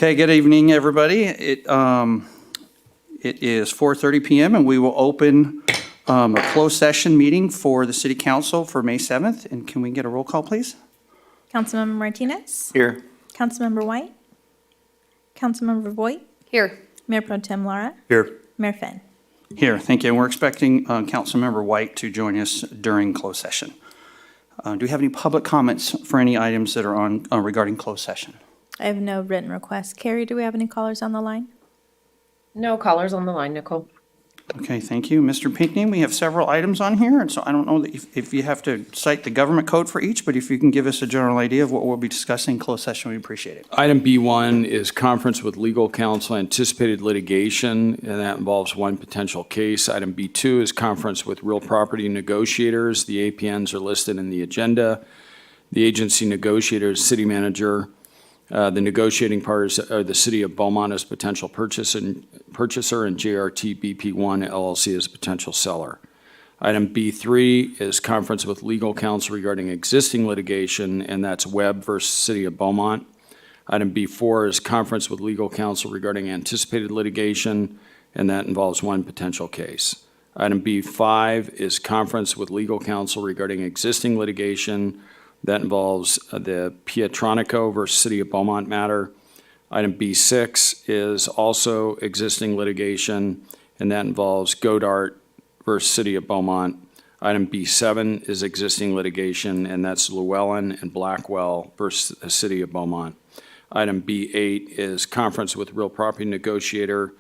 Okay, good evening, everybody. It is 4:30 PM, and we will open a closed session meeting for the City Council for May 7th. And can we get a roll call, please? Councilmember Martinez? Here. Councilmember White? Councilmember Voigt? Here. Mayor Pro Tem Lara? Here. Mayor Finn? Here, thank you. And we're expecting Councilmember White to join us during closed session. Do we have any public comments for any items that are on regarding closed session? I have no written requests. Carrie, do we have any callers on the line? No callers on the line, Nicole. Okay, thank you. Mr. Pinckney, we have several items on here, and so I don't know that if you have to cite the government code for each, but if you can give us a general idea of what we'll be discussing in closed session, we appreciate it. Item B1 is conference with legal counsel, anticipated litigation, and that involves one potential case. Item B2 is conference with real property negotiators. The APNs are listed in the agenda. The agency negotiators, city manager. The negotiating parties are the City of Beaumont as potential purchaser and JRT BP1 LLC as potential seller. Item B3 is conference with legal counsel regarding existing litigation, and that's Webb versus City of Beaumont. Item B4 is conference with legal counsel regarding anticipated litigation, and that involves one potential case. Item B5 is conference with legal counsel regarding existing litigation. That involves the Pietronico versus City of Beaumont matter. Item B6 is also existing litigation, and that involves Godart versus City of Beaumont. Item B7 is existing litigation, and that's Llewellyn and Blackwell versus the City of Beaumont. Item B8 is conference with real property negotiator.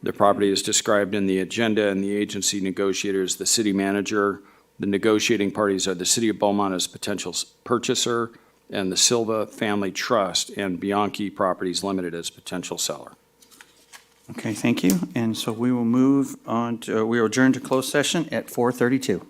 The property is described in the agenda, and the agency negotiator is the city manager. The negotiating parties are the City of Beaumont as potential purchaser and the Silva Family Trust and Bianchi Properties Limited as potential seller. Okay, thank you. And so we will move on to, we will adjourn to closed session at 4:32.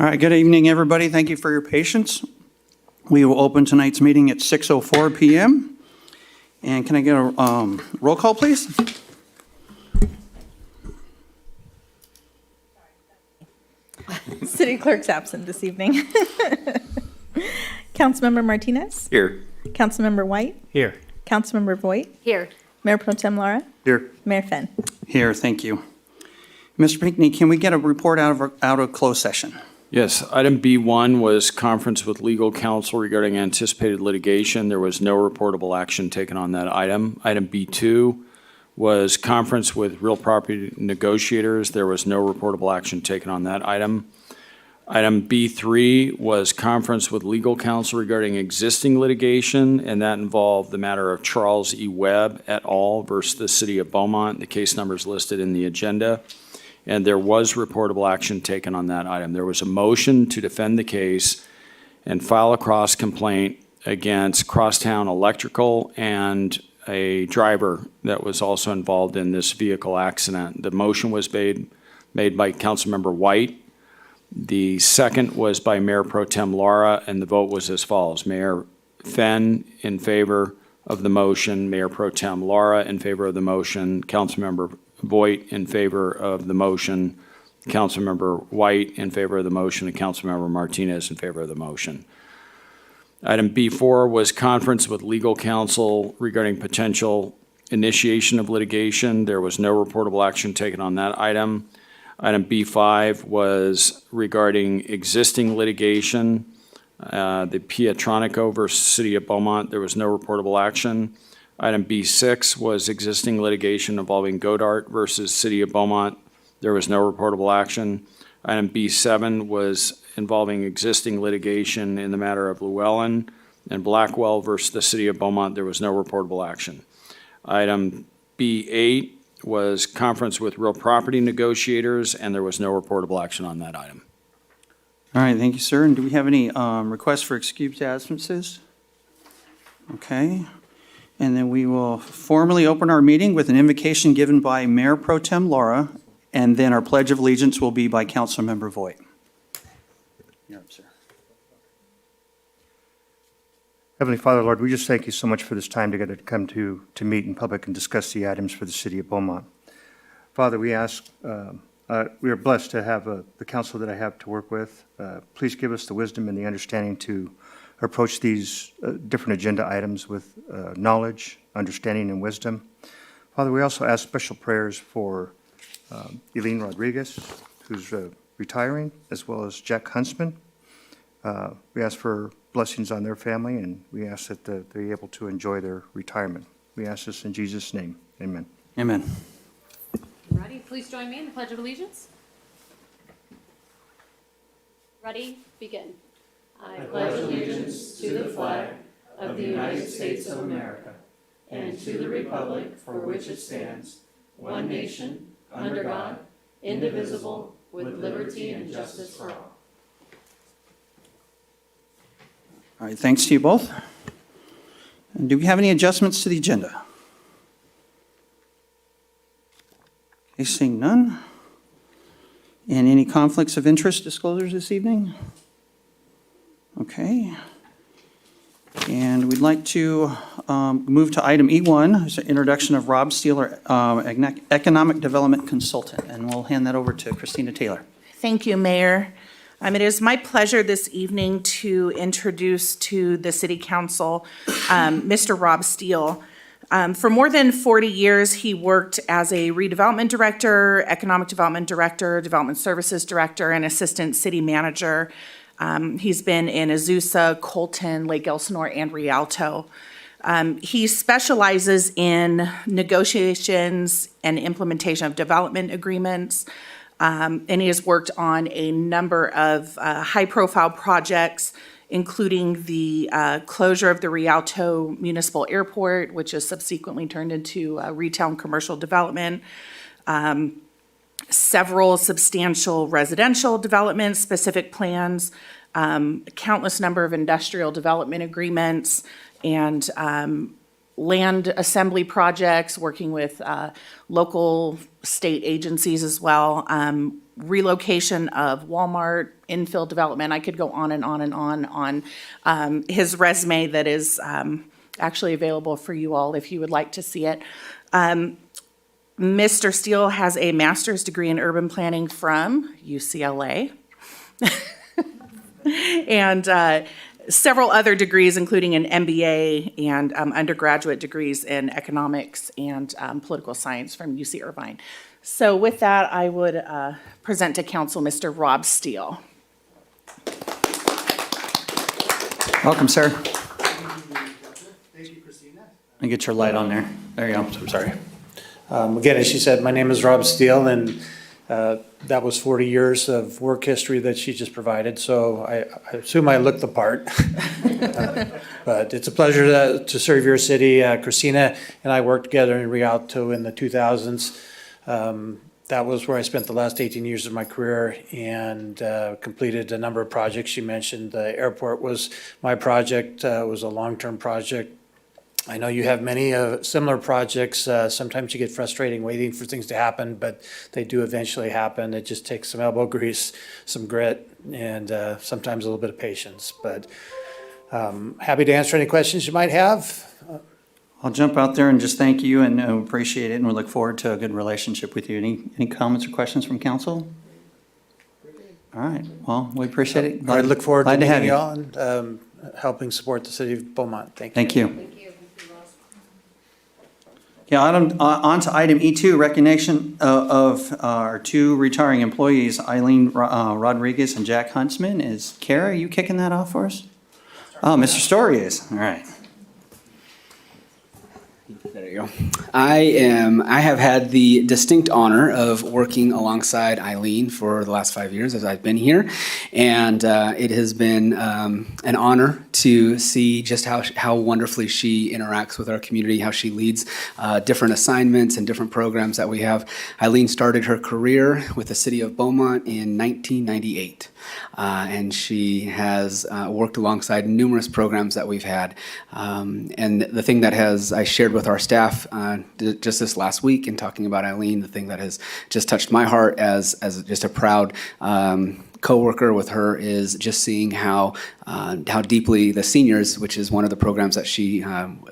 All right, good evening, everybody. Thank you for your patience. We will open tonight's meeting at 6:04 PM. And can I get a roll call, please? City clerk's absent this evening. Councilmember Martinez? Here. Councilmember White? Here. Councilmember Voigt? Here. Mayor Pro Tem Lara? Here. Mayor Finn? Here, thank you. Mr. Pinckney, can we get a report out of closed session? Yes, item B1 was conference with legal counsel regarding anticipated litigation. There was no reportable action taken on that item. Item B2 was conference with real property negotiators. There was no reportable action taken on that item. Item B3 was conference with legal counsel regarding existing litigation, and that involved the matter of Charles E. Webb et al. Versus the City of Beaumont. The case number is listed in the agenda, and there was reportable action taken on that item. There was a motion to defend the case and file a cross complaint against Crosstown Electrical and a driver that was also involved in this vehicle accident. The motion was made by Councilmember White. The second was by Mayor Pro Tem Lara, and the vote was as follows. Mayor Fenn in favor of the motion, Mayor Pro Tem Lara in favor of the motion, Councilmember Voigt in favor of the motion, Councilmember White in favor of the motion, and Councilmember Martinez in favor of the motion. Item B4 was conference with legal counsel regarding potential initiation of litigation. There was no reportable action taken on that item. Item B5 was regarding existing litigation, the Pietronico versus City of Beaumont. There was no reportable action. Item B6 was existing litigation involving Godart versus City of Beaumont. There was no reportable action. Item B7 was involving existing litigation in the matter of Llewellyn and Blackwell versus the City of Beaumont. There was no reportable action. Item B8 was conference with real property negotiators, and there was no reportable action on that item. All right, thank you, sir. And do we have any requests for excused absences? Okay. And then we will formally open our meeting with an invocation given by Mayor Pro Tem Lara, and then our Pledge of Allegiance will be by Councilmember Voigt. You're up, sir. Heavenly Father, Lord, we just thank you so much for this time together to come to meet in public and discuss the items for the City of Beaumont. Father, we ask, we are blessed to have the council that I have to work with. Please give us the wisdom and the understanding to approach these different agenda items with knowledge, understanding, and wisdom. Father, we also ask special prayers for Eileen Rodriguez, who's retiring, as well as Jack Huntsman. We ask for blessings on their family, and we ask that they're able to enjoy their retirement. We ask this in Jesus' name. Amen. Amen. Ready? Please join me in the Pledge of Allegiance. Ready? Begin. I pledge allegiance to the flag of the United States of America and to the republic for which it stands, one nation, under God, indivisible, with liberty and justice for all. All right, thanks to you both. And do we have any adjustments to the agenda? Okay, seeing none. And any conflicts of interest disclosures this evening? Okay. And we'd like to move to item E1, it's an introduction of Rob Steele, Economic Development Consultant. And we'll hand that over to Christina Taylor. Thank you, Mayor. It is my pleasure this evening to introduce to the City Council Mr. Rob Steele. For more than 40 years, he worked as a redevelopment director, economic development director, development services director, and assistant city manager. He's been in Azusa, Colton, Lake Elsinore, and Rialto. He specializes in negotiations and implementation of development agreements, and he has worked on a number of high-profile projects, including the closure of the Rialto Municipal Airport, which is subsequently turned into retail and commercial development, several substantial residential development specific plans, countless number of industrial development agreements, and land assembly projects, working with local state agencies as well, relocation of Walmart, infill development. I could go on and on and on his resume that is actually available for you all if you would like to see it. Mr. Steele has a master's degree in urban planning from UCLA. And several other degrees, including an MBA and undergraduate degrees in economics and political science from UC Irvine. So with that, I would present to council Mr. Rob Steele. Welcome, sir. Thank you, Christina. And get your light on there. There you go. I'm sorry. Again, as she said, my name is Rob Steele, and that was 40 years of work history that she just provided, so I assume I look the part. But it's a pleasure to serve your city. Christina and I worked together in Rialto in the 2000s. That was where I spent the last 18 years of my career and completed a number of projects. She mentioned the airport was my project. It was a long-term project. I know you have many similar projects. Sometimes you get frustrating waiting for things to happen, but they do eventually happen. It just takes some elbow grease, some grit, and sometimes a little bit of patience. But happy to answer any questions you might have. I'll jump out there and just thank you and appreciate it, and we look forward to a good relationship with you. Any comments or questions from council? All right, well, we appreciate it. I look forward to Glad have meeting you. y'all and helping support the city of Beaumont. Thank you. Thank you. Yeah, on to item E2, recognition of our two retiring employees, Eileen Rodriguez and Jack Huntsman. Is Kara, are you kicking that off for us? Oh, Mr. Story is, all right. There you go. I have had the distinct honor of working alongside Eileen for the last 5 years as I've been here, and it has been an honor to see just how wonderfully she interacts with our community, how she leads different assignments and different programs that we have. Eileen started her career with the city of Beaumont in 1998. And she has worked alongside numerous programs that we've had. And the thing that I shared with our staff just this last week in talking about Eileen, the thing that has just touched my heart as just a proud co-worker with her is just seeing how deeply the seniors, which is one of the programs that she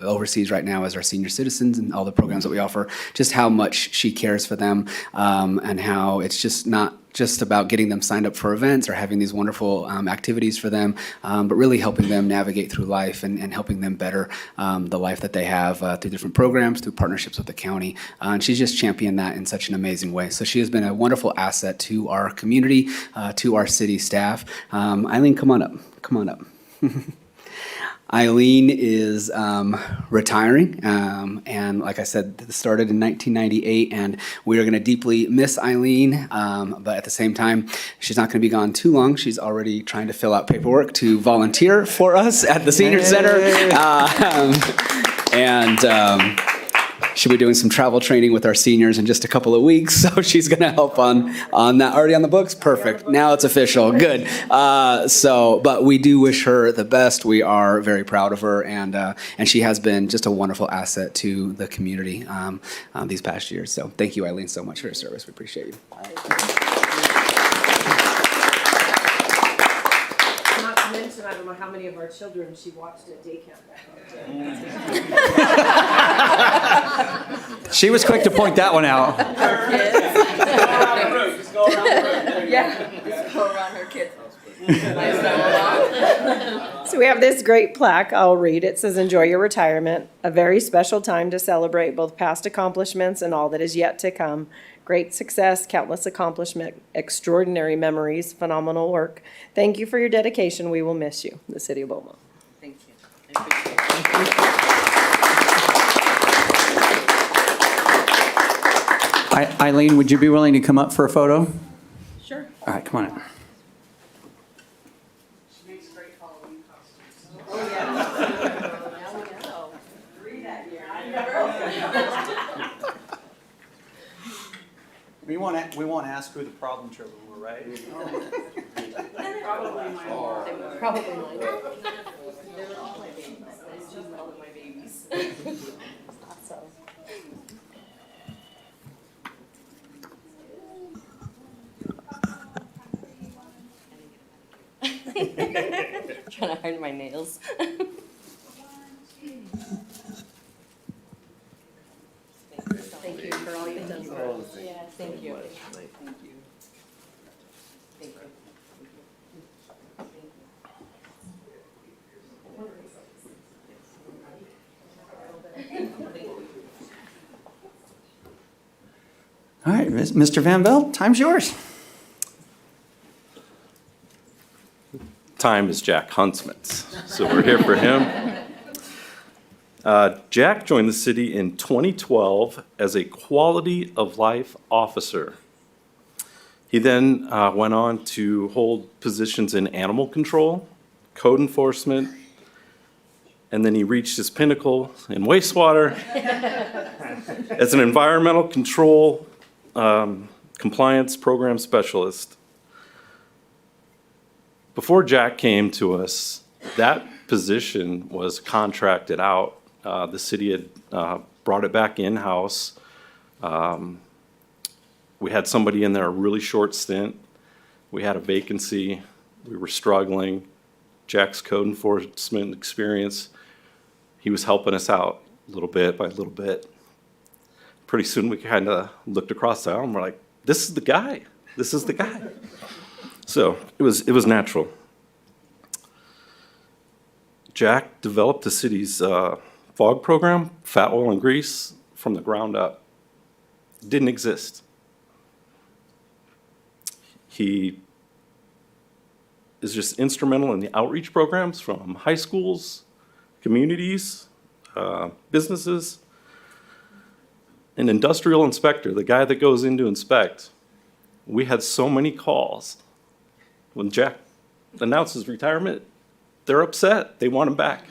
oversees right now as our senior citizens and all the programs that we offer, just how much she cares for them, and how it's just not just about getting them signed up for events or having these wonderful activities for them, but really helping them navigate through life and helping them better the life that they have through different programs, through partnerships with the county. And she's just championed that in such an amazing way. So she has been a wonderful asset to our community, to our city staff. Eileen, come on up. Come on up. Eileen is retiring, and like I said, this started in 1998, and we are going to deeply miss Eileen, but at the same time, she's not going to be gone too long. She's already trying to fill out paperwork to volunteer for us at the Senior Center, and she'll be doing some travel training with our seniors in just a couple of weeks, so she's going to help on that. Already on the books? Perfect. Now it's official. Good. But we do wish her the best. We are very proud of her, and she has been just a wonderful asset to the community these past years. So thank you, Eileen, so much for your service. We appreciate you. Not to mention, I don't know how many of our children she watched at day camp. She was quick to point that one out. Yeah, just go around her kids' So we have this great plaque, I'll read. It says, "Enjoy your retirement, a very special time to celebrate both past accomplishments and all that is yet to come. Great success, countless accomplishment, extraordinary memories, phenomenal work. Thank you for your dedication. We will miss you." The City of Beaumont. Thank you. Eileen, would you be willing to come up for a photo? Sure. All right, come on in. She makes great Halloween costumes. Oh, yeah. Now we know. 3 that year. I never. We won't ask who the problem children were, right? Probably mine. Probably mine. They were all my babies. She's all of my babies. Thanks. Awesome. Trying to hide my nails. Thank you for all you've done for us. Yeah, thank you. Thank you. Thank you. All right, Mr. Van Belt, time's yours. Time is Jack Huntsman's, so we're here for him. Jack joined the city in 2012 as a quality of life officer. He then went on to hold positions in animal control, code enforcement, and then he reached his pinnacle in wastewater as an environmental control compliance program specialist. Before Jack came to us, that position was contracted out. The city had brought it back in-house. We had somebody in there a really short stint. We had a vacancy. We were struggling. Jack's code enforcement experience, he was helping us out little bit by little bit. Pretty soon we kind of looked across the aisle and we're like, this is the guy. This is the guy. So it was natural. Jack developed the city's fog program, fat oil and grease, from the ground up. Didn't exist. He is just instrumental in the outreach programs from high schools, communities, businesses. An industrial inspector, the guy that goes in to inspect. We had so many calls. When Jack announces retirement, they're upset. They want him back.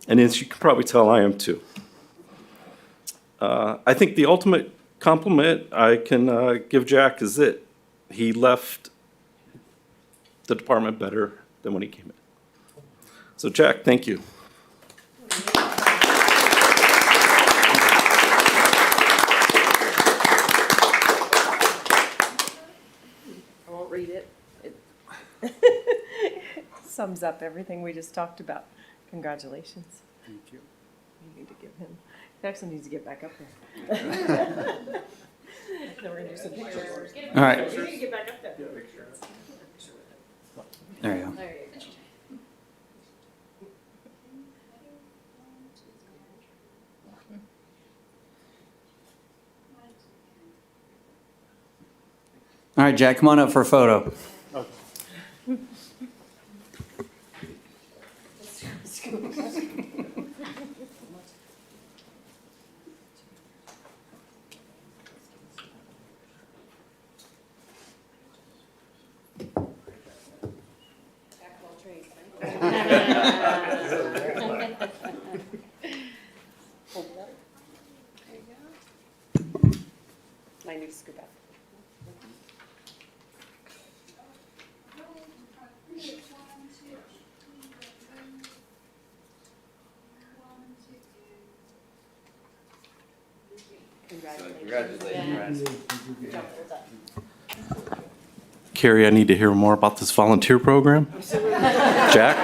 And as you can probably tell, I am too. I think the ultimate compliment I can give Jack is that he left the department better than when he came in. So Jack, thank you. I won't read it. It sums up everything we just talked about. Congratulations. Thank you. You need to give him, he actually needs to get back up there. Then we're gonna do some pictures. All right, You need to get back up there. there you go. There you go. All right, Jack, come on up for a photo. I need to scoop out. Carrie, I need to hear more about this volunteer program. Jack?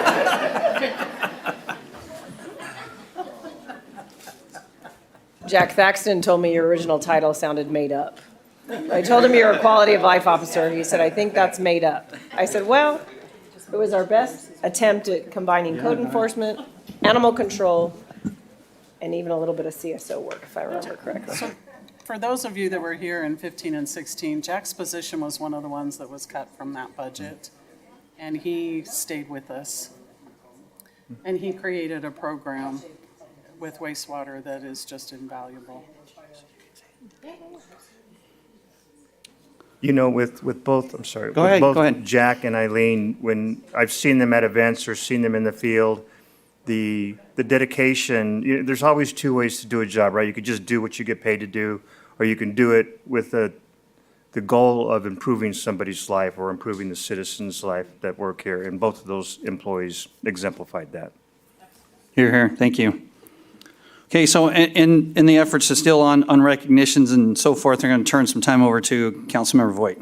Jack Thaxton told me your original title sounded made up. I told him you're a quality of life officer. He said, I think that's made up. I said, well, it was our best attempt at combining code enforcement, animal control, and even a little bit of CSO work, if I remember correctly. So for those of you that were here in 15 and 16, Jack's position was one of the ones that was cut from that budget. And he stayed with us. And he created a program with wastewater that is just invaluable. You know, with both, I'm sorry. Go with ahead, both go ahead. Jack and Eileen, when I've seen them at events or seen them in the field, the dedication, there's always two ways to do a job, right? You could just do what you get paid to do, or you can do it with the goal of improving somebody's life or improving the citizens' life that work here, and both of those employees exemplified that. Here, here, thank you. Okay, so in the efforts to still on recognitions and so forth, I'm going to turn some time over to Councilmember Voigt.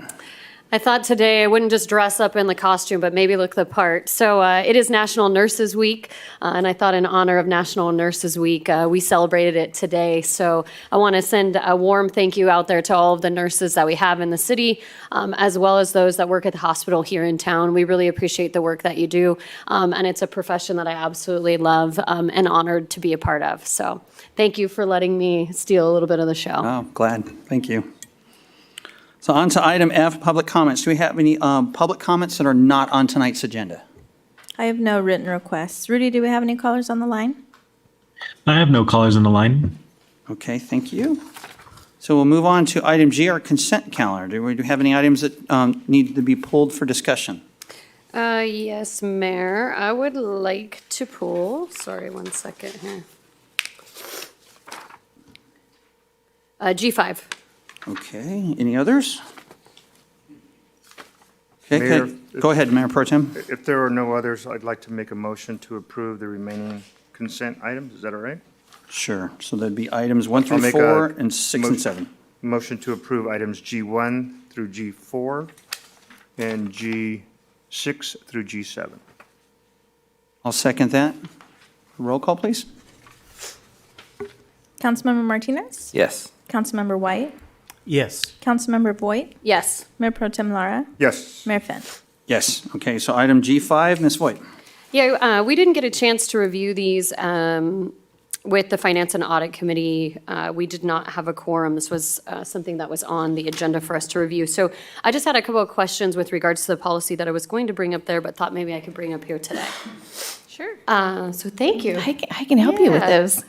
I thought today I wouldn't just dress up in the costume, but maybe look the part. So it is National Nurses Week, and I thought in honor of National Nurses Week, we celebrated it today. So I want to send a warm thank you out there to all of the nurses that we have in the city, as well as those that work at the hospital here in town. We really appreciate the work that you do, and it's a profession that I absolutely love and honored to be a part of. So thank you for letting me steal a little bit of the show. Oh, glad, thank you. So on to item F, public comments. Do we have any public comments that are not on tonight's agenda? I have no written requests. Rudy, do we have any callers on the line? I have no callers on the line. Okay, thank you. So we'll move on to item G, our consent calendar. Do we have any items that need to be pulled for discussion? Yes, Mayor, I would like to pull, sorry, one second here. G5. Okay, any others? Okay, Mayor, go ahead, Mayor Pro Tem. If there are no others, I'd like to make a motion to approve the remaining consent items. Is that all right? Sure, so that'd be items 1 I'll through make 4 a and 6 and 7. Motion to approve items G1 through G4 and G6 through G7. I'll second that. Roll call, please. Councilmember Martinez? Yes. Councilmember White? Yes. Councilmember Voigt? Yes. Mayor Pro Tem Lara? Yes. Mayor Finn? Yes, okay, so item G5, Ms. Voigt. Yeah, we didn't get a chance to review these with the Finance and Audit Committee. We did not have a quorum. This was something that was on the agenda for us to review. So I just had a couple of questions with regards to the policy that I was going to bring up there, but thought maybe I could bring up here today. Sure. So thank you. I can help you with Yeah. those.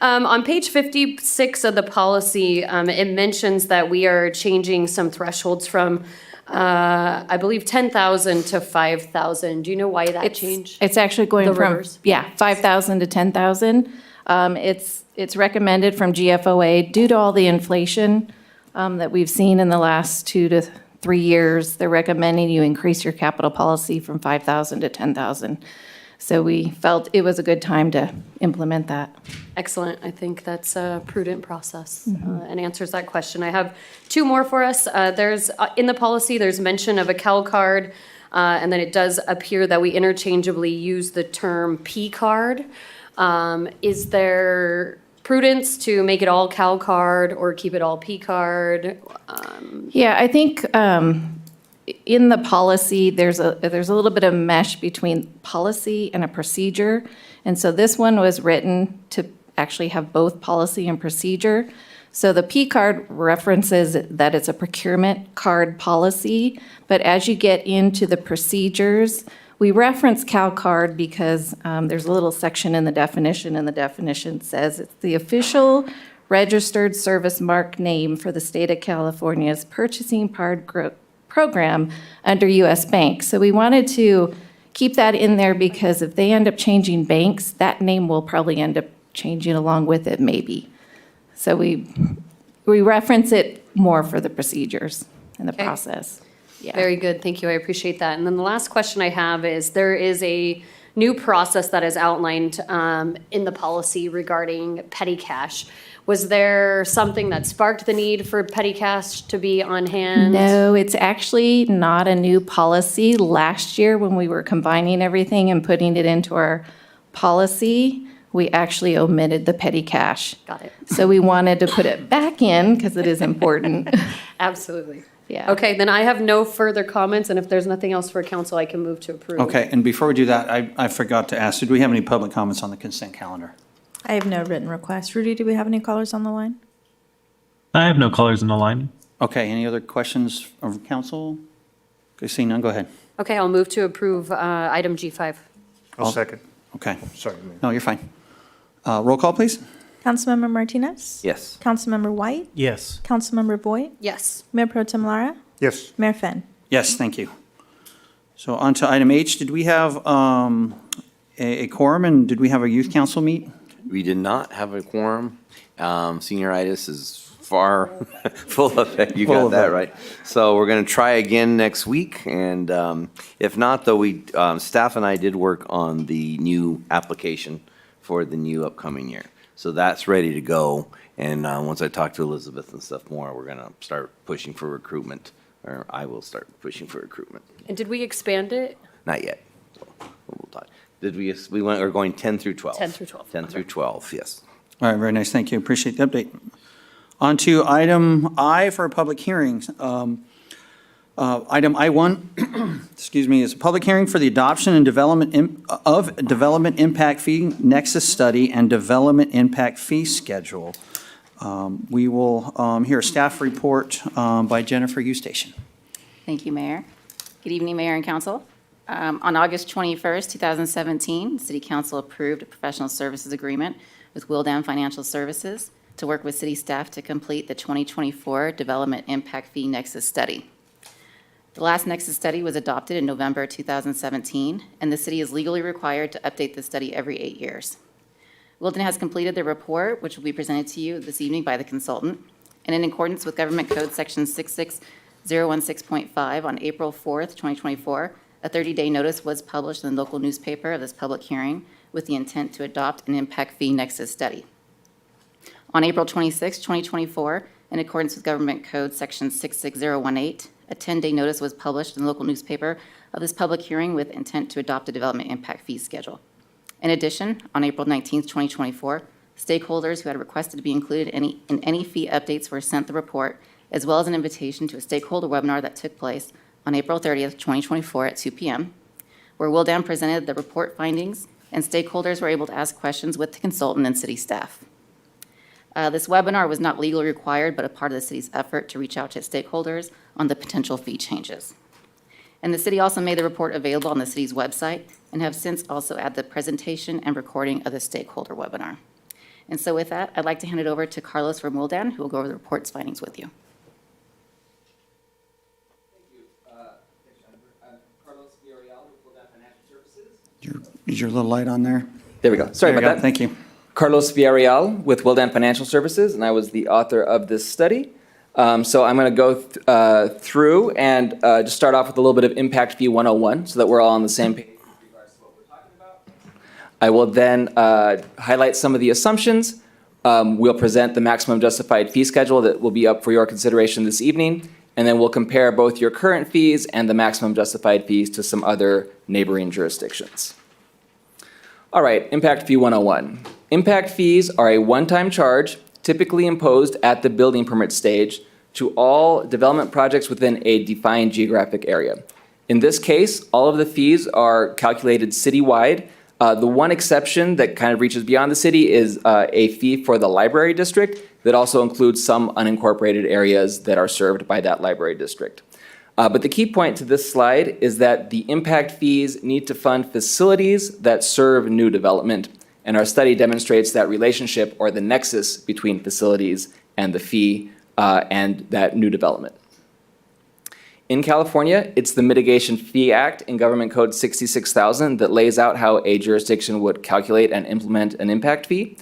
On page 56 of the policy, it mentions that we are changing some thresholds from, I believe, 10,000 to 5,000. Do you know why that changed? It's actually going The from, rivers? 5,000 to 10,000. It's recommended from GFOA due to all the inflation that we've seen in the last 2 to 3 years. They're recommending you increase your capital policy from 5,000 to 10,000. So we felt it was a good time to implement that. Excellent. I think that's a prudent process and answers that question. I have 2 more for us. There's, in the policy, there's mention of a Cal card, and then it does appear that we interchangeably use the term P card. Is there prudence to make it all Cal card or keep it all P card? Yeah, I think in the policy, there's a little bit of mesh between policy and a procedure. And so this one was written to actually have both policy and procedure. So the P card references that it's a procurement card policy, but as you get into the procedures, we reference Cal card because there's a little section in the definition, and the definition says it's the official registered service mark name for the state of California's purchasing program under U.S. Bank. So we wanted to keep that in there because if they end up changing banks, that name will probably end up changing along with it, maybe. So we reference it more for the procedures and the Okay. process. Yeah. Very good. Thank you. I appreciate that. And then the last question I have is there is a new process that is outlined in the policy regarding petty cash. Was there something that sparked the need for petty cash to be on hand? No, it's actually not a new policy. Last year, when we were combining everything and putting it into our policy, we actually omitted the petty cash. Got it. So we wanted to put it back in because it is important. Absolutely. Yeah. Okay, then I have no further comments, and if there's nothing else for council, I can move to approve. Okay, and before we do that, I forgot to ask, did we have any public comments on the consent calendar? I have no written requests. Rudy, do we have any callers on the line? I have no callers on the line. Okay, any other questions of council? Okay, seeing none, go ahead. Okay, I'll move to approve item G5. I'll second. Okay, Sorry, Mayor. no, you're fine. Roll call, please. Councilmember Martinez? Yes. Councilmember White? Yes. Councilmember Voigt? Yes. Mayor Pro Tem Lara? Yes. Mayor Finn? Yes, thank you. So on to item H, did we have a quorum, and did we have a youth council meet? We did not have a quorum. Senioritis is far full effect. You got that right. So we're going to try again next week, and if not, though, staff and I did work on the new application for the new upcoming year. So that's ready to go, and once I talk to Elizabeth and stuff more, we're going to start pushing for recruitment, or I will start pushing for recruitment. And did we expand it? Not yet. So we'll talk. We're going 10 through 12. 10 through 12. 10 through 12, yes. All right, very nice, thank you, appreciate the update. On to item I for public hearings. Item I1, excuse me, is a public hearing for the adoption and development of development impact fee nexus study and development impact fee schedule. We will hear a staff report by Jennifer Eustace. Thank you, Mayor. Good evening, Mayor and Council. On August 21st, 2017, the City Council approved a professional services agreement with Wildan Financial Services to work with city staff to complete the 2024 Development Impact Fee Nexus Study. The last Nexus study was adopted in November 2017, and the city is legally required to update the study every 8 years. Wildan has completed the report, which will be presented to you this evening by the consultant, and in accordance with Government Code Section 66016.5 on April 4th, 2024, a 30-day notice was published in the local newspaper of this public hearing with the intent to adopt an impact fee nexus study. On April 26, 2024, in accordance with Government Code Section 66018, a 10-day notice was published in the local newspaper of this public hearing with intent to adopt a development impact fee schedule. In addition, on April 19, 2024, stakeholders who had requested to be included in any fee updates were sent the report, as well as an invitation to a stakeholder webinar that took place on April 30th, 2024 at 2 p.m., where Wildan presented the report findings and stakeholders were able to ask questions with the consultant and city staff. This webinar was not legally required, but a part of the city's effort to reach out to stakeholders on the potential fee changes. And the city also made the report available on the city's website and have since also added the presentation and recording of the stakeholder webinar. And so with that, I'd like to hand it over to Carlos from Wildan, who will go over the report's findings with you. Is your little light on there? There we go. Sorry about that. Thank you. Carlos Villarreal with Wildan Financial Services, and I was the author of this study. So I'm going to go through and just start off with a little bit of Impact Fee 101 so that we're all on the same page with regards to what we're talking about. I will then highlight some of the assumptions. We'll present the maximum justified fee schedule that will be up for your consideration this evening, and then we'll compare both your current fees and the maximum justified fees to some other neighboring jurisdictions. All right, Impact Fee 101. Impact fees are a one-time charge typically imposed at the building permit stage to all development projects within a defined geographic area. In this case, all of the fees are calculated citywide. The one exception that kind of reaches beyond the city is a fee for the library district that also includes some unincorporated areas that are served by that library district. But the key point to this slide is that the impact fees need to fund facilities that serve new development, and our study demonstrates that relationship or the nexus between facilities and the fee and that new development. In California, it's the Mitigation Fee Act in Government Code 66,000 that lays out how a jurisdiction would calculate and implement an impact fee.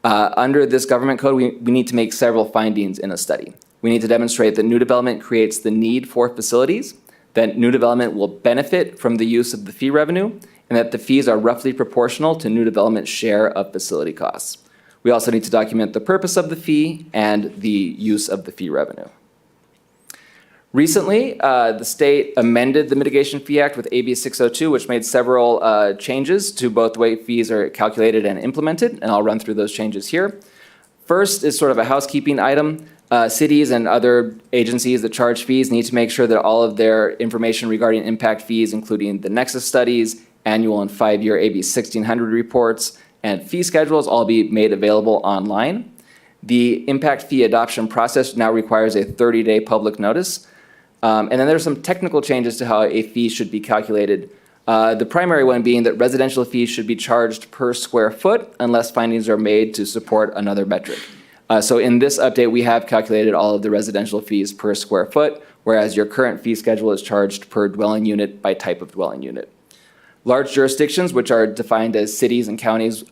Under this government code, we need to make several findings in a study. We need to demonstrate that new development creates the need for facilities, that new development will benefit from the use of the fee revenue, and that the fees are roughly proportional to new development's share of facility costs. We also need to document the purpose of the fee and the use of the fee revenue. Recently, the state amended the Mitigation Fee Act with AB 602, which made several changes to both the way fees are calculated and implemented, and I'll run through those changes here. First is sort of a housekeeping item. Cities and other agencies that charge fees need to make sure that all of their information regarding impact fees, including the nexus studies, annual and 5-year AB 1600 reports, and fee schedules all be made available online. The impact fee adoption process now requires a 30-day public notice. And then there's some technical changes to how a fee should be calculated. The primary one being that residential fees should be charged per square foot unless findings are made to support another metric. So in this update, we have calculated all of the residential fees per square foot, whereas your current fee schedule is charged per dwelling unit by type of dwelling unit. Large jurisdictions, which are defined as cities and counties,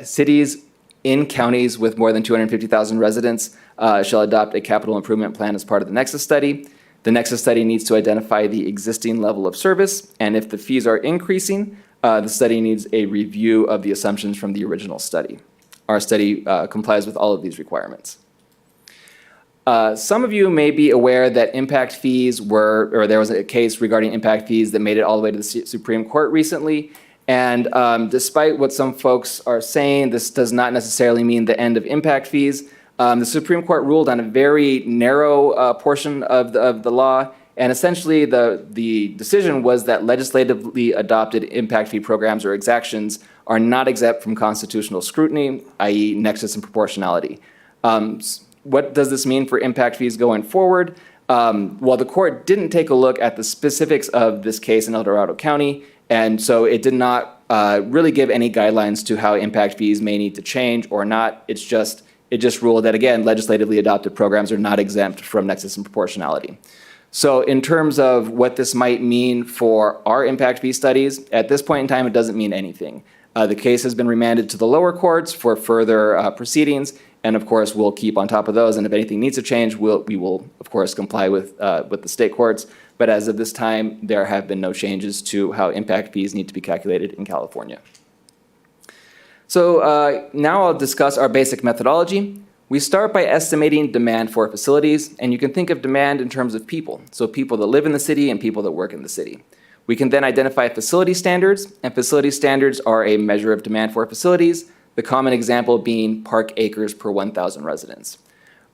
cities in counties with more than 250,000 residents, shall adopt a capital improvement plan as part of the Nexus study. The Nexus study needs to identify the existing level of service, and if the fees are increasing, the study needs a review of the assumptions from the original study. Our study complies with all of these requirements. Some of you may be aware that impact fees there was a case regarding impact fees that made it all the way to the Supreme Court recently. And despite what some folks are saying, this does not necessarily mean the end of impact fees. The Supreme Court ruled on a very narrow portion of the law, and essentially the decision was that legislatively adopted impact fee programs or exactions are not exempt from constitutional scrutiny, i.e. nexus and proportionality. What does this mean for impact fees going forward? Well, the court didn't take a look at the specifics of this case in El Dorado County, and so it did not really give any guidelines to how impact fees may need to change or not. It just ruled that, again, legislatively adopted programs are not exempt from nexus and proportionality. So in terms of what this might mean for our impact fee studies, at this point in time, it doesn't mean anything. The case has been remanded to the lower courts for further proceedings, and of course, we'll keep on top of those, and if anything needs to change, we will, of course, comply with the state courts. But as of this time, there have been no changes to how impact fees need to be calculated in California. So now I'll discuss our basic methodology. We start by estimating demand for facilities, and you can think of demand in terms of people, so people that live in the city and people that work in the city. We can then identify facility standards, and facility standards are a measure of demand for facilities, the common example being park acres per 1,000 residents.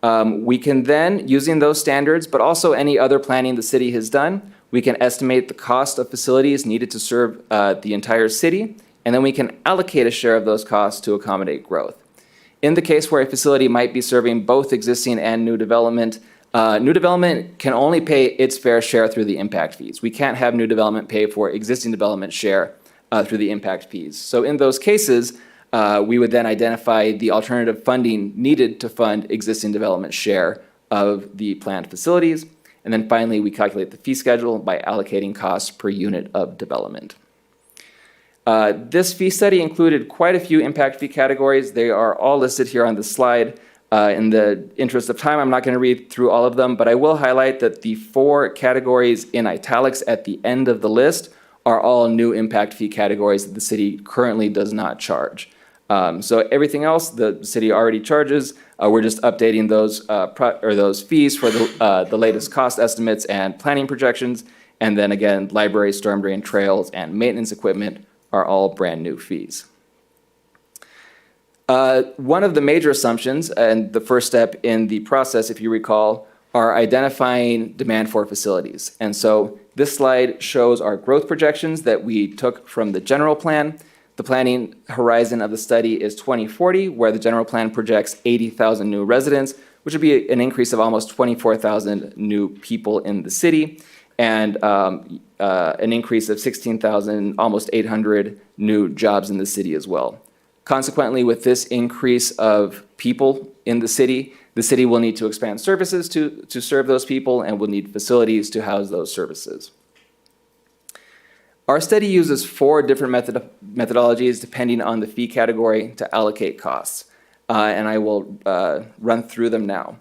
We can then, using those standards, but also any other planning the city has done, we can estimate the cost of facilities needed to serve the entire city, and then we can allocate a share of those costs to accommodate growth. In the case where a facility might be serving both existing and new development can only pay its fair share through the impact fees. We can't have new development pay for existing development share through the impact fees. So in those cases, we would then identify the alternative funding needed to fund existing development share of the planned facilities. And then finally, we calculate the fee schedule by allocating costs per unit of development. This fee study included quite a few impact fee categories. They are all listed here on the slide. In the interest of time, I'm not going to read through all of them, but I will highlight that the 4 categories in italics at the end of the list are all new impact fee categories that the city currently does not charge. So everything else the city already charges, we're just updating those fees for the latest cost estimates and planning projections. And then again, library, storm drain, trails, and maintenance equipment are all brand new fees. One of the major assumptions, and the first step in the process, if you recall, are identifying demand for facilities. And so this slide shows our growth projections that we took from the general plan. The planning horizon of the study is 2040, where the general plan projects 80,000 new residents, which would be an increase of almost 24,000 new people in the city, and an increase of 16,000, almost 800 new jobs in the city as well. Consequently, with this increase of people in the city will need to expand services to serve those people and will need facilities to house those services. Our study uses 4 different methodologies depending on the fee category to allocate costs, and I will run through them now.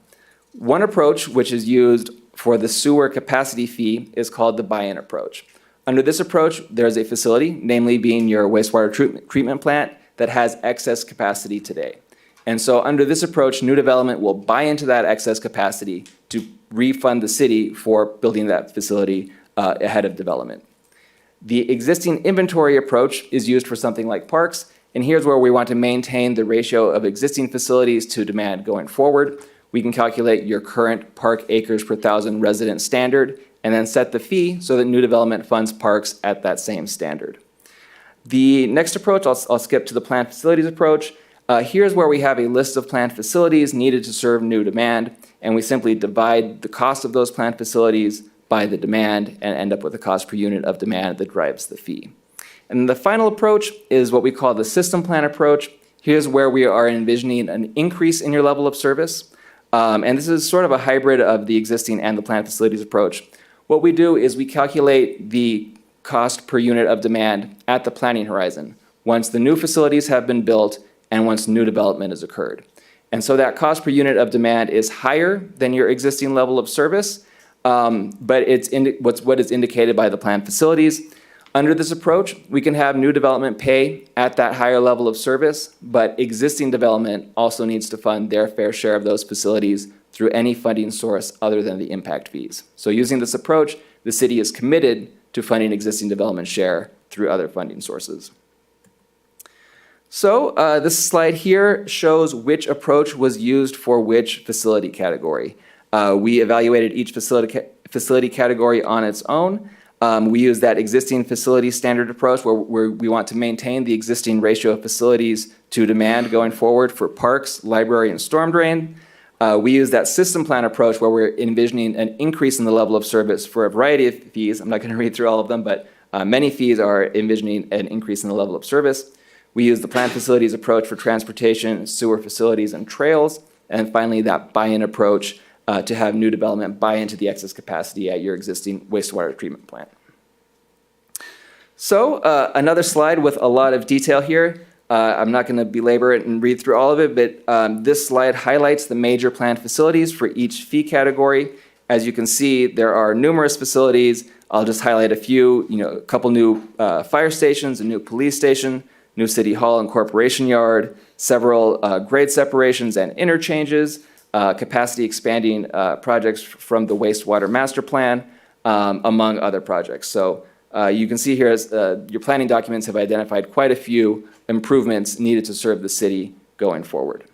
One approach, which is used for the sewer capacity fee, is called the buy-in approach. Under this approach, there's a facility, namely being your wastewater treatment plant, that has excess capacity today. And so under this approach, new development will buy into that excess capacity to refund the city for building that facility ahead of development. The existing inventory approach is used for something like parks, and here's where we want to maintain the ratio of existing facilities to demand going forward. We can calculate your current park acres per 1,000 resident standard and then set the fee so that new development funds parks at that same standard. The next approach, I'll skip to the planned facilities approach. Here's where we have a list of planned facilities needed to serve new demand, and we simply divide the cost of those planned facilities by the demand and end up with a cost per unit of demand that drives the fee. And the final approach is what we call the system plan approach. Here's where we are envisioning an increase in your level of service. And this is sort of a hybrid of the existing and the planned facilities approach. What we do is we calculate the cost per unit of demand at the planning horizon once the new facilities have been built and once new development has occurred. And so that cost per unit of demand is higher than your existing level of service, but it's what is indicated by the planned facilities. Under this approach, we can have new development pay at that higher level of service, but existing development also needs to fund their fair share of those facilities through any funding source other than the impact fees. So using this approach, the city is committed to funding existing development share through other funding sources. So this slide here shows which approach was used for which facility category. We evaluated each facility category on its own. We use that existing facility standard approach where we want to maintain the existing ratio of facilities to demand going forward for parks, library, and storm drain. We use that system plan approach where we're envisioning an increase in the level of service for a variety of fees. I'm not going to read through all of them, but many fees are envisioning an increase in the level of service. We use the planned facilities approach for transportation, sewer facilities, and trails. And finally, that buy-in approach to have new development buy into the excess capacity at your existing wastewater treatment plant. So another slide with a lot of detail here. I'm not going to belabor it and read through all of it, but this slide highlights the major planned facilities for each fee category. As you can see, there are numerous facilities. I'll just highlight a few, a couple new fire stations, a new police station, new city hall and corporation yard, several grade separations and interchanges, capacity expanding projects from the wastewater master plan, among other projects. So you can see here as your planning documents have identified quite a few improvements needed to serve the city going forward.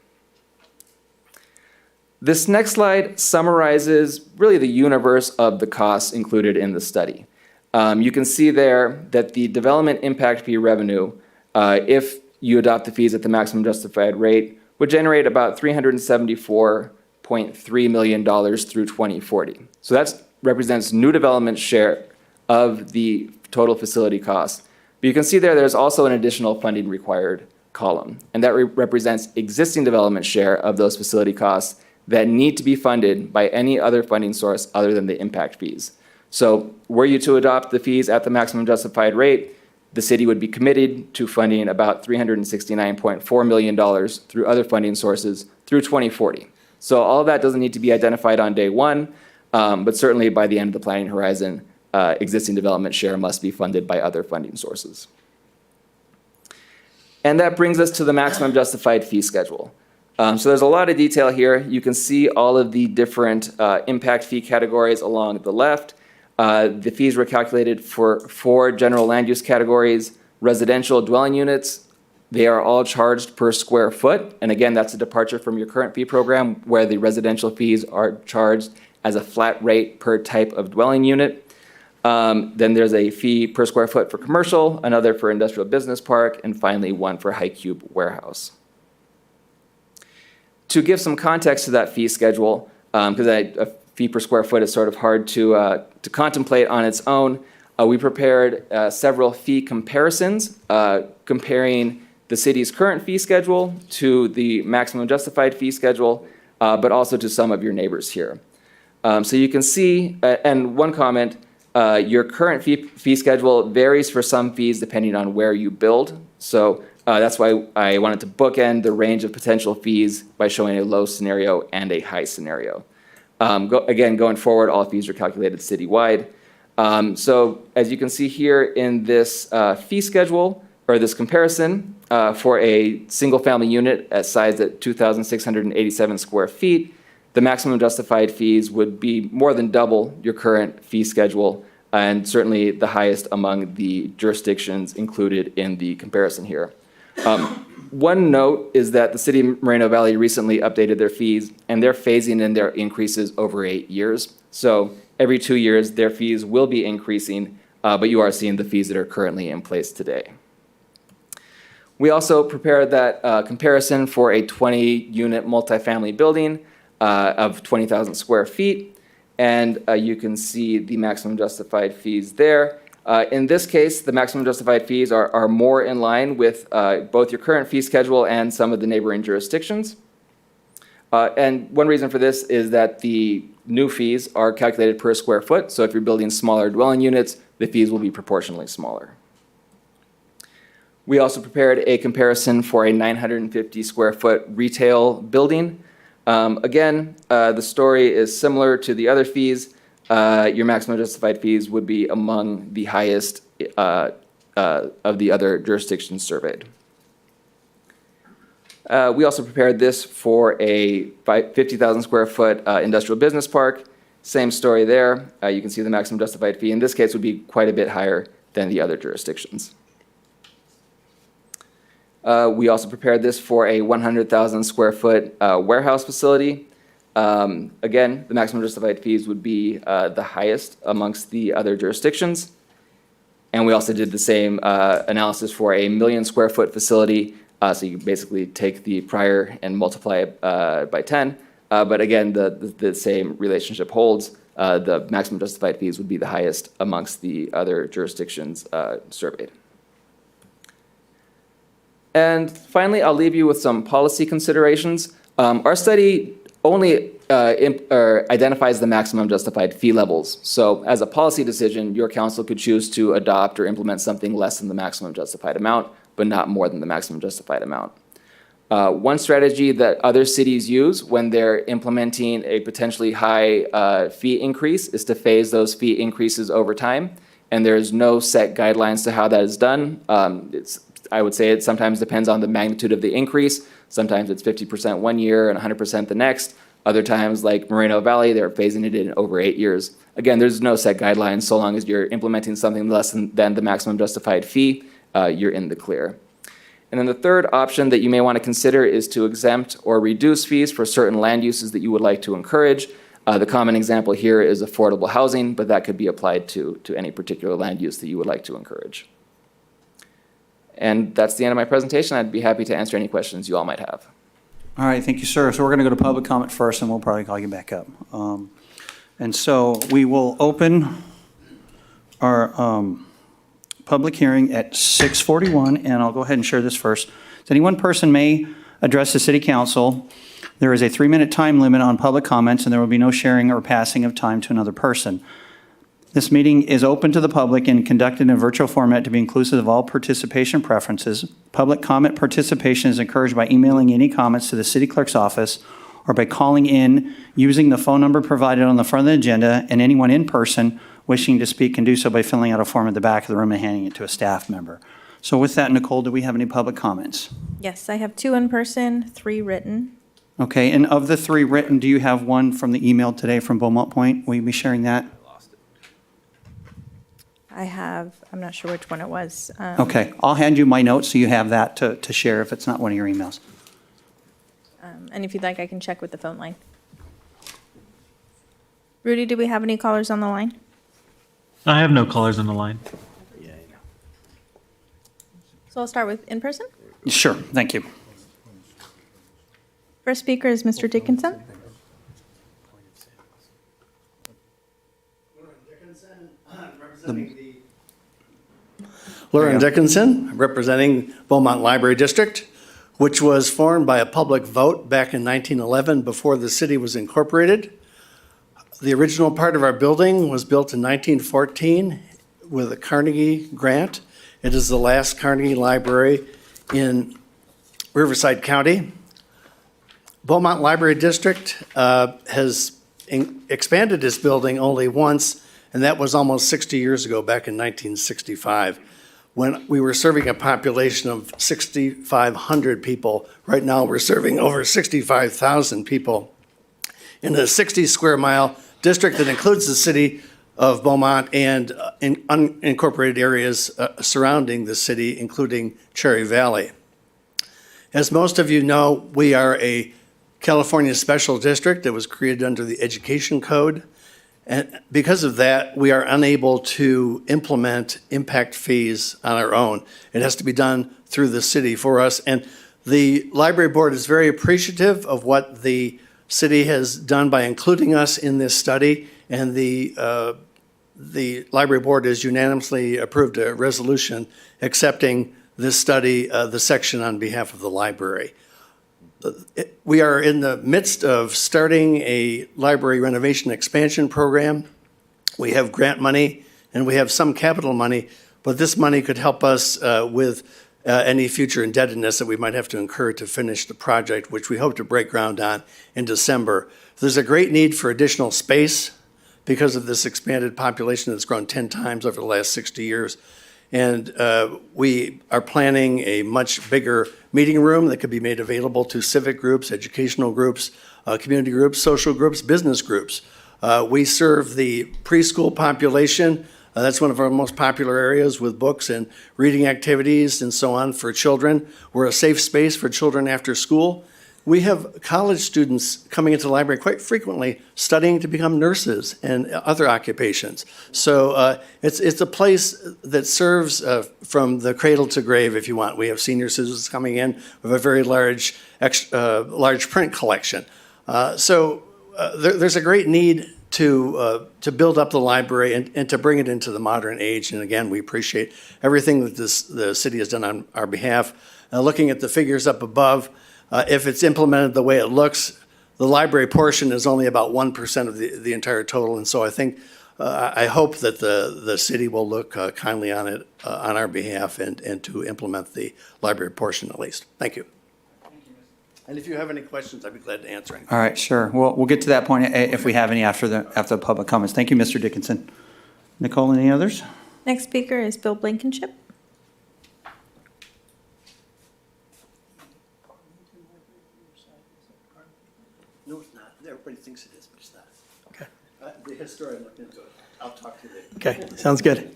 This next slide summarizes really the universe of the costs included in the study. You can see there that the development impact fee revenue, if you adopt the fees at the maximum justified rate, would generate about $374.3 million through 2040. So that represents new development share of the total facility costs. But you can see there's also an additional funding required column, and that represents existing development share of those facility costs that need to be funded by any other funding source other than the impact fees. So were you to adopt the fees at the maximum justified rate, the city would be committed to funding about $369.4 million through other funding sources through 2040. So all of that doesn't need to be identified on day one, but certainly by the end of the planning horizon, existing development share must be funded by other funding sources. And that brings us to the maximum justified fee schedule. So there's a lot of detail here. You can see all of the different impact fee categories along the left. The fees were calculated for 4 general land use categories. Residential dwelling units, they are all charged per square foot. And again, that's a departure from your current fee program where the residential fees are charged as a flat rate per type of dwelling unit. Then there's a fee per square foot for commercial, another for industrial business park, and finally one for high cube warehouse. To give some context to that fee schedule, because a fee per square foot is sort of hard to contemplate on its own, we prepared several fee comparisons, comparing the city's current fee schedule to the maximum justified fee schedule, but also to some of your neighbors here. So you can see, and one comment, your current fee schedule varies for some fees depending on where you build. So that's why I wanted to bookend the range of potential fees by showing a low scenario and a high scenario. Again, going forward, all fees are calculated citywide. So as you can see here in this fee schedule, or this comparison, for a single-family unit sized at 2,687 square feet, the maximum justified fees would be more than double your current fee schedule, and certainly the highest among the jurisdictions included in the comparison here. One note is that the city of Moreno Valley recently updated their fees, and they're phasing in their increases over 8 years. So every 2 years, their fees will be increasing, but you are seeing the fees that are currently in place today. We also prepared that comparison for a 20-unit multifamily building of 20,000 square feet, and you can see the maximum justified fees there. In this case, the maximum justified fees are more in line with both your current fee schedule and some of the neighboring jurisdictions. And one reason for this is that the new fees are calculated per square foot, so if you're building smaller dwelling units, the fees will be proportionally smaller. We also prepared a comparison for a 950 square foot retail building. Again, the story is similar to the other fees. Your maximum justified fees would be among the highest of the other jurisdictions surveyed. We also prepared this for a 50,000 square foot industrial business park. Same story there. You can see the maximum justified fee in this case would be quite a bit higher than the other jurisdictions. We also prepared this for a 100,000 square foot warehouse facility. Again, the maximum justified fees would be the highest amongst the other jurisdictions. And we also did the same analysis for a 1 million square foot facility. So you basically take the prior and multiply it by 10. But again, the same relationship holds. The maximum justified fees would be the highest amongst the other jurisdictions surveyed. And finally, I'll leave you with some policy considerations. Our study only identifies the maximum justified fee levels. So as a policy decision, your council could choose to adopt or implement something less than the maximum justified amount, but not more than the maximum justified amount. One strategy that other cities use when they're implementing a potentially high fee increase is to phase those fee increases over time. And there's no set guidelines to how that is done. I would say it sometimes depends on the magnitude of the increase. Sometimes it's 50% one year and 100% the next. Other times, like Moreno Valley, they're phasing it in over 8 years. Again, there's no set guidelines. So long as you're implementing something less than the maximum justified fee, you're in the clear. And then the third option that you may want to consider is to exempt or reduce fees for certain land uses that you would like to encourage. The common example here is affordable housing, but that could be applied to any particular land use that you would like to encourage. And that's the end of my presentation. I'd be happy to answer any questions you all might have. All right, thank you, sir. So we're going to go to public comment first, and we'll probably call you back up. And so we will open our public hearing at 6:41, and I'll go ahead and share this first. Any one person may address the city council. There is a 3-minute time limit on public comments, and there will be no sharing or passing of time to another person. This meeting is open to the public and conducted in a virtual format to be inclusive of all participation preferences. Public comment participation is encouraged by emailing any comments to the city clerk's office or by calling in using the phone number provided on the front of the agenda, and anyone in person wishing to speak can do so by filling out a form at the back of the room and handing it to a staff member. So with that, Nicole, do we have any public comments? Yes, I have 2 in person, 3 written. Okay, and of the 3 written, do you have one from the email today from Beaumont Point? Will you be sharing that? I'm not sure which one it was. Okay, I'll hand you my notes so you have that to share if it's not one of your emails. And if you'd like, I can check with the phone line. Rudy, do we have any callers on the line? I have no callers on the line. So I'll start with in person. Sure, thank you. First speaker is Mr. Dickinson. Lauren Dickinson, representing Beaumont Library District, which was formed by a public vote back in 1911 before the city was incorporated. The original part of our building was built in 1914 with a Carnegie grant. It is the last Carnegie Library in Riverside County. Beaumont Library District has expanded its building only once, and that was almost 60 years ago, back in 1965, when we were serving a population of 6,500 people. Right now, we're serving over 65,000 people in a 60 square mile district that includes the city of Beaumont and in unincorporated areas surrounding the city, including Cherry Valley. As most of you know, we are a California special district that was created under the Education Code. And because of that, we are unable to implement impact fees on our own. It has to be done through the city for us. And the library board is very appreciative of what the city has done by including us in this study. And the library board has unanimously approved a resolution accepting this study, the section on behalf of the library. We are in the midst of starting a library renovation expansion program. We have grant money and we have some capital money, but this money could help us with any future indebtedness that we might have to incur to finish the project, which we hope to break ground on in December. There's a great need for additional space because of this expanded population that's grown 10 times over the last 60 years. And we are planning a much bigger meeting room that could be made available to civic groups, educational groups, community groups, social groups, business groups. We serve the preschool population. That's one of our most popular areas with books and reading activities and so on for children. We're a safe space for children after school. We have college students coming into the library quite frequently studying to become nurses and other occupations. So it's a place that serves from the cradle to grave, if you want. We have senior citizens coming in with a very large print collection. There's a great need to build up the library and to bring it into the modern age. And again, we appreciate everything that the city has done on our behalf. Looking at the figures up above, if it's implemented the way it looks, the library portion is only about 1% of the entire total. And so I think, I hope that the city will look kindly on it on our behalf and to implement the library portion at least. Thank you. And if you have any questions, I'd be glad to answer any. All right, sure. We'll get to that point if we have any after the public comments. Thank you, Mr. Dickinson. Nicole, any others? Next speaker is Bill Blankenship. No, it's not. Everybody thinks it is, but it's not. Okay. The historian looked into it. I'll talk to you later. Okay, sounds good.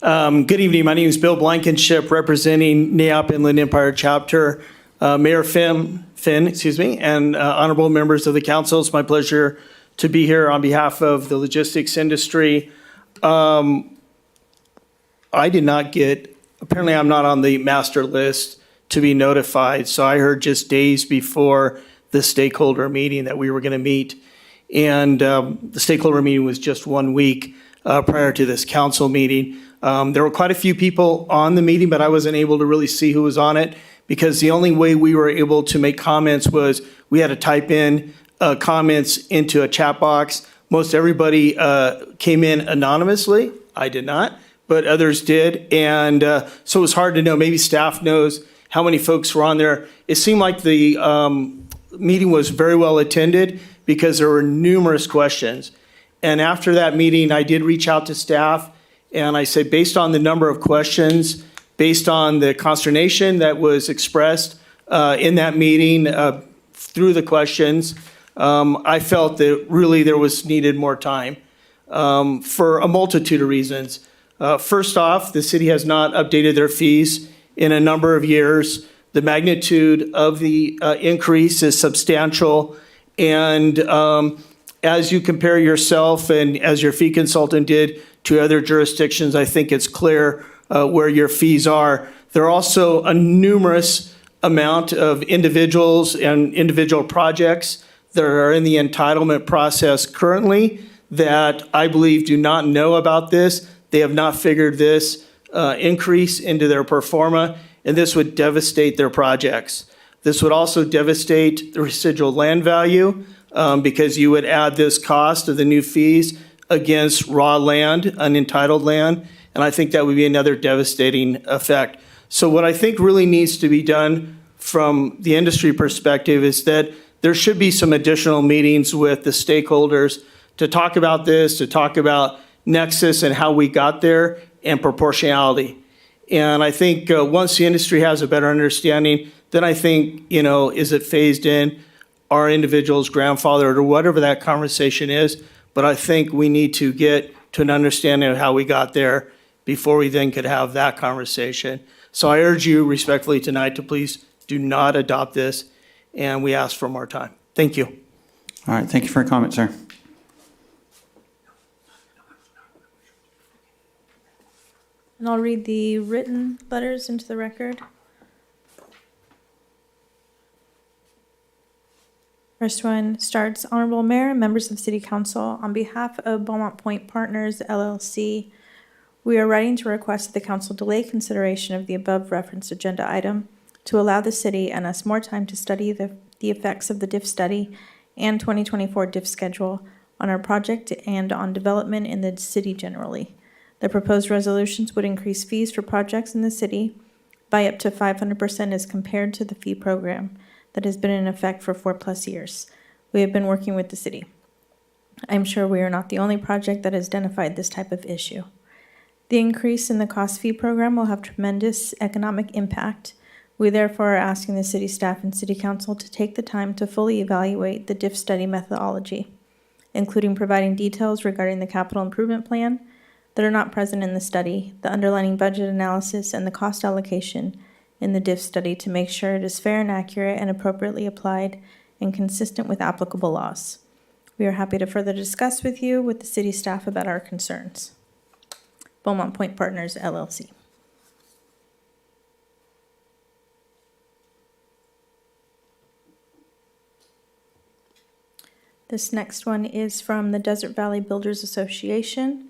Good evening. My name is Bill Blankenship, representing NAIOP Inland Empire Chapter. Mayor Finn, and honorable members of the council, it's my pleasure to be here on behalf of the logistics industry. I did not get, apparently I'm not on the master list to be notified, so I heard just days before the stakeholder meeting that we were going to meet. And the stakeholder meeting was just 1 week prior to this council meeting. There were quite a few people on the meeting, but I wasn't able to really see who was on it, because the only way we were able to make comments was we had to type in comments into a chat box. Most everybody came in anonymously. I did not, but others did. And so it was hard to know. Maybe staff knows how many folks were on there. It seemed like the meeting was very well attended because there were numerous questions. And after that meeting, I did reach out to staff and I said, based on the number of questions, based on the consternation that was expressed in that meeting through the questions, I felt that really there was needed more time for a multitude of reasons. First off, the city has not updated their fees in a number of years. The magnitude of the increase is substantial. And as you compare yourself and as your fee consultant did to other jurisdictions, I think it's clear where your fees are. There are also a numerous amount of individuals and individual projects that are in the entitlement process currently that I believe do not know about this. They have not figured this increase into their pro forma, and this would devastate their projects. This would also devastate the residual land value because you would add this cost of the new fees against raw land, unentitled land, and I think that would be another devastating effect. So what I think really needs to be done from the industry perspective is that there should be some additional meetings with the stakeholders to talk about this, to talk about nexus and how we got there and proportionality. And I think once the industry has a better understanding, then I think, is it phased in? Are individuals grandfathered or whatever that conversation is? But I think we need to get to an understanding of how we got there before we then could have that conversation. So I urge you respectfully tonight to please do not adopt this, and we ask for more time. Thank you. All right, thank you for your comment, sir. And I'll read the written letters into the record. First one starts, Honorable Mayor and members of City Council, on behalf of Beaumont Point Partners, LLC, we are writing to request that the council delay consideration of the above referenced agenda item to allow the city and us more time to study the effects of the DIF study and 2024 DIF schedule on our project and on development in the city generally. The proposed resolutions would increase fees for projects in the city by up to 500% as compared to the fee program that has been in effect for 4+ years. We have been working with the city. I'm sure we are not the only project that has identified this type of issue. The increase in the cost fee program will have tremendous economic impact. We therefore are asking the city staff and city council to take the time to fully evaluate the DIF study methodology, including providing details regarding the capital improvement plan that are not present in the study, the underlying budget analysis, and the cost allocation in the DIF study to make sure it is fair and accurate and appropriately applied and consistent with applicable laws. We are happy to further discuss with you, with the city staff, about our concerns. Beaumont Point Partners, LLC. This next one is from the Desert Valley Builders Association.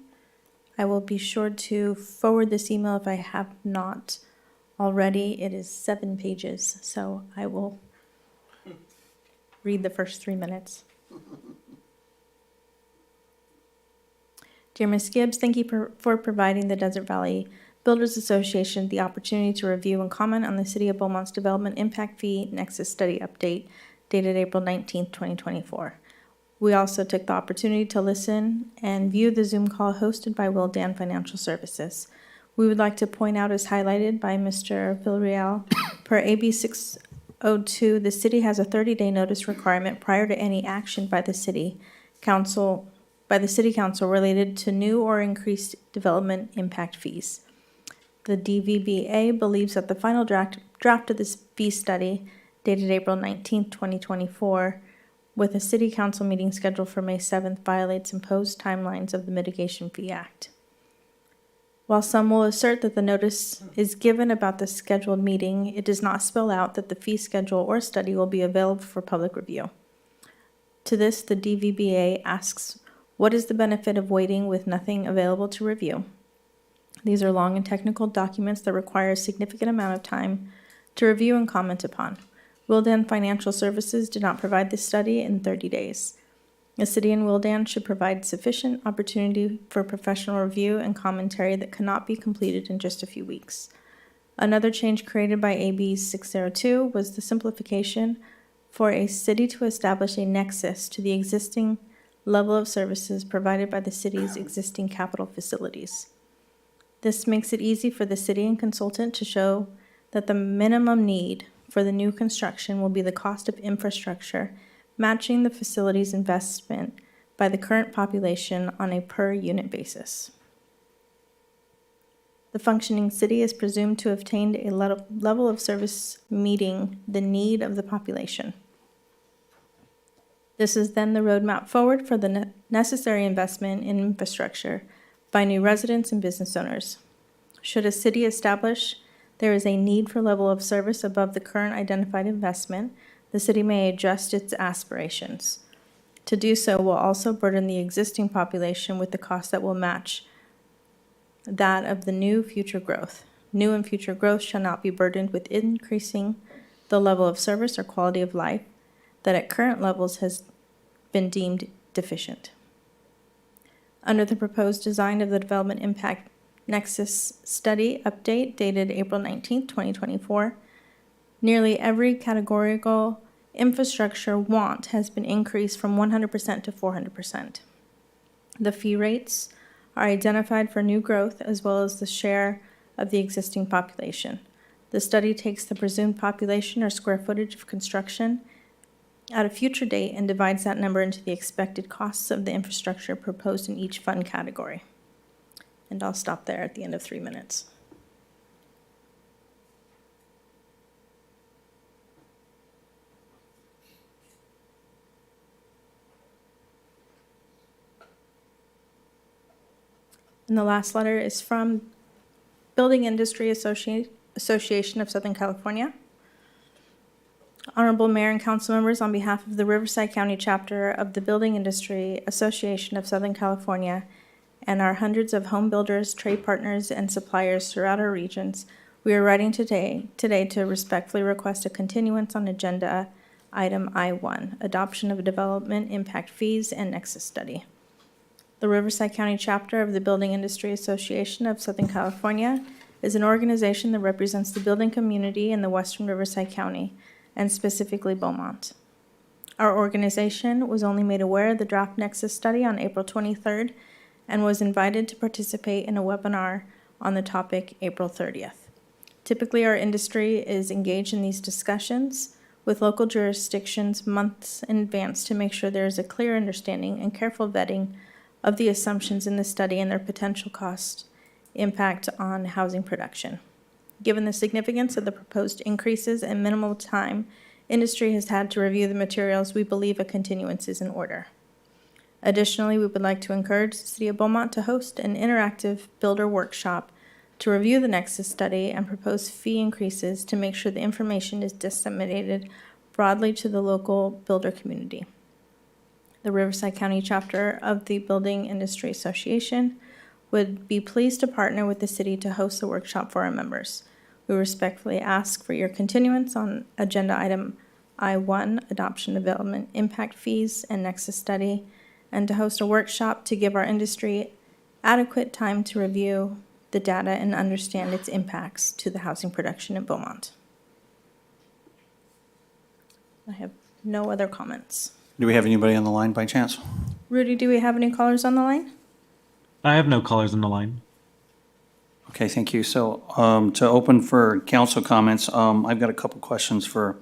I will be sure to forward this email if I have not already. It is 7 pages, so I will read the first 3 minutes. Dear Ms. Gibbs, thank you for providing the Desert Valley Builders Association the opportunity to review and comment on the City of Beaumont's Development Impact Fee Nexus Study Update dated April 19th, 2024. We also took the opportunity to listen and view the Zoom call hosted by Wildan Financial Services. We would like to point out, as highlighted by Mr. Villarreal, per AB 602, the city has a 30-day notice requirement prior to any action by the city council related to new or increased development impact fees. The DVBA believes that the final draft of this fee study, dated April 19, 2024, with a city council meeting scheduled for May 7th, violates imposed timelines of the Mitigation Fee Act. While some will assert that the notice is given about the scheduled meeting, it does not spell out that the fee schedule or study will be available for public review. To this, the DVBA asks, what is the benefit of waiting with nothing available to review? These are long and technical documents that require a significant amount of time to review and comment upon. Wildan Financial Services did not provide this study in 30 days. The city and Wildan should provide sufficient opportunity for professional review and commentary that cannot be completed in just a few weeks. Another change created by AB 602 was the simplification for a city to establish a nexus to the existing level of services provided by the city's existing capital facilities. This makes it easy for the city and consultant to show that the minimum need for the new construction will be the cost of infrastructure, matching the facility's investment by the current population on a per-unit basis. The functioning city is presumed to have attained a level of service meeting the need of the population. This is then the roadmap forward for the necessary investment in infrastructure by new residents and business owners. Should a city establish there is a need for level of service above the current identified investment, the city may adjust its aspirations. To do so will also burden the existing population with the cost that will match that of the new future growth. New and future growth shall not be burdened with increasing the level of service or quality of life that at current levels has been deemed deficient. Under the proposed design of the Development Impact Nexus Study Update dated April 19, 2024, nearly every categorical infrastructure want has been increased from 100% to 400%. The fee rates are identified for new growth as well as the share of the existing population. The study takes the presumed population or square footage of construction at a future date and divides that number into the expected costs of the infrastructure proposed in each fund category. And I'll stop there at the end of 3 minutes. And the last letter is from Building Industry Association of Southern California. Honorable Mayor and Council members, on behalf of the Riverside County chapter of the Building Industry Association of Southern California and our hundreds of home builders, trade partners, and suppliers throughout our regions, we are writing today to respectfully request a continuance on agenda item I-1, adoption of development impact fees and nexus study. The Riverside County chapter of the Building Industry Association of Southern California is an organization that represents the building community in the Western Riverside County, and specifically Beaumont. Our organization was only made aware of the draft Nexus study on April 23rd and was invited to participate in a webinar on the topic April 30th. Typically, our industry is engaged in these discussions with local jurisdictions months in advance to make sure there is a clear understanding and careful vetting of the assumptions in the study and their potential cost impact on housing production. Given the significance of the proposed increases and minimal time industry has had to review the materials, we believe a continuance is in order. Additionally, we would like to encourage the City of Beaumont to host an interactive builder workshop to review the Nexus study and propose fee increases to make sure the information is disseminated broadly to the local builder community. The Riverside County chapter of the Building Industry Association would be pleased to partner with the city to host the workshop for our members. We respectfully ask for your continuance on agenda item I-1, Adoption Development Impact Fees and Nexus Study, and to host a workshop to give our industry adequate time to review the data and understand its impacts to the housing production in Beaumont. I have no other comments. Do we have anybody on the line by chance? Rudy, do we have any callers on the line? I have no callers on the line. Okay, thank you. So to open for council comments, I've got a couple questions for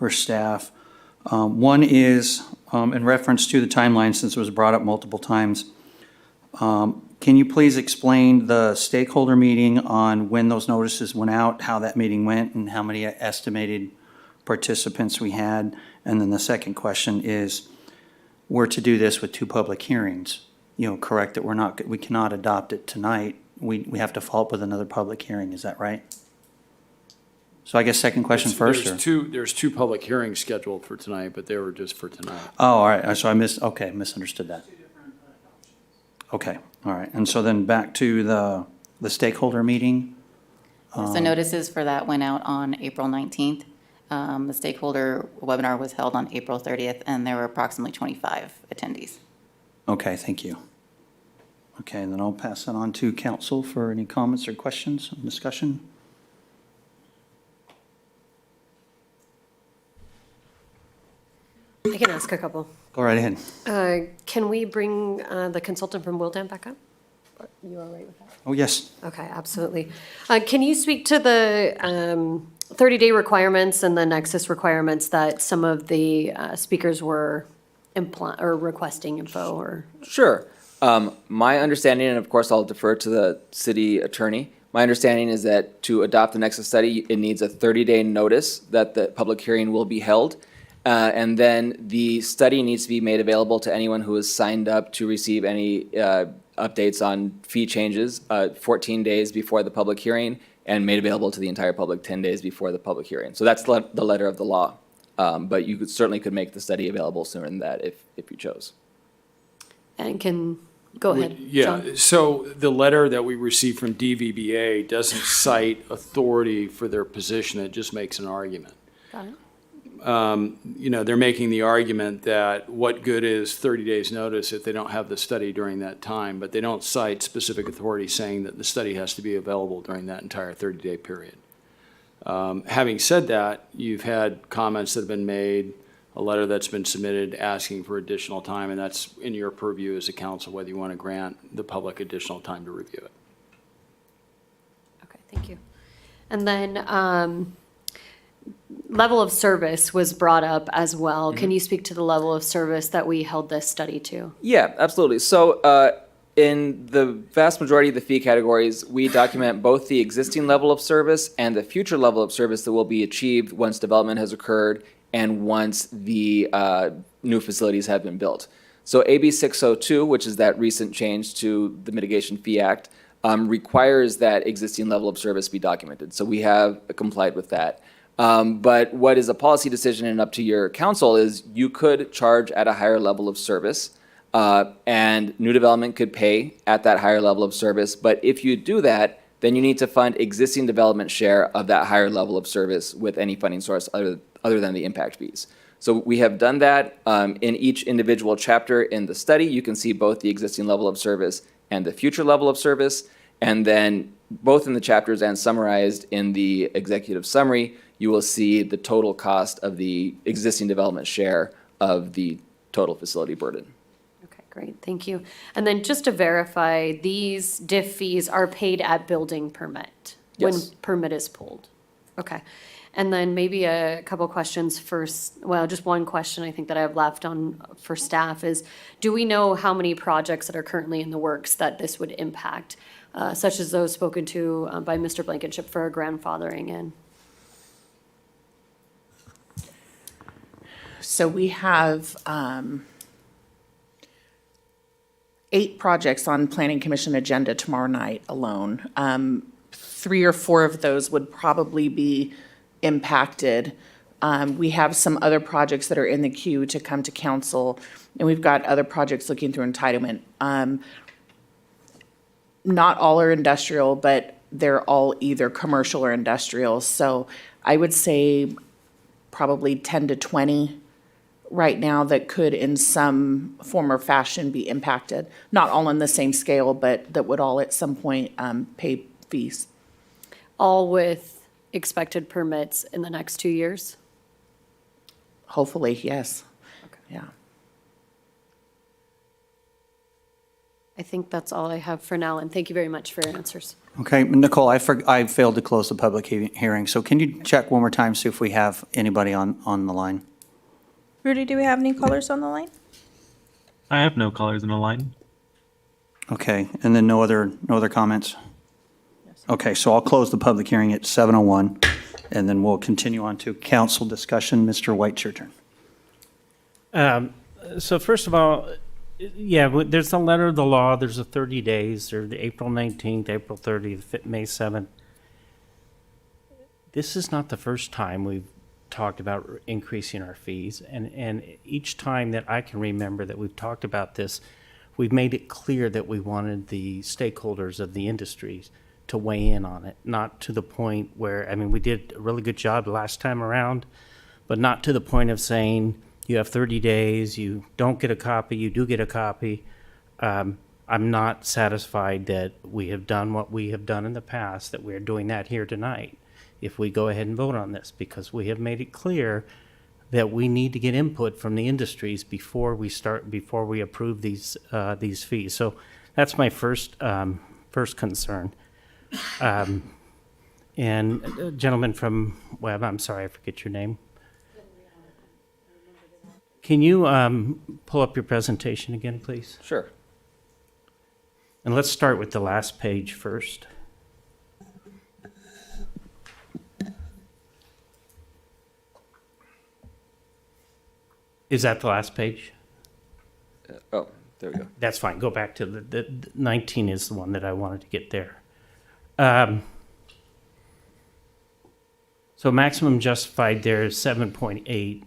staff. One is in reference to the timeline, since it was brought up multiple times. Can you please explain the stakeholder meeting on when those notices went out, how that meeting went, and how many estimated participants we had? And then the second question is, we're to do this with 2 public hearings. Correct that we cannot adopt it tonight. We have to follow up with another public hearing. Is that right? So I guess second question first. There's two public hearings scheduled for tonight, but they were just for tonight. Oh, all right. So misunderstood that. Okay, all right. And so then back to the stakeholder meeting. So notices for that went out on April 19th. The stakeholder webinar was held on April 30th, and there were approximately 25 attendees. Okay, thank you. Okay, and then I'll pass that on to council for any comments or questions, discussion. I can ask a couple. Go right ahead. Can we bring the consultant from Wildan back up? Are you all right with that? Oh, yes. Okay, absolutely. Can you speak to the 30-day requirements and the Nexus requirements that some of the speakers were requesting info or? Sure. My understanding, and of course I'll defer to the city attorney, my understanding is that to adopt the Nexus study, it needs a 30-day notice that the public hearing will be held. And then the study needs to be made available to anyone who has signed up to receive any updates on fee changes 14 days before the public hearing, and made available to the entire public 10 days before the public hearing. So that's the letter of the law. But you certainly could make the study available sooner than that if you chose. And go ahead, Yeah, John. so the letter that we received from DVBA doesn't cite authority for their position, it just makes an argument. Got it. They're making the argument that what good is 30 days notice if they don't have the study during that time, but they don't cite specific authority saying that the study has to be available during that entire 30-day period. Having said that, you've had comments that have been made, a letter that's been submitted asking for additional time, and that's in your purview as a council, whether you want to grant the public additional time to review it. Okay, thank you. And then level of service was brought up as well. Can you speak to the level of service that we held this study to? Yeah, absolutely. So in the vast majority of the fee categories, we document both the existing level of service and the future level of service that will be achieved once development has occurred and once the new facilities have been built. So AB 602, which is that recent change to the Mitigation Fee Act, requires that existing level of service be documented. So we have complied with that. But what is a policy decision and up to your council is you could charge at a higher level of service, and new development could pay at that higher level of service. But if you do that, then you need to fund existing development share of that higher level of service with any funding source other than the impact fees. So we have done that in each individual chapter in the study. You can see both the existing level of service and the future level of service. And then both in the chapters and summarized in the executive summary, you will see the total cost of the existing development share of the total facility burden. Okay, great, thank you. And then just to verify, these diff fees are paid at building permit? When Yes. permit is pulled? Okay. And then maybe a couple questions first, well, just one question I think that I have left on for staff is, do we know how many projects that are currently in the works that this would impact, such as those spoken to by Mr. Blankenship for a grandfathering in? So we have 8 projects on Planning Commission agenda tomorrow night alone. 3 or 4 of those would probably be impacted. We have some other projects that are in the queue to come to council, and we've got other projects looking through entitlement. Not all are industrial, but they're all either commercial or industrial. So I would say probably 10 to 20 right now that could in some form or fashion be impacted. Not all on the same scale, but that would all at some point pay fees. All with expected permits in the next 2 years? Hopefully, yes. Yeah. I think that's all I have for now, and thank you very much for your answers. Okay, Nicole, I failed to close the public hearing, so can you check one more time, see if we have anybody on the line? Rudy, do we have any callers on the line? I have no callers in the line. Okay, and then no other comments? Okay, so I'll close the public hearing at 7:01, and then we'll continue on to council discussion. Mr. White, it's your turn. So first of all, yeah, there's a letter of the law, there's a 30 days, or the April 19th, April 30th, May 7th. This is not the first time we've talked about increasing our fees, and each time that I can remember that we've talked about this, we've made it clear that we wanted the stakeholders of the industries to weigh in on it, not to the point where, I mean, we did a really good job last time around, but not to the point of saying, you have 30 days, you don't get a copy, you do get a copy. I'm not satisfied that we have done what we have done in the past, that we're doing that here tonight, if we go ahead and vote on this, because we have made it clear that we need to get input from the industries before we approve these fees. So that's my first concern. And gentleman from Webb, I'm sorry, I forget your name. Can you pull up your presentation again, please? Sure. And let's start with the last page first. Is that the last page? Oh, there we go. That's fine. Go back to the 19 is the one that I wanted to get there. So maximum justified there is 7.8,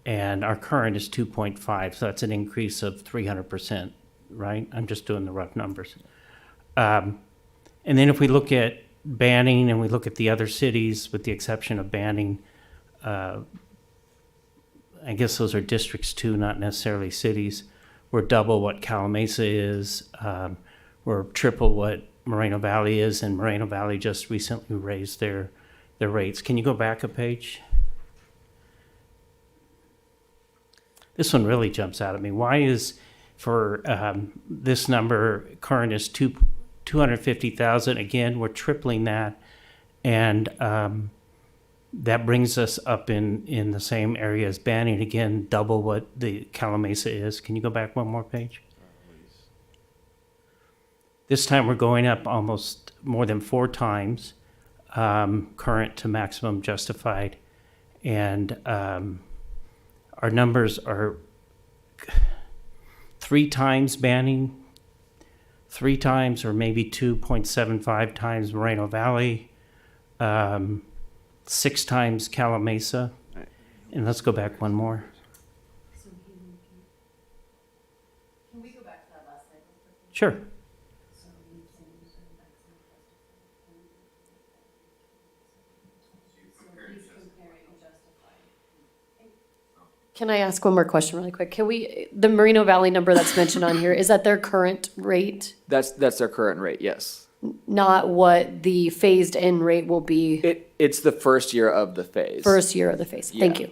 and our current is 2.5, so that's an increase of 300%, right? I'm just doing the rough numbers. And then if we look at Banning and we look at the other cities, with the exception of Banning, I guess those are districts too, not necessarily cities. We're double what Calamasa is. We're triple what Moreno Valley is, and Moreno Valley just recently raised their rates. Can you go back a page? This one really jumps out at me. Why is, for this number, current is 250,000? Again, we're tripling that, and that brings us up in the same area as Banning. Again, double what the Calamasa is. Can you go back one more page? This time we're going up almost more than 4 times current to maximum justified, and our numbers are 3 times Banning, 3 times or maybe 2.75 times Moreno Valley, 6 times Calamasa, and let's go back one more. Can we go back to that last slide? Sure. Can I ask one more question really quick? The Moreno Valley number that's mentioned on here, is that their current rate? That's their current rate, yes. not what the phased-in rate will be It's the first year of the phase. first year of the phase. Thank you.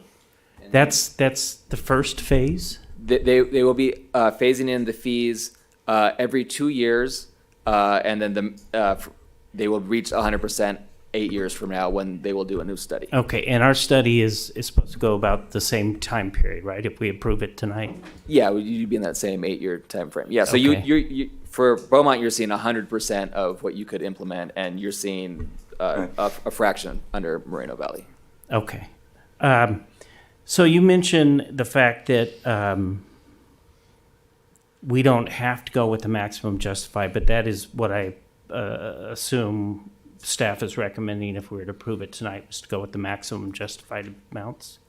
That's the first phase? They will be phasing in the fees every 2 years, and then they will reach 100% 8 years from now when they will do a new study. Okay, and our study is supposed to go about the same time period, right, if we approve it tonight? Yeah, you'd be in that same 8-year time frame. Yeah, so Okay. you for Beaumont, you're seeing 100% of what you could implement, and you're seeing a fraction under Moreno Valley. Okay. So you mentioned the fact that we don't have to go with the maximum justified, but that is what I assume staff is recommending if we were to approve it tonight, is to go with the maximum justified amounts?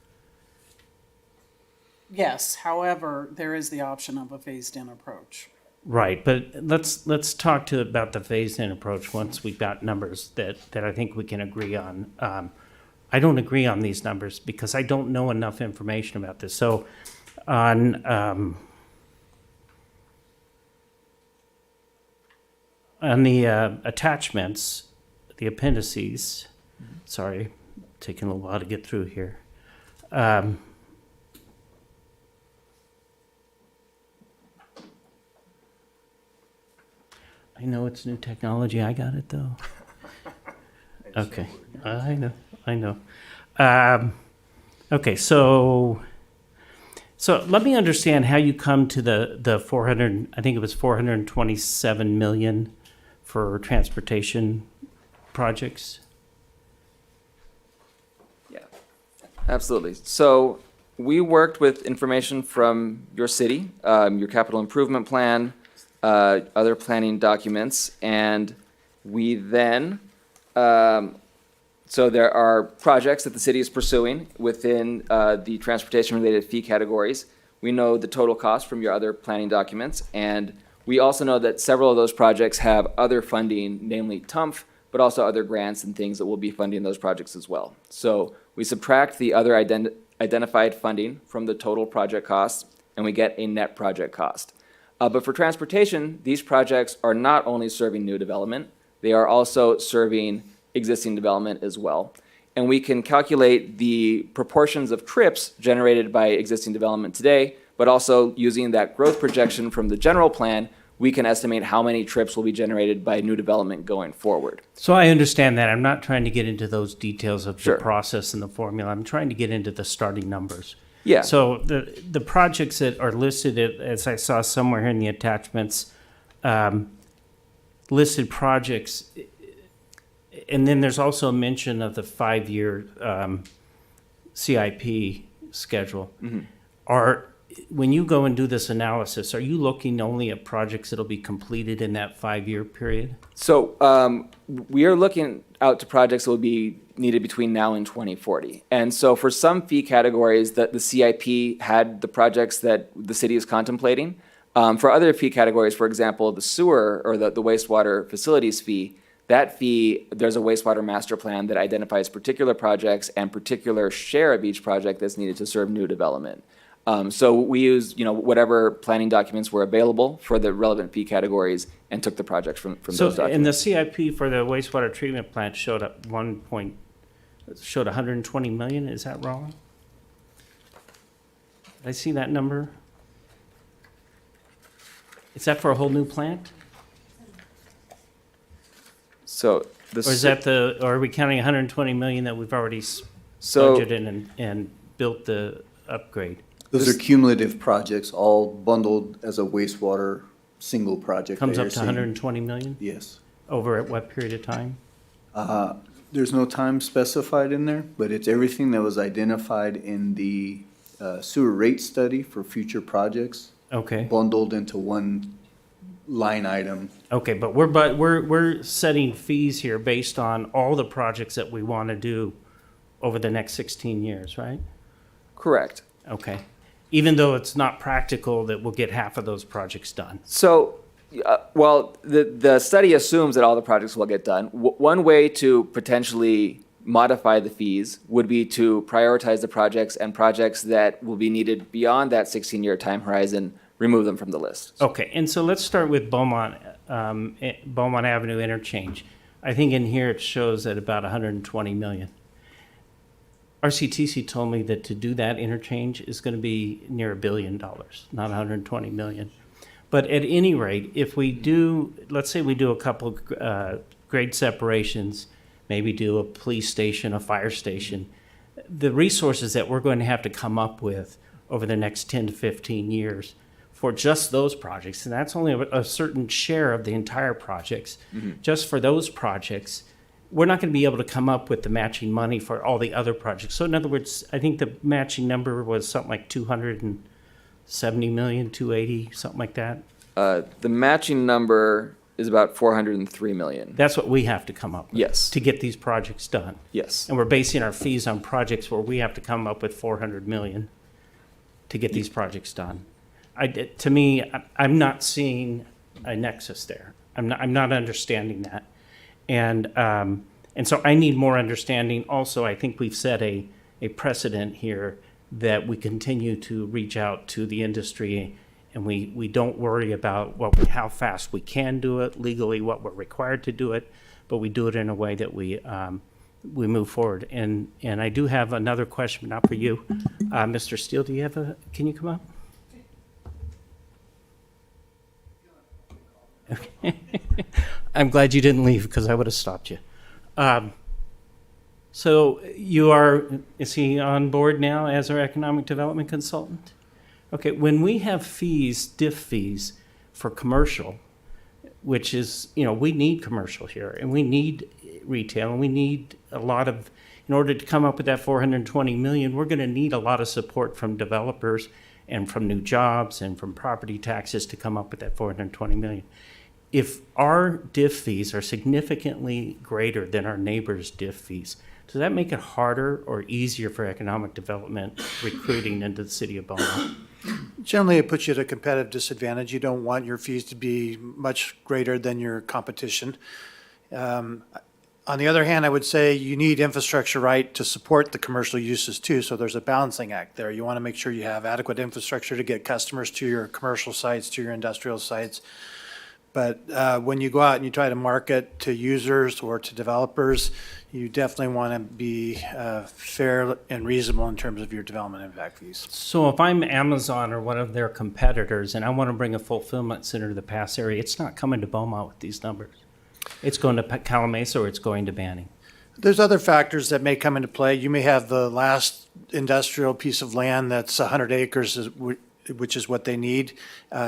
Yes, however, there is the option of a phased-in approach. Right, but let's talk about the phased-in approach once we've got numbers that I think we can agree on. I don't agree on these numbers because I don't know enough information about this. So on the attachments, the appendices, sorry, taking a little while to get through here. I know it's new technology. I got it though. Okay, I know. Okay, so let me understand how you come to the 400. I think it was 427 million for transportation projects. Yeah, absolutely. So we worked with information from your city, your capital improvement plan, other planning documents, and we then, so there are projects that the city is pursuing within the transportation-related fee categories. We know the total cost from your other planning documents, and we also know that several of those projects have other funding, namely TUMF, but also other grants and things that will be funding those projects as well. So we subtract the other identified funding from the total project cost, and we get a net project cost. But for transportation, these projects are not only serving new development, they are also serving existing development as well. And we can calculate the proportions of trips generated by existing development today, but also using that growth projection from the general plan, we can estimate how many trips will be generated by new development going forward. So I understand that. I'm not trying to get into those details of the process and the formula. I'm trying to get into the starting numbers. Yeah. So the projects that are listed, as I saw somewhere here in the attachments, listed projects, and then there's also a mention of the 5-year CIP schedule. Mm-hmm. When you go and do this analysis, are you looking only at projects that'll be completed in that 5-year period? So we are looking out to projects that will be needed between now and 2040. And so for some fee categories, the CIP had the projects that the city is contemplating. For other fee categories, for example, the sewer or the wastewater facilities fee, that fee, there's a wastewater master plan that identifies particular projects and particular share of each project that's needed to serve new development. So we used, whatever planning documents were available for the relevant fee categories and took the projects from those documents. And the CIP for the wastewater treatment plant showed up 120 million. Is that wrong? Did I see that number? Is that for a whole new plant? So or is that or are we counting 120 million that we've already So- budgeted and built the upgrade? Those are cumulative projects, all bundled as a wastewater single project. Comes that up you're to seeing. 120 million? Yes. Over at what period of time? There's no time specified in there, but it's everything that was identified in the sewer rate study for future projects. Okay. Bundled into one line item. Okay, but we're setting fees here based on all the projects that we want to do over the next 16 years, right? Correct. Okay. Even though it's not practical that we'll get half of those projects done. So, the study assumes that all the projects will get done. One way to potentially modify the fees would be to prioritize the projects, and projects that will be needed beyond that 16-year time horizon, remove them from the list. Okay, and so let's start with Beaumont Beaumont Avenue interchange. I think in here it shows at about 120 million. RCTC told me that to do that interchange is going to be near $1 billion, not 120 million. But at any rate, if we do, let's say we do a couple grade separations, maybe do a police station, a fire station, the resources that we're going to have to come up with over the next 10 to 15 years for just those projects, and that's only a certain share of the entire projects, just for those projects, we're not going to be able to come up with the matching money for all the other projects. So in other words, I think the matching number was something like 270 million, 280, something like that. The matching number is about 403 million. That's what we have to come up with. Yes. To get these projects done. Yes. And we're basing our fees on projects where we have to come up with 400 million to get these projects done. To me, I'm not seeing a nexus there. I'm not understanding that. And so I need more understanding. Also, I think we've set a precedent here that we continue to reach out to the industry, and we don't worry about how fast we can do it legally, what we're required to do it, but we do it in a way that we move forward. And I do have another question, not for you. Mr. Steele, can you come up? Okay. I'm glad you didn't leave because I would have stopped you. So is he on board now as our economic development consultant? Okay, when we have fees, diff fees for commercial, which is, we need commercial here and we need retail and we need a lot of, in order to come up with that 420 million, we're going to need a lot of support from developers and from new jobs and from property taxes to come up with that 420 million. If our diff fees are significantly greater than our neighbors' diff fees, does that make it harder or easier for economic development recruiting into the city of Beaumont? Generally, it puts you at a competitive disadvantage. You don't want your fees to be much greater than your competition. On the other hand, I would say you need infrastructure right to support the commercial uses too, so there's a balancing act there. You want to make sure you have adequate infrastructure to get customers to your commercial sites, to your industrial sites. But when you go out and you try to market to users or to developers, you definitely want to be fair and reasonable in terms of your development impact fees. So if I'm Amazon or one of their competitors and I want to bring a fulfillment center to the Pass area, it's not coming to Beaumont with these numbers. It's going to Calamasa or it's going to Banning. There's other factors that may come into play. You may have the last industrial piece of land that's 100 acres, which is what they need.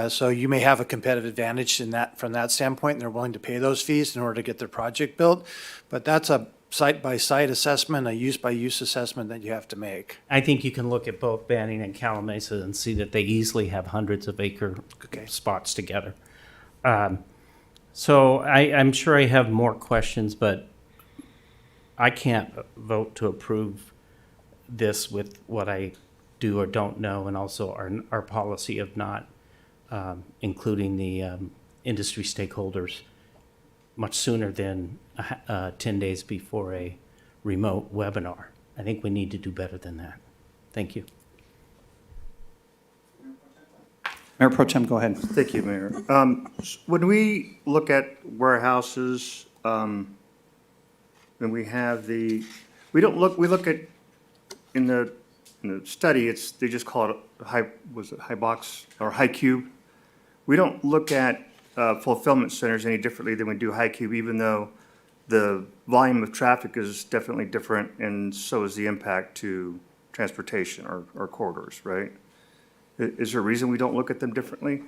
So you may have a competitive advantage in that from that standpoint, and they're willing to pay those fees in order to get their project built. But that's a site-by-site assessment, a use-by-use assessment that you have to make. I think you can look at both Banning and Calamasa and see that they easily have hundreds of acre spots together. So I'm sure I have more questions, but I can't vote to approve this with what I do or don't know, and also our policy of not including the industry stakeholders much sooner than 10 days before a remote webinar. I think we need to do better than that. Thank you. Mayor Pro Tem, go ahead. Thank you, Mayor. When we look at warehouses, and we have we look at, in the study, they just call it high box or high cube. We don't look at fulfillment centers any differently than we do high cube, even though the volume of traffic is definitely different, and so is the impact to transportation or corridors, right? Is there a reason we don't look at them differently?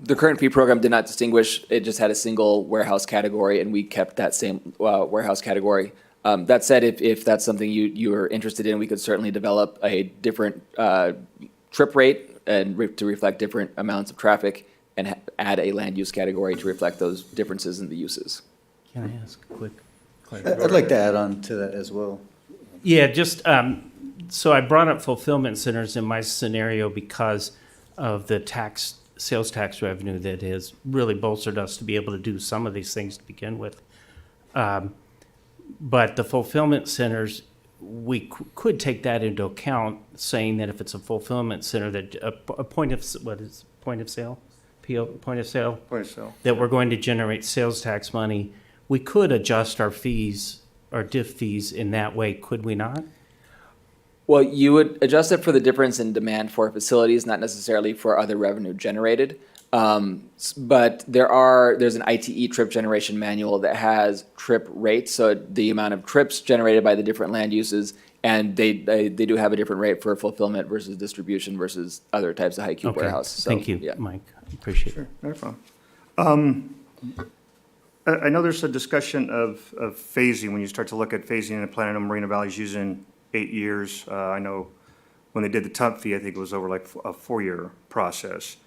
The current fee program did not distinguish. It just had a single warehouse category, and we kept that same warehouse category. That said, if that's something you are interested in, we could certainly develop a different trip rate and to reflect different amounts of traffic, and add a land use category to reflect those differences in the uses. Can I ask a quick I'd like to add on to that as well. Yeah, just so I brought up fulfillment centers in my scenario because of the sales tax revenue that has really bolstered us to be able to do some of these things to begin with. But the fulfillment centers, we could take that into account, saying that if it's a fulfillment center, that a point of, what is, point of sale? Point of sale? Point of sale. That we're going to generate sales tax money, we could adjust our fees, our diff fees in that way, could we not? Well, you would adjust it for the difference in demand for facilities, not necessarily for other revenue generated. But there's an ITE trip generation manual that has trip rates, so the amount of trips generated by the different land uses, and they do have a different rate for fulfillment versus distribution versus other types of high cube Okay. warehouse. So, Thank you, yeah. Mike. Appreciate it. No problem. I know there's a discussion of phasing, when you start to look at phasing in the plan. I know Moreno Valley's using 8 years. I know when they did the TUMP fee, I think it was over like a 4-year process.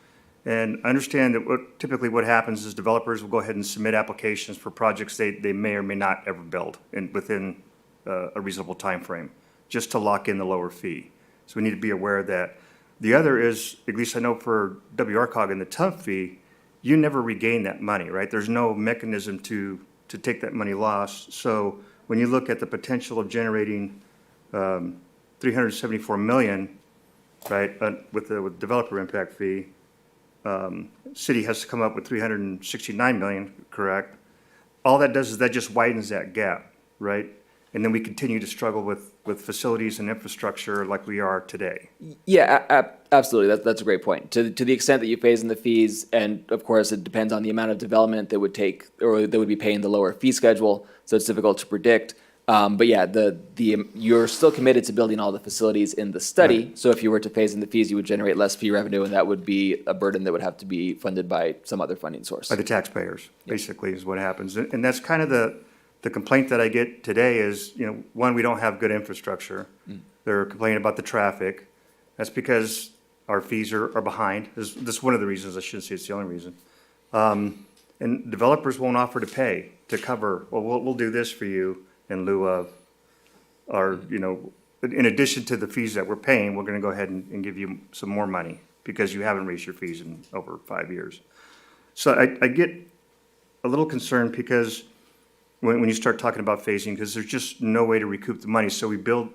And I understand that typically what happens is developers will go ahead and submit applications for projects they may or may not ever build within a reasonable time frame, just to lock in the lower fee. So we need to be aware of that. The other is, at least I know for WRCOG and the TUMP fee, you never regain that money, right? There's no mechanism to take that money lost. So when you look at the potential of generating $374 million, right, with the developer impact fee, city has to come up with $369 million, correct? All that does is that just widens that gap, right? And then we continue to struggle with facilities and infrastructure like we are today. Yeah, absolutely. That's a great point. To the extent that you phase in the fees, and of course it depends on the amount of development that would take, or that would be paying the lower fee schedule, so it's difficult to predict. But yeah, you're still committed to building all the facilities in the study. Right. So if you were to phase in the fees, you would generate less fee revenue, and that would be a burden that would have to be funded by some other funding source. By the taxpayers, basically, is what happens. And that's kind of the complaint that I get today is, one, we don't have good infrastructure. They're complaining about the traffic. That's because our fees are behind. That's one of the reasons. I shouldn't say it's the only reason. And developers won't offer to pay to cover, well, we'll do this for you in lieu of, or, in addition to the fees that we're paying, we're going to go ahead and give you some more money because you haven't raised your fees in over 5 years. So I get a little concerned because when you start talking about phasing, because there's just no way to recoup the money. So we do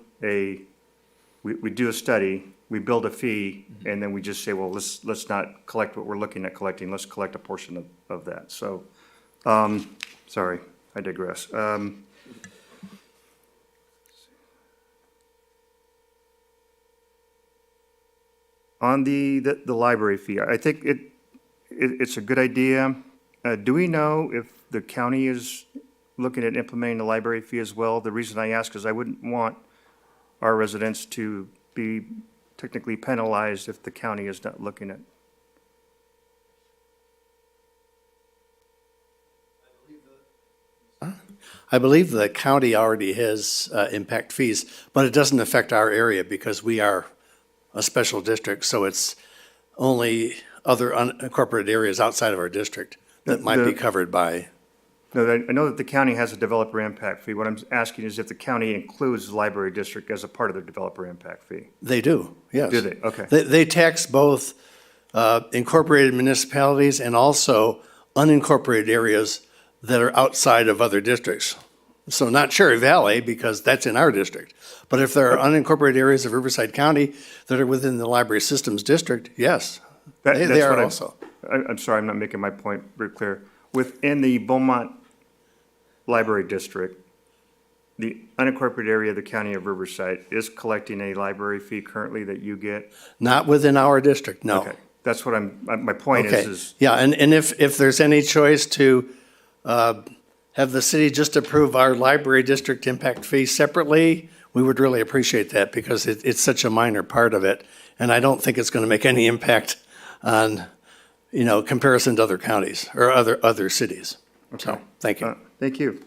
a study, we build a fee, and then we just say, well, let's not collect what we're looking at collecting. Let's collect a portion of that. So, sorry, I digress. On the library fee, I think it's a good idea. Do we know if the county is looking at implementing the library fee as well? The reason I ask is I wouldn't want our residents to be technically penalized if the county is not looking at. I believe the county already has impact fees, but it doesn't affect our area because we are a special district, so it's only other unincorporated areas outside of our district that might be covered by. No, I know that the county has a developer impact fee. What I'm asking is if the county includes the library district as a part of their developer impact fee. They do, yes. Do they? Okay. They tax both incorporated municipalities and also unincorporated areas that are outside of other districts. So not Cherry Valley, because that's in our district. But if there are unincorporated areas of Riverside County that are within the library systems district, yes, they are also. I'm sorry, I'm not making my point very clear. Within the Beaumont Library District, the unincorporated area of the county of Riverside is collecting a library fee currently that you get? Not within our district, no. Okay, that's what my point is. Yeah, and if there's any choice to have the city just approve our library district impact fee separately, we would really appreciate that because it's such a minor part of it. And I don't think it's going to make any impact on, comparison to other counties or other cities. Okay. So, thank you. Thank you.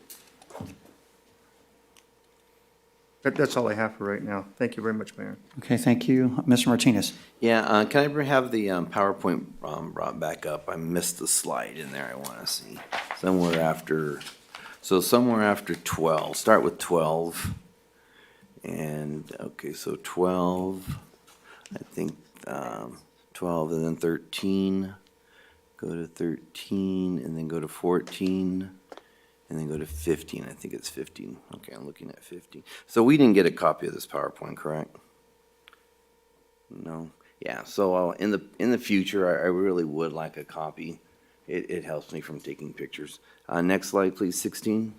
That's all I have for right now. Thank you very much, Mayor. Okay, thank you. Mr. Martinez. Yeah, can I have the PowerPoint brought back up? I missed the slide in there I want to see. Somewhere after 12. Start with 12. And, okay, so 12, I think 12 and then 13. Go to 13 and then go to 14. And and then go to 15. I think it's 15. Okay, I'm looking at 15. So we didn't get a copy of this PowerPoint, correct? No? Yeah, so in the future, I really would like a copy. It helps me from taking pictures. Next slide, please, 16.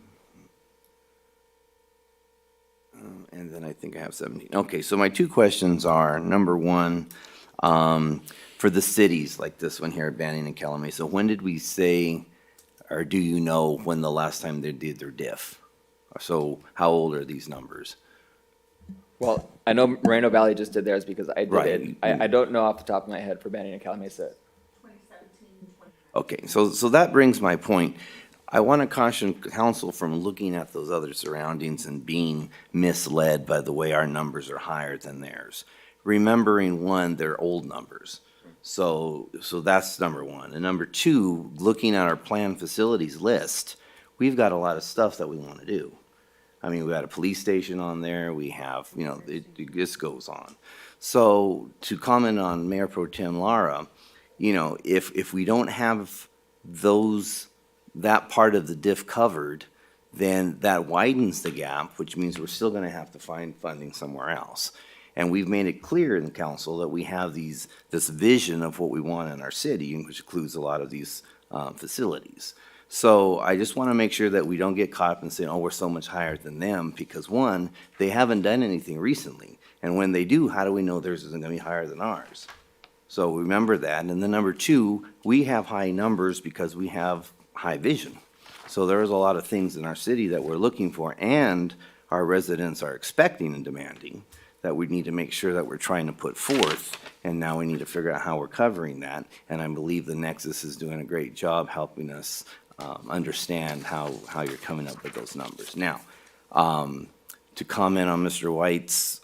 And then I think I have 17. Okay, so my two questions are, number one, for the cities like this one here, Banning and Calumet, when did we say, or do you know when the last time they did their diff? So how old are these numbers? Well, I know Moreno Valley just did theirs because I did Right. it. I don't know off the top of my head for Banning and Calumet. Okay, so that brings my point. I want to caution council from looking at those other surroundings and being misled by the way our numbers are higher than theirs. Remembering, one, they're old numbers. So that's number one. And number two, looking at our planned facilities list, we've got a lot of stuff that we want to do. I mean, we got a police station on there, we have, this goes on. So to comment on Mayor Pro Tem Lara, if we don't have that part of the diff covered, then that widens the gap, which means we're still gonna have to find funding somewhere else. And we've made it clear in the council that we have this vision of what we want in our city, which includes a lot of these facilities. So I just want to make sure that we don't get caught up in saying, oh, we're so much higher than them, because one, they haven't done anything recently. And when they do, how do we know theirs isn't going to be higher than ours? So remember that. And then number two, we have high numbers because we have high vision. So there's a lot of things in our city that we're looking for and our residents are expecting and demanding that we need to make sure that we're trying to put forth. And now we need to figure out how we're covering that. And I believe the Nexus is doing a great job helping us understand how you're coming up with those numbers. Now, to comment on Mr. White's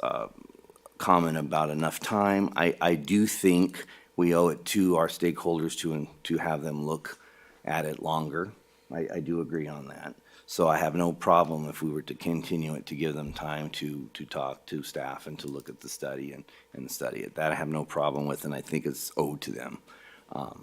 comment about enough time, I do think we owe it to our stakeholders to have them look at it longer. I do agree on that. So I have no problem if we were to continue it, to give them time to talk to staff and to look at the study and study it. That I have no problem with, and I think it's owed to them.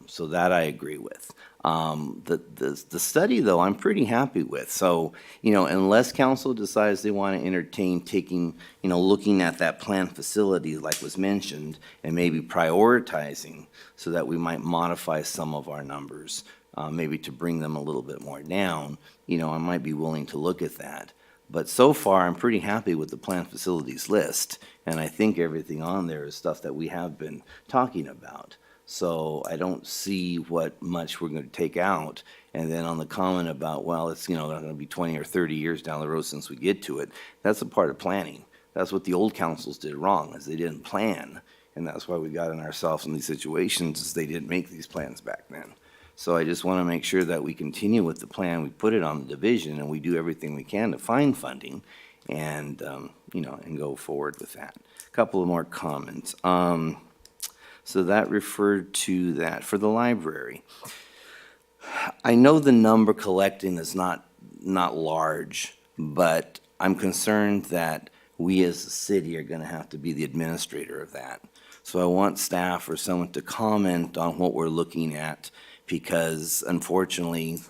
So that I agree with. The study, though, I'm pretty happy with. So, unless council decides they want to entertain taking, looking at that planned facility like was mentioned and maybe prioritizing so that we might modify some of our numbers, maybe to bring them a little bit more down, I might be willing to look at that. But so far, I'm pretty happy with the planned facilities list, and I think everything on there is stuff that we have been talking about. So I don't see what much we're going to take out. And then on the comment about, well, it's, going to be 20 or 30 years down the road since we get to it, that's a part of planning. That's what the old councils did wrong, is they didn't plan. And that's why we got in ourselves in these situations, is they didn't make these plans back then. So I just want to make sure that we continue with the plan, we put it on the division, and we do everything we can to find funding and, and go forward with that. A couple of more comments. So that referred to that. For the library, I know the number collecting is not large, but I'm concerned that we as a city are going to have to be the administrator of that. So I want staff or someone to comment on what we're looking at, because unfortunately,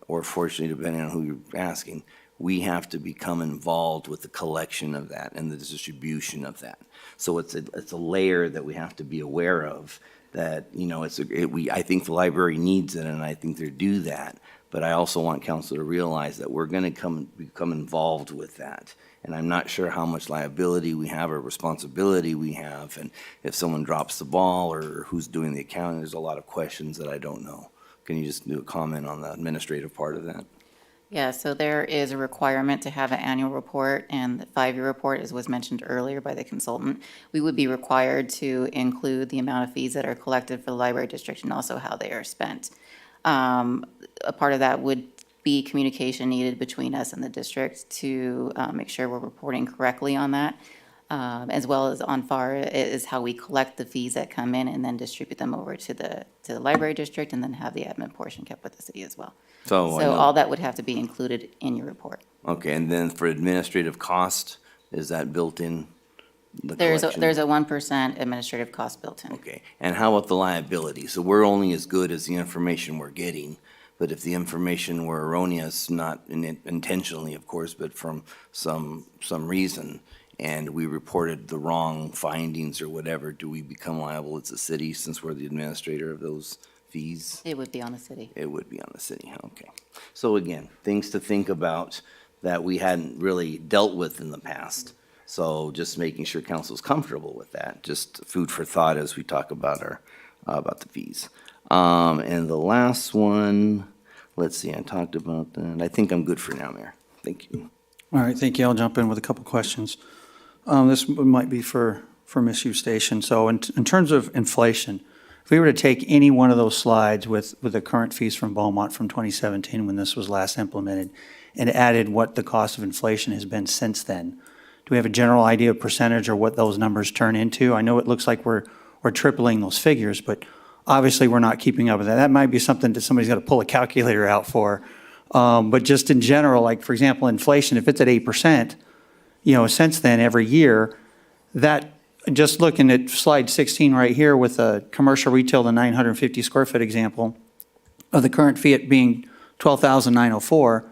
or fortunately, depending on who you're asking, we have to become involved with the collection of that and the distribution of that. So it's a layer that we have to be aware of, that, I think the library needs it, and I think they do that. But I also want council to realize that we're going to become involved with that. And I'm not sure how much liability we have or responsibility we have, and if someone drops the ball or who's doing the accounting, there's a lot of questions that I don't know. Can you just do a comment on the administrative part of that? Yeah, so there is a requirement to have an annual report, and the 5-year report, as was mentioned earlier by the consultant. We would be required to include the amount of fees that are collected for the library district and also how they are spent. A part of that would be communication needed between us and the district to make sure we're reporting correctly on that, as well as on far is how we collect the fees that come in and then distribute them over to the library district, and then have the admin portion kept with the city as well. So all that would have to be included in your report. Okay, and then for administrative cost, is that built in the There's a collection? 1% administrative cost built in. Okay, and how about the liability? So we're only as good as the information we're getting, But if the information were erroneous, not intentionally, of course, but from some reason, and we reported the wrong findings or whatever, do we become liable as a city since we're the administrator of those fees? It would be on the city. It would be on the city, okay. So again, things to think about that we hadn't really dealt with in the past. So just making sure council's comfortable with that, just food for thought as we talk about about the fees. And the last one, let's see, I talked about that. I think I'm good for now, Mayor. Thank you. All right, thank you. I'll jump in with a couple questions. This might be for Ms. Eustace. So in terms of inflation, if we were to take any one of those slides with the current fees from Beaumont from 2017 when this was last implemented and added what the cost of inflation has been since then, do we have a general idea of percentage or what those numbers turn into? I know it looks like we're tripling those figures, but obviously we're not keeping up with that. That might be something that somebody's got to pull a calculator out for. But just in general, like for example, inflation, if it's at 8%, since then every year, that just looking at slide 16 right here with a commercial retail, the 950 square foot example of the current fee at being $12,904,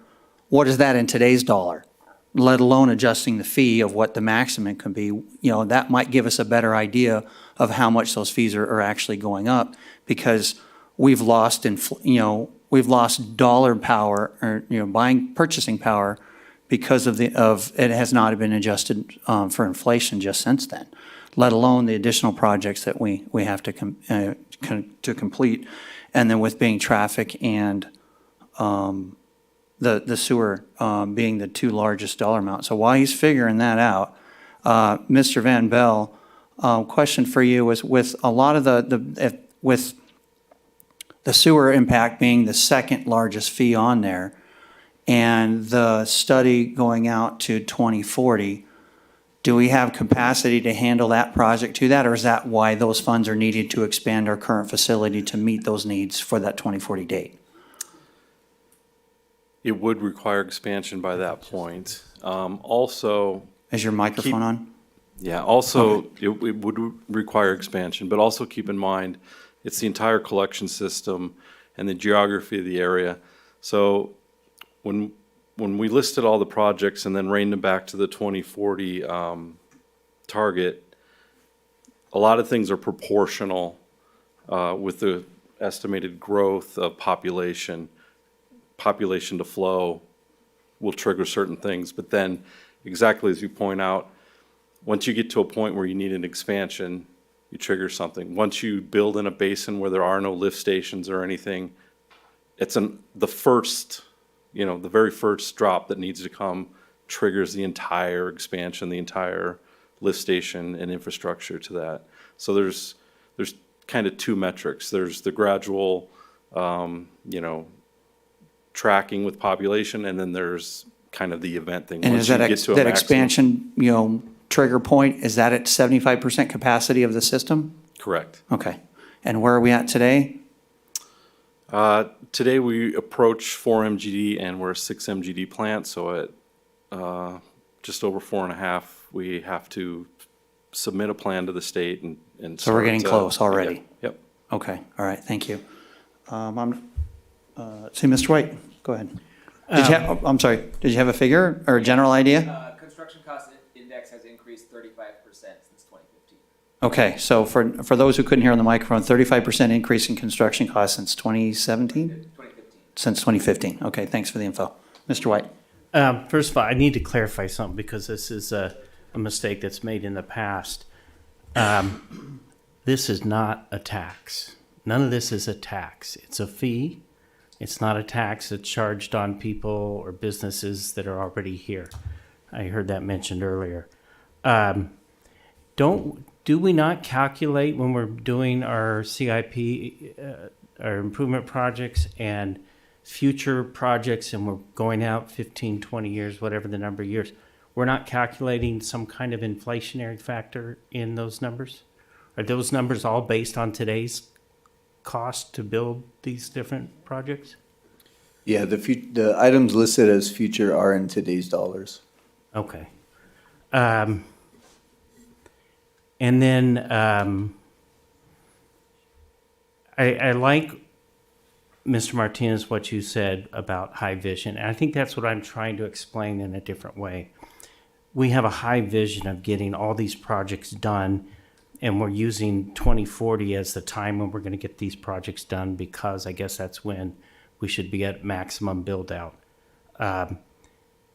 what is that in today's dollar? Let alone adjusting the fee of what the maximum can be. That might give us a better idea of how much those fees are actually going up because we've lost dollar power or purchasing power because of it has not been adjusted for inflation just since then, let alone the additional projects that we have to complete. And then with being traffic and the sewer being the two largest dollar amounts. So while he's figuring that out, Mr. Van Bell, question for you is with a lot of with the sewer impact being the second largest fee on there and the study going out to 2040, do we have capacity to handle that project to that, or is that why those funds are needed to expand our current facility to meet those needs for that 2040 date? It would require expansion by that point. Also. Is your microphone on? Yeah, also, it would require expansion, but also keep in mind, it's the entire collection system and the geography of the area. So when we listed all the projects and then reined them back to the 2040 target, a lot of things are proportional with the estimated growth of population to flow will trigger certain things. But then, exactly as you point out, once you get to a point where you need an expansion, you trigger something. Once you build in a basin where there are no lift stations or anything, it's the very first drop that needs to come triggers the entire expansion, the entire lift station and infrastructure to that. So there's kind of two metrics. There's the gradual, tracking with population, and then there's kind of the event thing. And Once is that you get to a that maximum- expansion, trigger point, is that at 75% capacity of the system? Correct. Okay. And where are we at today? Today we approach 4 MGD and we're a 6 MGD plant, so at just over 4.5, we have to submit a plan to the state and So we're getting close already? Yeah. Yep. Okay, all right, thank you. See, Mr. White, go ahead. I'm sorry, did you have a figure or a general idea? Construction cost index has increased 35% since 2015. Okay, so for those who couldn't hear on the microphone, 35% increase in construction costs since 2017? 2015. Since 2015, okay, thanks for the info. Mr. White? First of all, I need to clarify something because this is a mistake that's made in the past. This is not a tax. None of this is a tax. It's a fee. It's not a tax that's charged on people or businesses that are already here. I heard that mentioned earlier. Do we not calculate when we're doing our CIP, our improvement projects and future projects, and we're going out 15, 20 years, whatever the number of years, we're not calculating some kind of inflationary factor in those numbers? Are those numbers all based on today's cost to build these different projects? Yeah, the items listed as future are in today's dollars. Okay. And then I like Mr. Martinez, what you said about high vision, and I think that's what I'm trying to explain in a different way. We have a high vision of getting all these projects done, and we're using 2040 as the time when we're going to get these projects done, because I guess that's when we should be at maximum build out.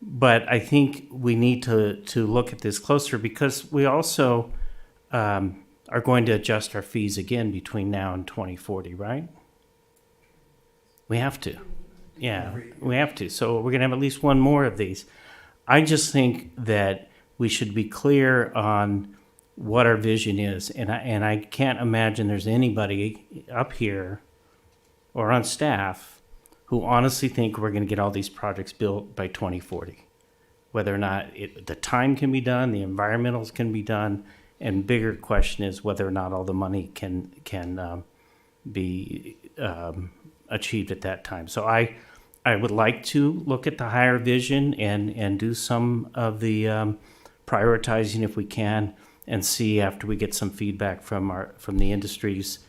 But I think we need to look at this closer, because we also are going to adjust our fees again between now and 2040, right? We have to. Yeah, we have to. So we're going to have at least one more of these. I just think that we should be clear on what our vision is. And I can't imagine there's anybody up here or on staff who honestly think we're going to get all these projects built by 2040. Whether or not the time can be done, the environmentals can be done, and bigger question is whether or not all the money can be achieved at that time. So I would like to look at the higher vision and do some of the prioritizing if we can, and see after we get some feedback from the industries,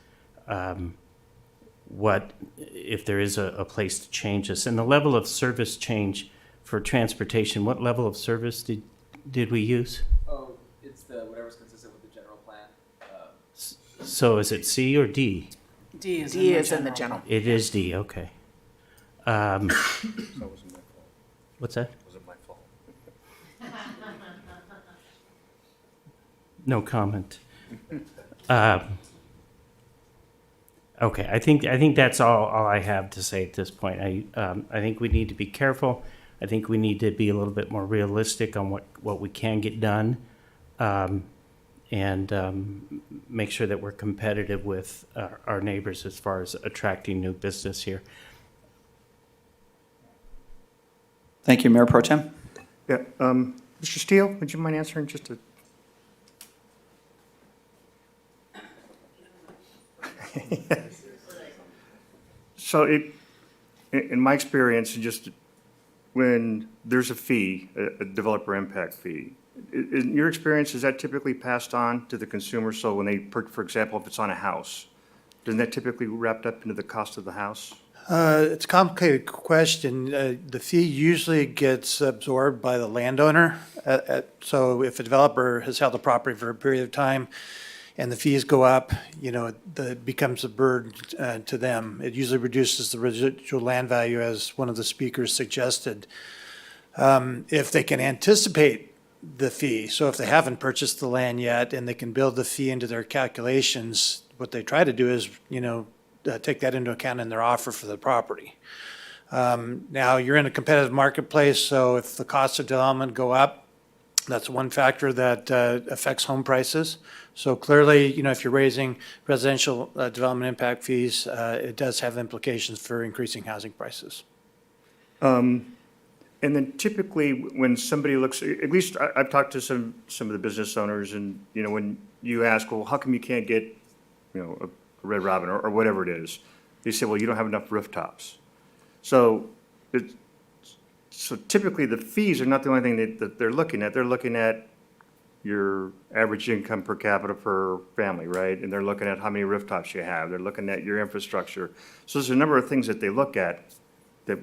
what if there is a place to change this. And the level of service change for transportation, what level of service did we use? Oh, it's whatever's consistent with the general plan. So is it C or D? D is in the general. It is D, okay. What's that? Wasn't my fault. No comment. Okay, I think that's all I have to say at this point. I think we need to be careful. I think we need to be a little bit more realistic on what we can get done, and make sure that we're competitive with our neighbors as far as attracting new business here. Thank you, Mayor Pro Tem. Yeah, Mr. Steele, would you mind answering just a? So in my experience, just when there's a fee, a developer impact fee, in your experience, is that typically passed on to the consumer? So when they, for example, if it's on a house, isn't that typically wrapped up into the cost of the house? It's a complicated question. The fee usually gets absorbed by the landowner. So if a developer has held the property for a period of time and the fees go up, it becomes a burden to them. It usually reduces the residual land value, as one of the speakers suggested. If they can anticipate the fee, so if they haven't purchased the land yet and they can build the fee into their calculations, what they try to do is, take that into account in their offer for the property. Now, you're in a competitive marketplace, so if the costs of development go up, that's one factor that affects home prices. So clearly, if you're raising residential development impact fees, it does have implications for increasing housing prices. And then typically, when somebody looks, at least I've talked to some of the business owners, and, when you ask, well, how come you can't get, a Red Robin or whatever it is, they say, well, you don't have enough rooftops. So typically, the fees are not the only thing that they're looking at. They're looking at your average income per capita per family, right? And they're looking at how many rooftops you have. They're looking at your infrastructure. So there's a number of things that they look at that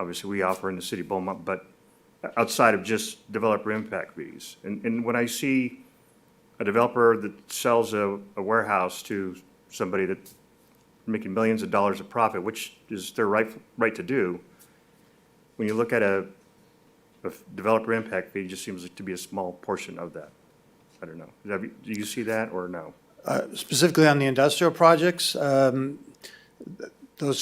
obviously we offer in the city of Beaumont, but outside of just developer impact fees. And when I see a developer that sells a warehouse to somebody that's making millions of dollars of profit, which is their right to do, when you look at a developer impact fee, it just seems to be a small portion of that. I don't know. Do you see that or no? Specifically on the industrial projects, those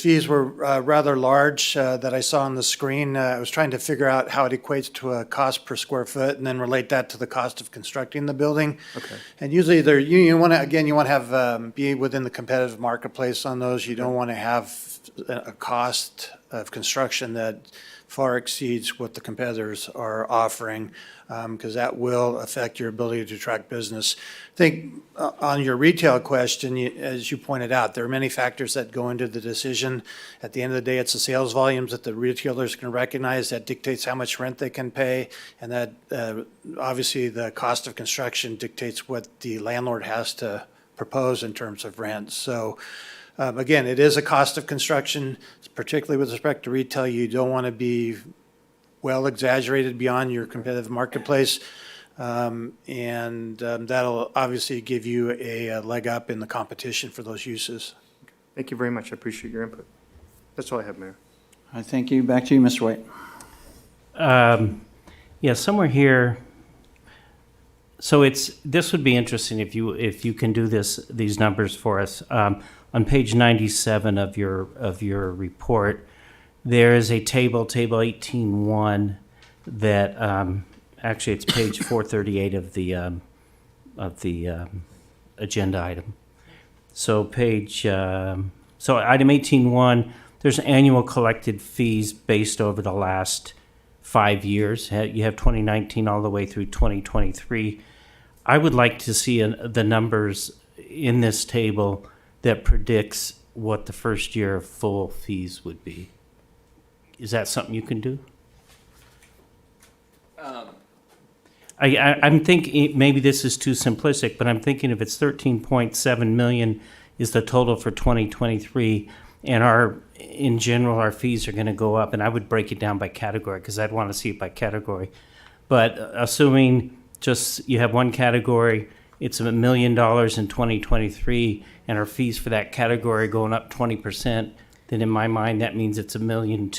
fees were rather large that I saw on the screen. I was trying to figure out how it equates to a cost per square foot and then relate that to the cost of constructing the building. Okay. And usually you want to have be within the competitive marketplace on those. You don't want to have a cost of construction that far exceeds what the competitors are offering, because that will affect your ability to attract business. I think on your retail question, as you pointed out, there are many factors that go into the decision. At the end of the day, it's the sales volumes that the retailers can recognize that dictates how much rent they can pay, and that obviously the cost of construction dictates what the landlord has to propose in terms of rent. So Again, it is a cost of construction, particularly with respect to retail. You don't want to be well exaggerated beyond your competitive marketplace. That'll obviously give you a leg up in the competition for those uses. Thank you very much. I appreciate your input. That's all I have, Mayor. I thank you. Back to you, Mr. White. Yeah, somewhere here. So this would be interesting if you can do these numbers for us. On page 97 of your report, there is a table 18.1 that actually it's page 438 of the agenda item. So so item 18.1, there's annual collected fees based over the last 5 years. You have 2019 all the way through 2023. I would like to see the numbers in this table that predicts what the first year of full fees would be. Is that something you can do? I'm thinking, maybe this is too simplistic, but I'm thinking if it's 13.7 million is the total for 2023, and in general, our fees are going to go up, and I would break it down by category because I'd want to see it by category. But assuming just you have one category, it's $1 million in 2023, and our fees for that category going up 20%, then in my mind, that means it's $1.2 million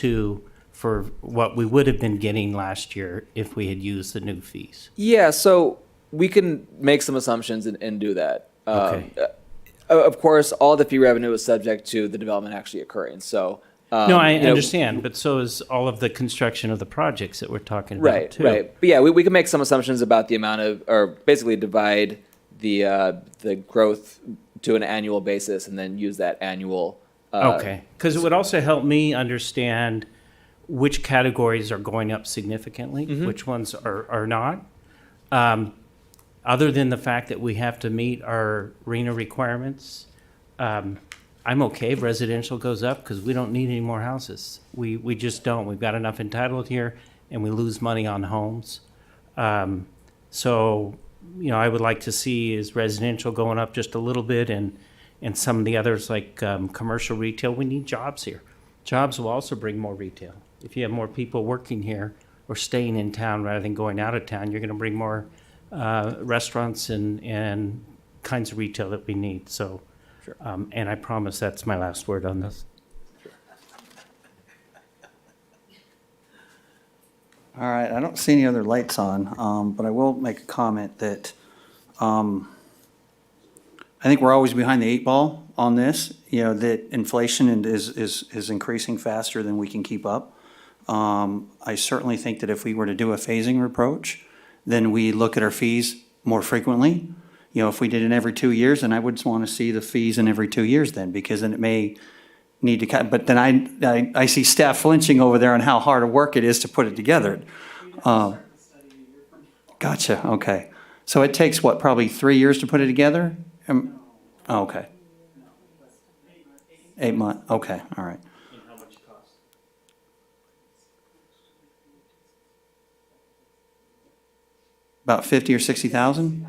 for what we would have been getting last year if we had used the new fees. Yeah, so we can make some assumptions and do that. Okay. Of course, all the fee revenue is subject to the development actually occurring. So No, I understand, but so is all of the construction of the projects that we're talking about too. Right. But yeah, we can make some assumptions about the amount of, or basically divide the growth to an annual basis and then use that annual. Okay, because it would also help me understand which categories are going up significantly, which ones are not. Other than the fact that we have to meet our RENA requirements, I'm okay if residential goes up because we don't need any more houses. We just don't. We've got enough entitled here, and we lose money on homes. So, I would like to see is residential going up just a little bit, and some of the others like commercial retail. We need jobs here. Jobs will also bring more retail. If you have more people working here or staying in town rather than going out of town, you're going to bring more restaurants and kinds of retail that we need. So, Sure. And I promise that's my last word on this. All right, I don't see any other lights on, but I will make a comment that I think we're always behind the 8 ball on this, that inflation is increasing faster than we can keep up. I certainly think that if we were to do a phasing approach, then we look at our fees more frequently. If we did it every 2 years, then I would want to see the fees in every 2 years then, because then it may need to cut. But then I see staff flinching over there on how hard a work it is to put it together. Gotcha, okay. So it takes what, probably 3 years to put it together? Okay. 8 months, okay, all right. About 50 or 60,000?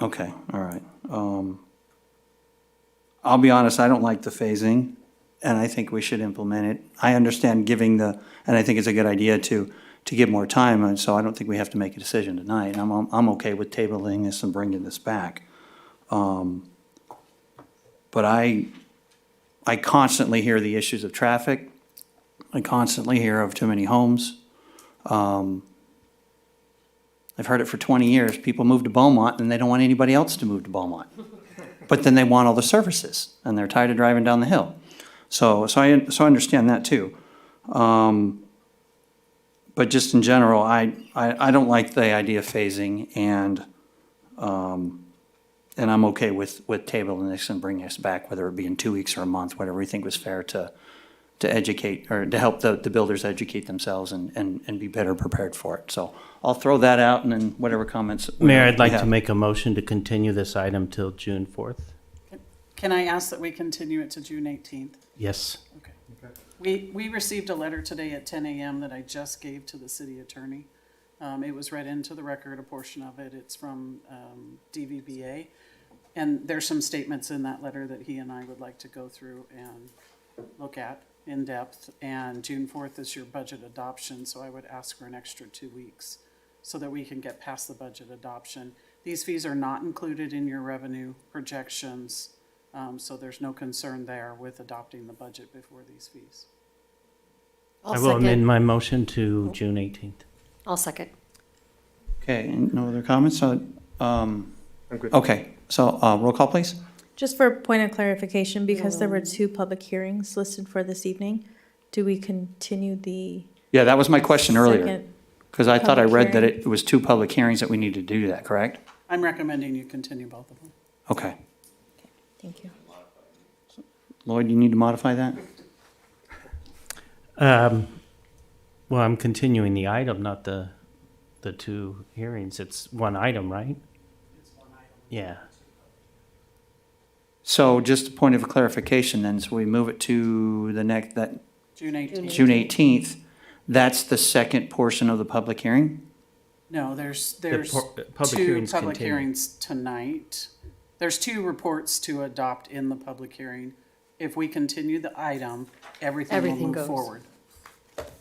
Okay, all right. I'll be honest, I don't like the phasing, and I think we should implement it. I understand and I think it's a good idea to give more time, and so I don't think we have to make a decision tonight. I'm okay with tabling this and bringing this back. But I constantly hear the issues of traffic. I constantly hear of too many homes. I've heard it for 20 years. People move to Beaumont and they don't want anybody else to move to Beaumont. But then they want all the services and they're tired of driving down the hill. So I understand that too. But just in general, I don't like the idea of phasing, and I'm okay with tabling this and bringing us back, whether it be in 2 weeks or a month, whatever we think was fair to educate or to help the builders educate themselves and be better prepared for it. So I'll throw that out, and then whatever comments. Mayor, I'd like to make a motion to continue this item till June 4th. Can I ask that we continue it to June 18th? Yes. Okay. We received a letter today at 10 a.m. that I just gave to the city attorney. It was read into the record, a portion of it. It's from DVBA. And there's some statements in that letter that he and I would like to go through and look at in depth. And June 4th is your budget adoption, so I would ask for an extra 2 weeks so that we can get past the budget adoption. These fees are not included in your revenue projections, so there's no concern there with adopting the budget before these fees. I will amend my motion to June 18th. I'll second. Okay, and no other comments? I'm good. Okay, so roll call, please. Just for a point of clarification, because there were 2 public hearings listed for this evening, do we continue the Yeah, that was my question earlier, second? because I thought I public read that hearing? it was 2 public hearings that we need to do that, correct? I'm recommending you continue both of them. Okay. Thank you. Lloyd, you need to modify that? Well, I'm continuing the item, not the 2 hearings. It's one item, right? It's one item. Yeah. So just a point of clarification then, so we move it to the next, that June 18th. June 18th, that's the second portion of the public hearing? No, there's public 2 hearings public continue. hearings tonight. There's 2 reports to adopt in the public hearing. If we continue the item, everything will Everything move goes. forward.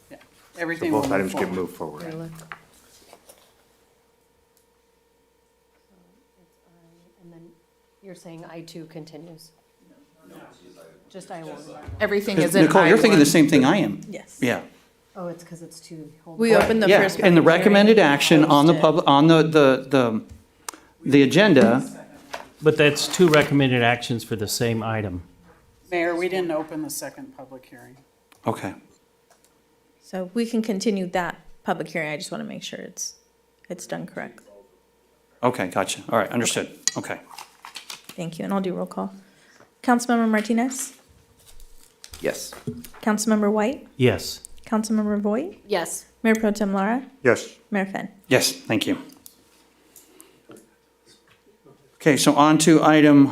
Yeah, everything will move forward. forward. And then you're saying I2 continues? Just I1? Everything is in Nicole, you're thinking I1. the same thing I am. Yes. Yeah. Oh, it's because it's 2. We opened the Yeah, first. and the public hearing, recommended action on the closed it. on the agenda, But that's 2 recommended actions for the same item. Mayor, we didn't open the second public hearing. okay. So we can continue that public hearing. I just want to make sure it's done correctly. Okay, gotcha. All right, understood. Okay. Thank you, and I'll do roll call. Councilmember Martinez? Yes. Councilmember White? Yes. Councilmember Voigt? Yes. Mayor Pro Tem Lara? Yes. Mayor Finn? Yes, thank you. Okay, so on to item,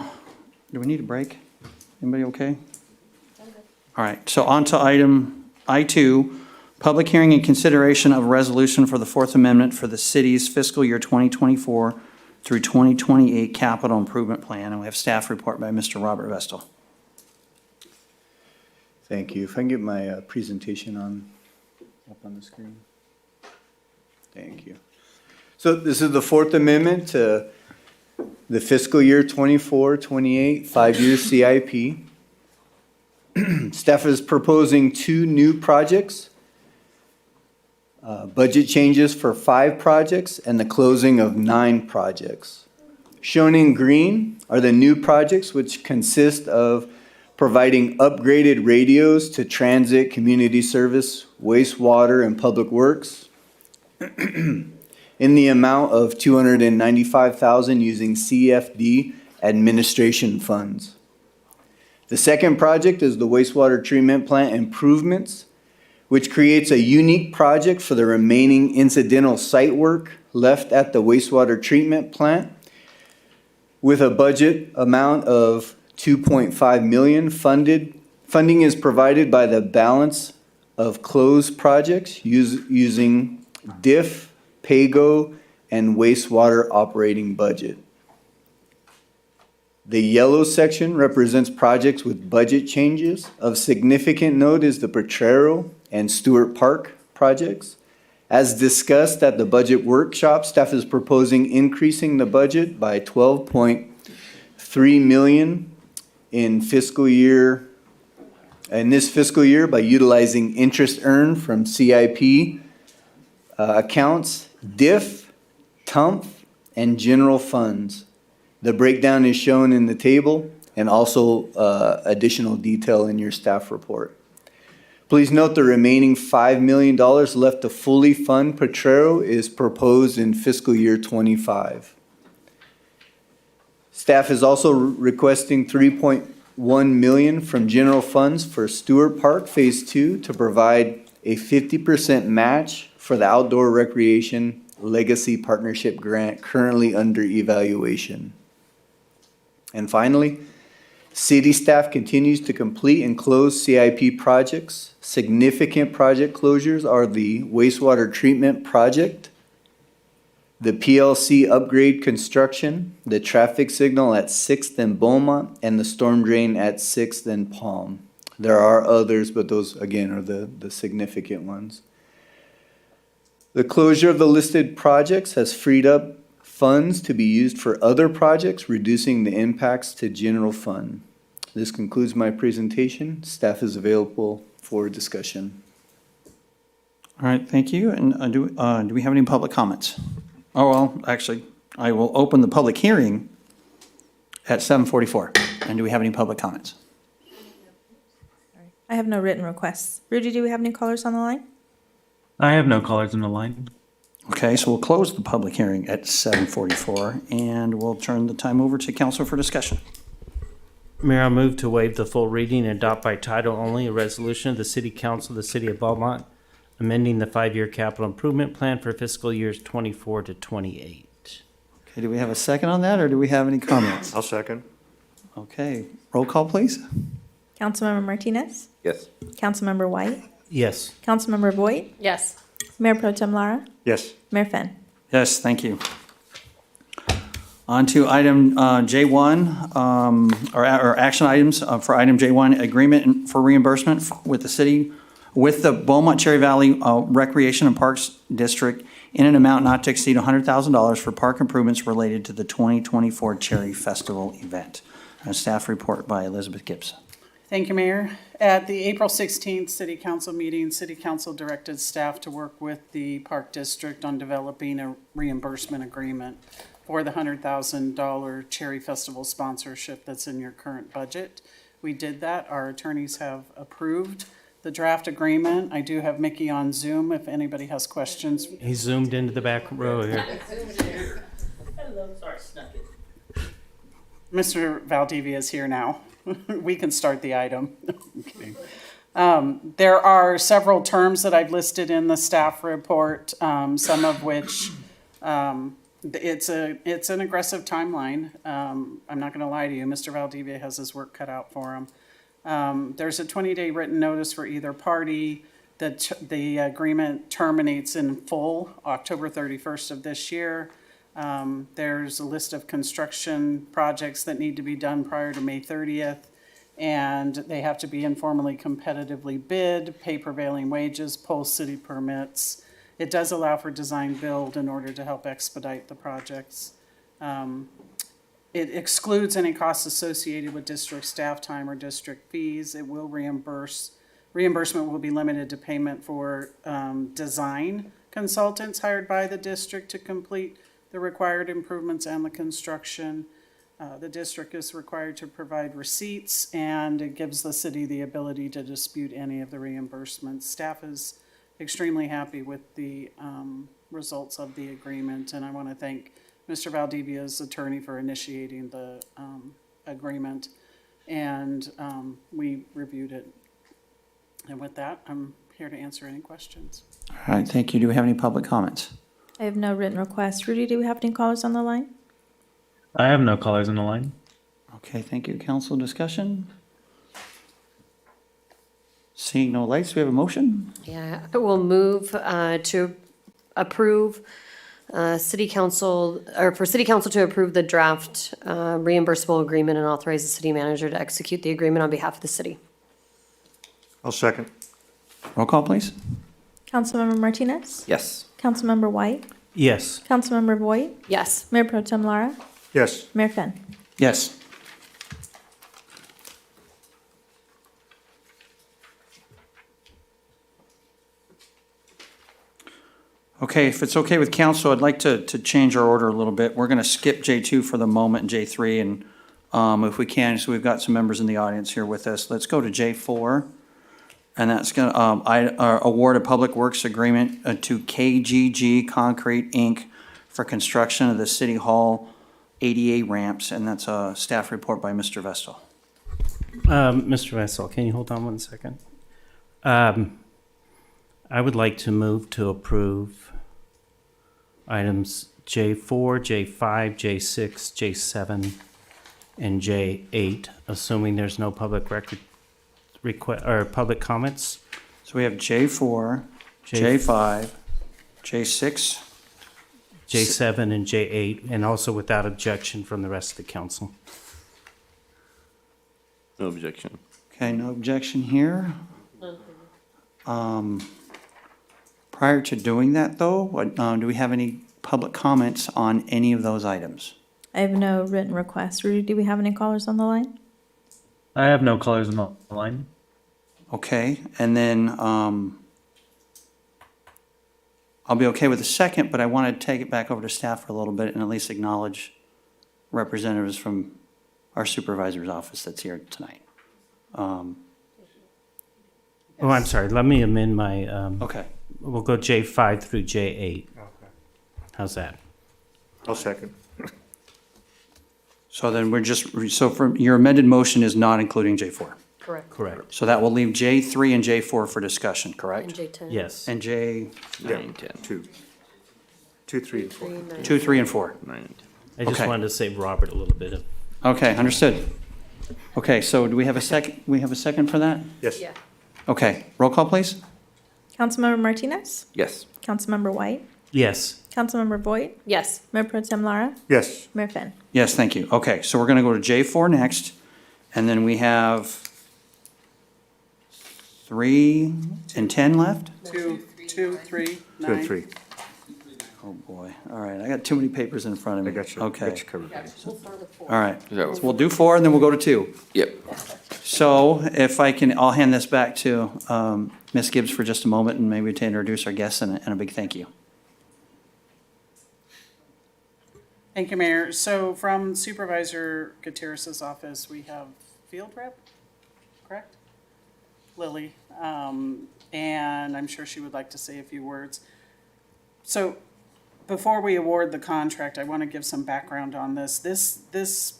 do we need a break? Anybody okay? All right, so on to item I2, public hearing and consideration of a resolution for the Fourth Amendment for the city's fiscal year 2024 through 2028 capital improvement plan. And we have staff report by Mr. Robert Vestal. Thank you. If I can get my presentation up on the screen. Thank you. So this is the Fourth Amendment to the fiscal year 24-28 5-year CIP. Staff is proposing 2 new projects, budget changes for 5 projects, and the closing of 9 projects. Shown in green are the new projects, which consist of providing upgraded radios to transit, community service, wastewater, and public works in the amount of $295,000 using CFD administration funds. The second project is the wastewater treatment plant improvements, which creates a unique project for the remaining incidental site work left at the wastewater treatment plant with a budget amount of $2.5 million funded. Funding is provided by the balance of closed projects using DIF, PAYGO, and wastewater operating budget. The yellow section represents projects with budget changes. Of significant note is the Potrero and Stewart Park projects. As discussed at the budget workshop, staff is proposing increasing the budget by $12.3 million in this fiscal year by utilizing interest earned from CIP accounts, DIF, TUMF, and general funds. The breakdown is shown in the table and also additional detail in your staff report. Please note the remaining $5 million left to fully fund Potrero is proposed in fiscal year 25. Staff is also requesting $3.1 million from general funds for Stewart Park Phase 2 to provide a 50% match for the Outdoor Recreation Legacy Partnership Grant currently under evaluation. And finally, city staff continues to complete and close CIP projects. Significant project closures are the wastewater treatment project, the PLC upgrade construction, the traffic signal at 6th and Beaumont, and the storm drain at 6th and Palm. There are others, but those, again, are the significant ones. The closure of the listed projects has freed up funds to be used for other projects, reducing the impacts to general fund. This concludes my presentation. Staff is available for discussion. All right, thank you. And do we have any public comments? Oh, well, actually, I will open the public hearing at 7:44. And do we have any public comments? I have no written requests. Rudy, do we have any callers on the line? I have no callers on the line. Okay, so we'll close the public hearing at 7:44, and we'll turn the time over to council for discussion. Mayor, I move to waive the full reading and adopt by title only a resolution of the City Council of the City of Beaumont amending the 5-year capital improvement plan for fiscal years 24 to 28. Okay, do we have a second on that, or do we have any comments? I'll second. Okay, roll call, please. Councilmember Martinez? Yes. Councilmember White? Yes. Councilmember Voigt? Yes. Mayor Pro Tem Lara? Yes. Mayor Finn? Yes, thank you. On to item J1, or action items for item J1, agreement for reimbursement with the city, with the Beaumont Cherry Valley Recreation and Parks District in an amount not to exceed $100,000 for park improvements related to the 2024 Cherry Festival event. A staff report by Elizabeth Gibson. Thank you, Mayor. At the April 16th City Council meeting, City Council directed staff to work with the Park District on developing a reimbursement agreement for the $100,000 Cherry Festival sponsorship that's in your current budget. We did that. Our attorneys have approved the draft agreement. I do have Mickey on Zoom if anybody has questions. He zoomed into the back row here. Mr. Valdivia is here now. We can start the item. I'm kidding. There are several terms that I've listed in the staff report, some of which it's an aggressive timeline. I'm not going to lie to you. Mr. Valdivia has his work cut out for him. There's a 20-day written notice for either party. The agreement terminates in full October 31st of this year. There's a list of construction projects that need to be done prior to May 30th, and they have to be informally competitively bid, pay prevailing wages, pull city permits. It does allow for design build in order to help expedite the projects. It excludes any costs associated with district staff time or district fees. It will reimbursement will be limited to payment for design consultants hired by the district to complete the required improvements and the construction. The district is required to provide receipts, and it gives the city the ability to dispute any of the reimbursements. Staff is extremely happy with the results of the agreement, and I want to thank Mr. Valdivia's attorney for initiating the agreement, and we reviewed it. And with that, I'm here to answer any questions. All right, thank you. Do we have any public comments? I have no written requests. Rudy, do we have any callers on the line? I have no callers on the line. Okay, thank you. Council discussion? Seeing no lights, we have a motion? Yeah, I will move to approve City Council, or for City Council to approve the draft reimbursable agreement and authorize the city manager to execute the agreement on behalf of the city. I'll second. Roll call, please. Councilmember Martinez? Yes. Councilmember White? Yes. Councilmember Voigt? Yes. Mayor Pro Tem Lara? Yes. Mayor Finn? Yes. Okay, if it's okay with council, I'd like to change our order a little bit. We're going to skip J2 for the moment and J3, and if we can, so we've got some members in the audience here with us. Let's go to J4, and that's going to award a public works agreement to KGG Concrete, Inc. for construction of the City Hall ADA ramps, and that's a staff report by Mr. Vestal. Mr. Vessel, can you hold on 1 second? I would like to move to approve items J4, J5, J6, J7, and J8, assuming there's no public record request or public comments. So we have J4, J5, J6, J7 and J8, and also without objection from the rest of the council. No objection. Okay, no objection here. Prior to doing that, though, do we have any public comments on any of those items? I have no written requests. Rudy, do we have any callers on the line? I have no callers on the line. Okay, and then I'll be okay with the second, but I want to take it back over to staff for a little bit and at least acknowledge representatives from our supervisor's office that's here tonight. Oh, I'm sorry. Let me amend my. Okay. We'll go J5 through J8. How's that? I'll second. So then so for your amended motion is not including J4. Correct. Correct. So that will leave J3 and J4 for discussion, correct? And J10. Yes. And J, 9, 10. 2, 3, and 4. 2, 3, and 4. 9 and 10. I just Okay. wanted to save Robert a little bit of. Okay, understood. Okay, so do we have a second, for that? Yes. Yeah. Okay, roll call, please. Councilmember Martinez? Yes. Councilmember White? Yes. Councilmember Voigt? Yes. Mayor Pro Tem Lara? Yes. Mayor Finn? Yes, thank you. Okay, so we're going to go to J4 next, and then we have 3 and 10 left? 2, 3, 2 9. and 3. Oh, boy. All right, I got too many papers in front of me. I got you. Okay, Got you covered. all right. Is that- So we'll do 4, and then we'll go to 2. Yep. So if I can, I'll hand this back to Ms. Gibbs for just a moment, and maybe to introduce our guests, and a big thank you. Thank you, Mayor. So from Supervisor Gutierrez's office, we have field rep, correct? Lily, and I'm sure she would like to say a few words. So before we award the contract, I want to give some background on this. This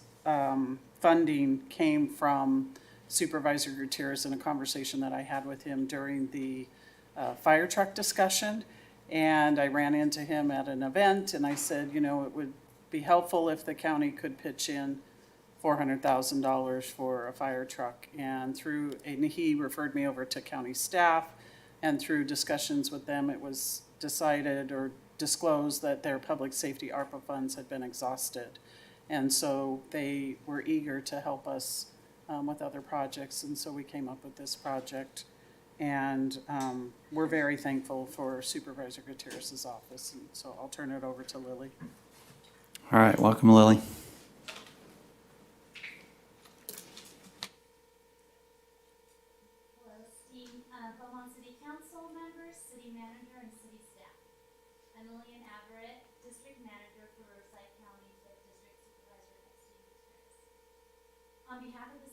funding came from Supervisor Gutierrez in a conversation that I had with him during the fire truck discussion. And I ran into him at an event and I said, you know, it would be helpful if the county could pitch in $400,000 for a fire truck. And he referred me over to county staff, and through discussions with them, it was decided or disclosed that their public safety ARPA funds had been exhausted. And so they were eager to help us with other projects, and so we came up with this project. And we're very thankful for Supervisor Gutierrez's office, and so I'll turn it over to Lily. All right, welcome, Lily. Hello, esteemed Beaumont City Council members, city manager, and city staff. I'm Lillian Everett, District Manager for Riverside County with District Supervisor Epstein Gutierrez. On behalf of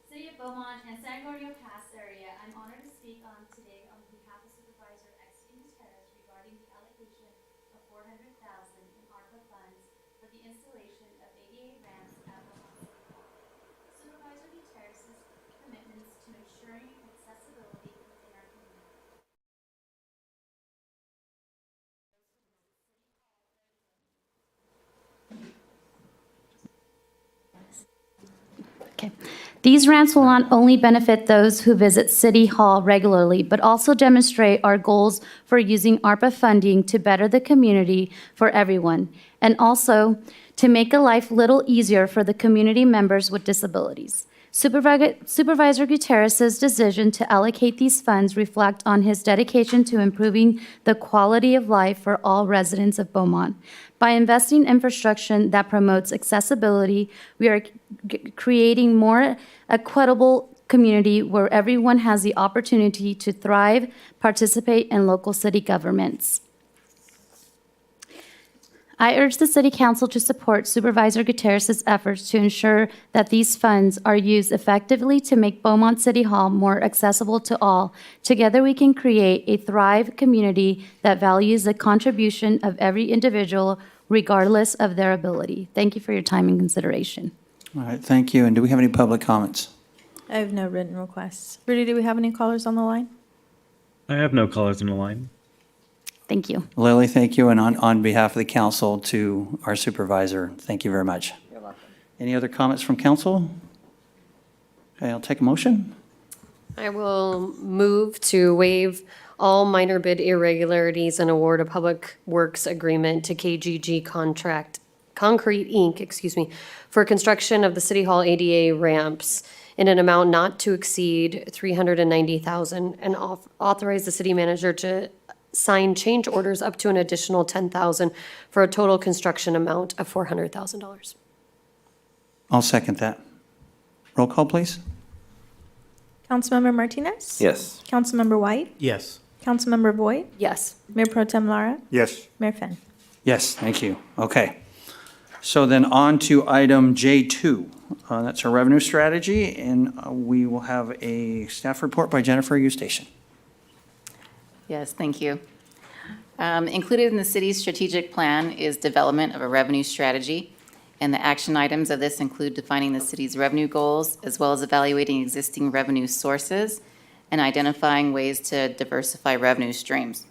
City of Beaumont and San Antonio Pass area, I'm honored to speak on today on behalf of Supervisor Epstein Gutierrez regarding the allocation of $400,000 in ARPA funds for the installation of ADA ramps at Beaumont City Hall. Supervisor Gutierrez's commitments to ensuring accessibility within our community. Okay. These ramps will not only benefit those who visit City Hall regularly, but also demonstrate our goals for using ARPA funding to better the community for everyone, and also to make a life little easier for the community members with disabilities. Supervisor Gutierrez's decision to allocate these funds reflect on his dedication to improving the quality of life for all residents of Beaumont. By investing in infrastructure that promotes accessibility, we are creating more equitable community where everyone has the opportunity to thrive, participate in local city governments. I urge the City Council to support Supervisor Gutierrez's efforts to ensure that these funds are used effectively to make Beaumont City Hall more accessible to all. Together, we can create a Thrive community that values the contribution of every individual regardless of their ability. Thank you for your time and consideration. All right, thank you. And do we have any public comments? I have no written requests. Rudy, do we have any callers on the line? I have no callers on the line. Thank you. Lily, thank you. And on behalf of the council to our supervisor, thank you very much. You're welcome. Any other comments from council? Okay, I'll take a motion. I will move to waive all minor bid irregularities and award a public works agreement to KGG Concrete Inc., for construction of the City Hall ADA ramps in an amount not to exceed $390,000, and authorize the city manager to sign change orders up to an additional $10,000 for a total construction amount of $400,000. I'll second that. Roll call, please. Councilmember Martinez? Yes. Councilmember White? Yes. Councilmember Boyd? Yes. Mayor Pro Tem Lara? Yes. Mayor Finn? Yes, thank you. Okay. So then on to item J2. That's our revenue strategy, and we will have a staff report by Jennifer Eustace. Yes, thank you. Included in the city's strategic plan is development of a revenue strategy, and the action items of this include defining the city's revenue goals, as well as evaluating existing revenue sources and identifying ways to diversify revenue streams.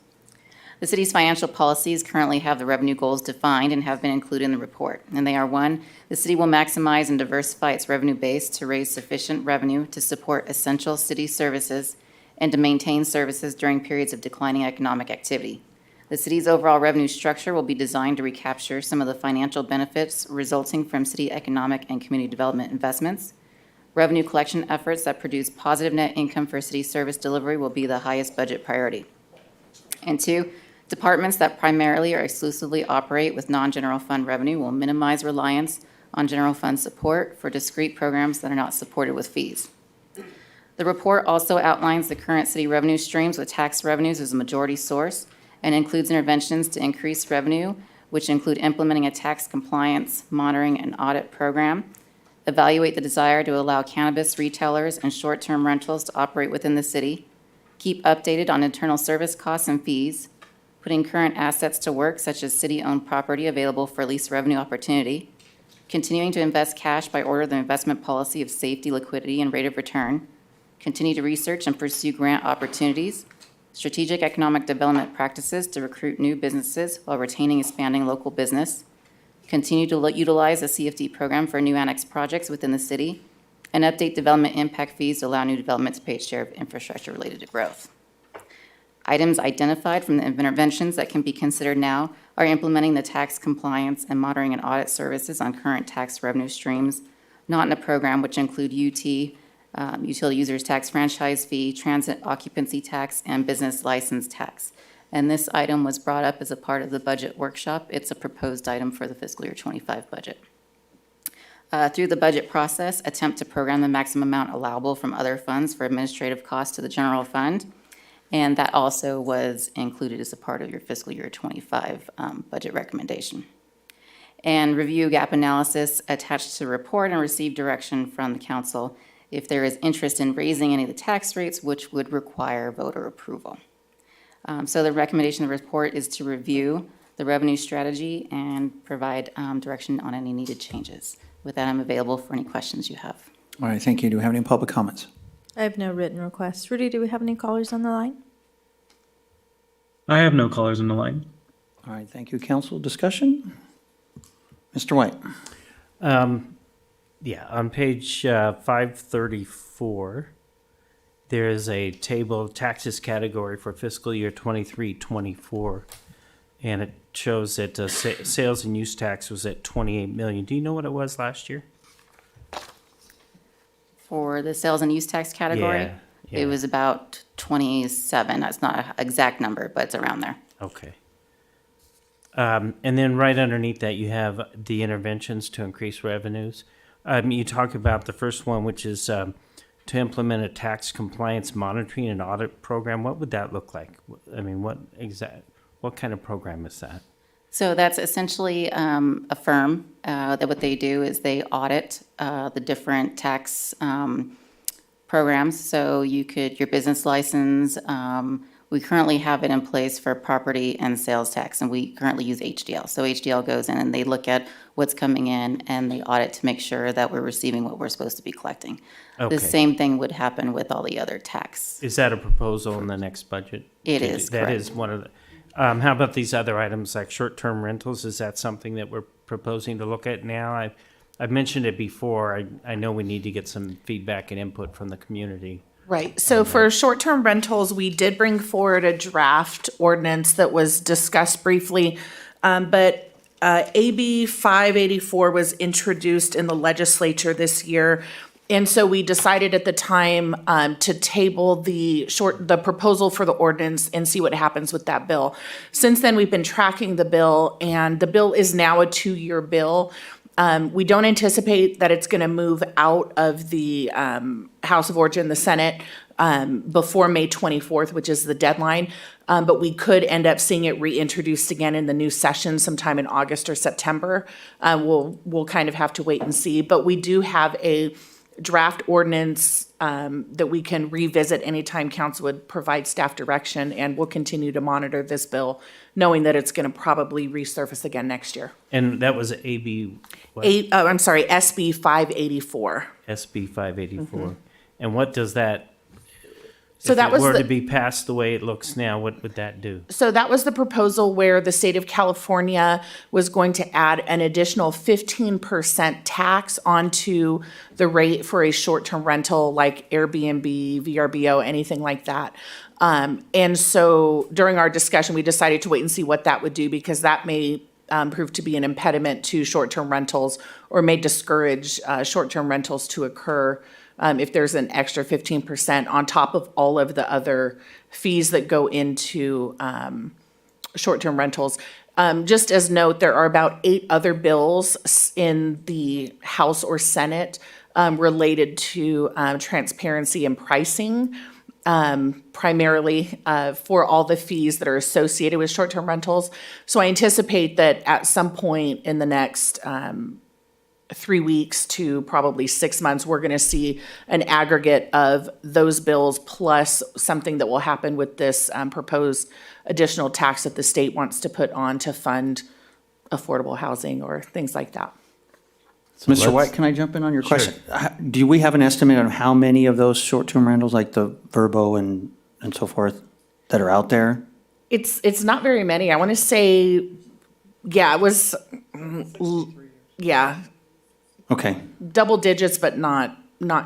The city's financial policies currently have the revenue goals defined and have been included in the report. And they are: 1, the city will maximize and diversify its revenue base to raise sufficient revenue to support essential city services and to maintain services during periods of declining economic activity. The city's overall revenue structure will be designed to recapture some of the financial benefits resulting from city economic and community development investments. Revenue collection efforts that produce positive net income for city service delivery will be the highest budget priority. And 2, departments that primarily or exclusively operate with non-general fund revenue will minimize reliance on general fund support for discrete programs that are not supported with fees. The report also outlines the current city revenue streams, with tax revenues as a majority source, and includes interventions to increase revenue, which include implementing a tax compliance, monitoring, and audit program, evaluate the desire to allow cannabis retailers and short-term rentals to operate within the city, keep updated on internal service costs and fees, putting current assets to work, such as city-owned property available for lease revenue opportunity, continuing to invest cash by order of the investment policy of safety, liquidity, and rate of return, continue to research and pursue grant opportunities, strategic economic development practices to recruit new businesses while retaining and expanding local business, continue to utilize the CFD program for new annex projects within the city, and update development impact fees to allow new development to pay its share of infrastructure related to growth. Items identified from the interventions that can be considered now are implementing the tax compliance and monitoring and audit services on current tax revenue streams, not in a program, which include utility users tax franchise fee, transit occupancy tax, and business license tax. And this item was brought up as a part of the budget workshop. It's a proposed item for the fiscal year 25 budget. Through the budget process, attempt to program the maximum amount allowable from other funds for administrative costs to the general fund. And that also was included as a part of your fiscal year 25 budget recommendation. And review gap analysis attached to the report and receive direction from the council if there is interest in raising any of the tax rates, which would require voter approval. So the recommendation of the report is to review the revenue strategy and provide direction on any needed changes. With that, I'm available for any questions you have. All right, thank you. Do we have any public comments? I have no written requests. Rudy, do we have any callers on the line? I have no callers on the line. All right, thank you. Council discussion? Mr. White? Yeah, on page 534, there is a table of taxes category for fiscal year 23-24, and it shows that sales and use tax was at 28 million. Do you know what it was last year? For the sales and use tax category, Yeah. it was about 27. That's not an exact number, but it's around there. Okay. And then right underneath that, you have the interventions to increase revenues. You talk about the first one, which is to implement a tax compliance monitoring and audit program. What would that look like? I mean, what kind of program is that? So that's essentially a firm that what they do is they audit the different tax programs. So your business license, we currently have it in place for property and sales tax, and we currently use HDL. So HDL goes in and they look at what's coming in and they audit to make sure that we're receiving what we're supposed to be collecting. Okay. The same thing would happen with all the other tax. Is that a proposal in the next budget? It is, That correct. is one of the, how about these other items like short-term rentals? Is that something that we're proposing to look at now? I've mentioned it before. I know we need to get some feedback and input from the community. Right. So for short-term rentals, we did bring forward a draft ordinance that was discussed briefly. But AB 584 was introduced in the legislature this year. And so we decided at the time to table the proposal for the ordinance and see what happens with that bill. Since then, we've been tracking the bill, and the bill is now a 2-year bill. We don't anticipate that it's going to move out of the House of Origin, the Senate, before May 24th, which is the deadline. But we could end up seeing it reintroduced again in the new session sometime in August or September. We'll kind of have to wait and see. But we do have a draft ordinance that we can revisit anytime council would provide staff direction, and we'll continue to monitor this bill, knowing that it's going to probably resurface again next year. And that was AB, what? SB 584. SB 584. And what does that, So if that it was were the- to be passed the way it looks now, what would that do? So that was the proposal where the state of California was going to add an additional 15% tax onto the rate for a short-term rental like Airbnb, VRBO, anything like that. And so during our discussion, we decided to wait and see what that would do, because that may prove to be an impediment to short-term rentals, or may discourage short-term rentals to occur if there's an extra 15% on top of all of the other fees that go into short-term rentals. Just as note, there are about 8 other bills in the House or Senate related to transparency and pricing, primarily for all the fees that are associated with short-term rentals. So I anticipate that at some point in the next 3 weeks to probably 6 months, we're going to see an aggregate of those bills plus something that will happen with this proposed additional tax that the state wants to put on to fund affordable housing or things like that. So Mr. White, can I jump in on your question? Do we have an estimate on how many of those short-term rentals, like the Verbo and so forth, that are out there? It's not very many. I want to say, yeah, it was, yeah, Okay. double digits, but not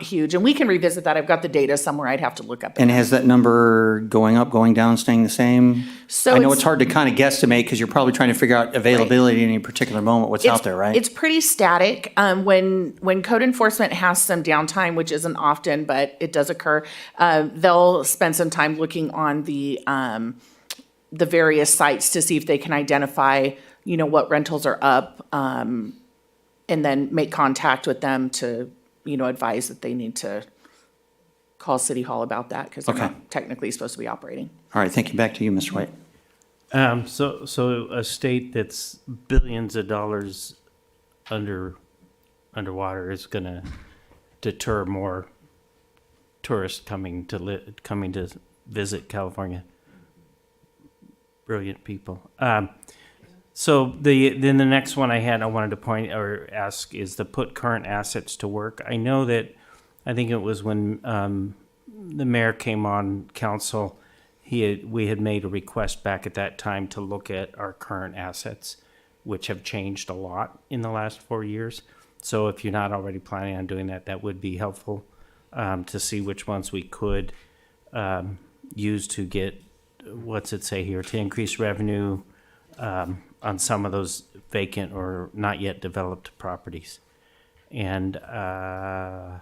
huge. And we can revisit that. I've got the data somewhere. I'd have to look up. And has that number going up, going down, staying the same? So I know it's- it's hard to kind of guesstimate because you're probably trying to figure out availability at any particular moment, what's out there, right? It's pretty static. When code enforcement has some downtime, which isn't often, but it does occur, they'll spend some time looking on the various sites to see if they can identify, what rentals are up, and then make contact with them to, advise that they need to call City Hall about that, because they're Okay. not technically supposed to be operating. All right, thank you. Back to you, Mr. White. So a state that's billions of dollars underwater is going to deter more tourists coming to visit California. Brilliant people. So then the next one I wanted to point or ask is to put current assets to work. I know that, I think it was when the mayor came on council, we had made a request back at that time to look at our current assets, which have changed a lot in the last 4 years. So if you're not already planning on doing that, that would be helpful to see which ones we could use to get, what's it say here, to increase revenue on some of those vacant or not yet developed properties. And I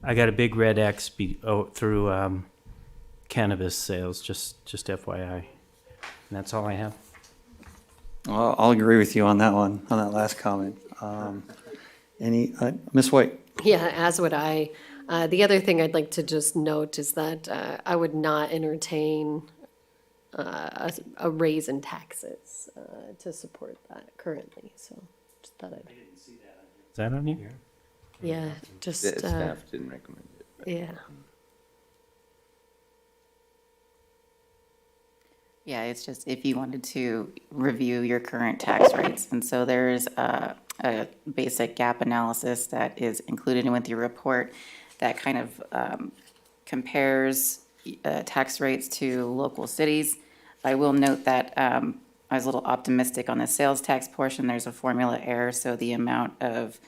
got a big red X through cannabis sales, just FYI. And that's all I have. Well, I'll agree with you on that one, on that last comment. Ms. White? Yeah, as would I. The other thing I'd like to just note is that I would not entertain a raise in taxes to support that currently. So just thought I'd. Is that on here? Yeah, just. The staff didn't recommend it. Yeah. Yeah, it's just if you wanted to review your current tax rates. And so there's a basic gap analysis that is included with your report that kind of compares tax rates to local cities. I will note that I was a little optimistic on the sales tax portion. There's a formula error, so the amount of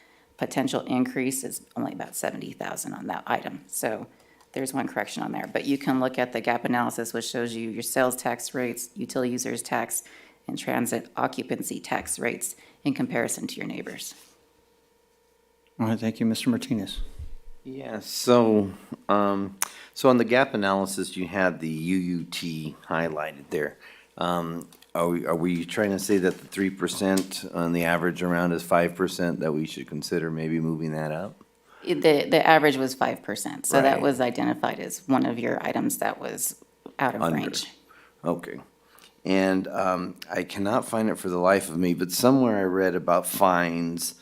potential increase is only about 70,000 on that item. So there's one correction on there. But you can look at the gap analysis, which shows you your sales tax rates, utility users tax, and transit occupancy tax rates in comparison to your neighbors. All right, thank you, Mr. Martinez. Yeah, so on the gap analysis, you had the UUT highlighted there. Are we trying to say that the 3% on the average around is 5%, that we should consider maybe moving that up? The average was 5%, so that Right. was identified as one of your items that was out of Under. range. Okay. And I cannot find it for the life of me, but somewhere I read about fines,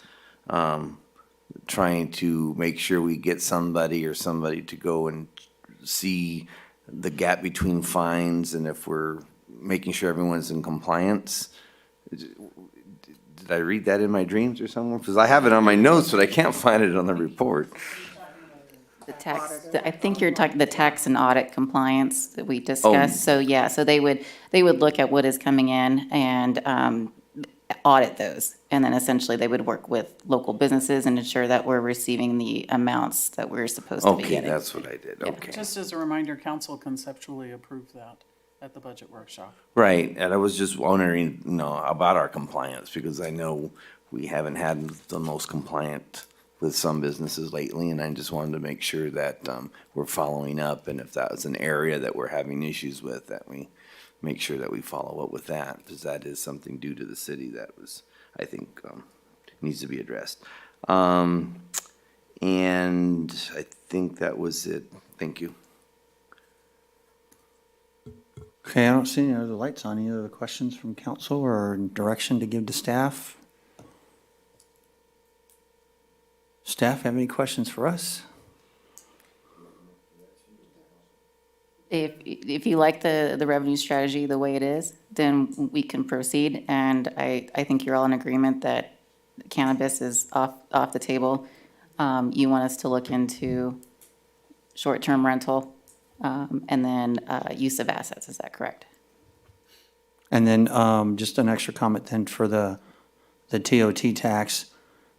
trying to make sure we get somebody to go and see the gap between fines and if we're making sure everyone's in compliance. Did I read that in my dreams or somewhere? Because I have it on my notes, but I can't find it on the report. The tax, I think you're talking the tax and audit compliance that we discussed. So yeah, so they would look at what is coming in and audit those. And then essentially they would work with local businesses and ensure that we're receiving the amounts that we're supposed to be Okay, getting. that's what I did, okay. Just as a reminder, council conceptually approved that at the budget workshop. Right, and I was just wondering, about our compliance, because I know we haven't had the most compliant with some businesses lately, and I just wanted to make sure that we're following up, and if that was an area that we're having issues with, that we make sure that we follow up with that, because that is something due to the city that was, I think, needs to be addressed. And I think that was it. Thank you. Okay, I don't see any other lights on. Any other questions from council or direction to give to staff? Staff, have any questions for us? If you like the revenue strategy the way it is, then we can proceed. And I think you're all in agreement that cannabis is off the table. You want us to look into short-term rental, and then use of assets, is that correct? And then just an extra comment then for the TOT tax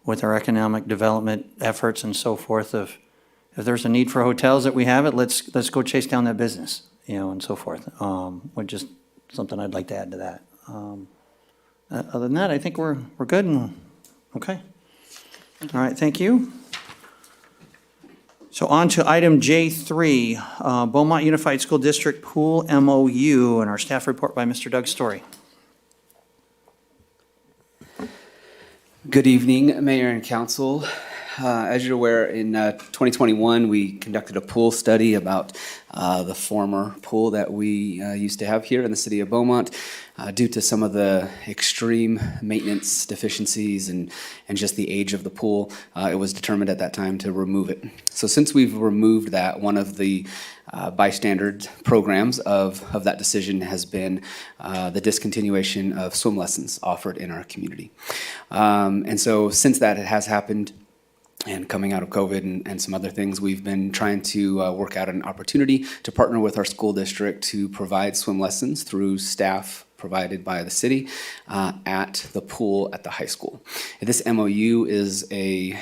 with our economic development efforts and so forth of if there's a need for hotels that we have it, let's go chase down that business, and so forth. Which just something I'd like to add to that. Other than that, I think we're good and okay. All right, thank you. So on to item J3, Beaumont Unified School District Pool MOU, and our staff report by Mr. Doug Story. Good evening, Mayor and Council. As you're aware, in 2021, we conducted a pool study about the former pool that we used to have here in the city of Beaumont. Due to some of the extreme maintenance deficiencies and just the age of the pool, it was determined at that time to remove it. So since we've removed that, one of the bystander programs of that decision has been the discontinuation of swim lessons offered in our community. And so since that has happened, and coming out of COVID and some other things, we've been trying to work out an opportunity to partner with our school district to provide swim lessons through staff provided by the city at the pool at the high school. And this MOU is a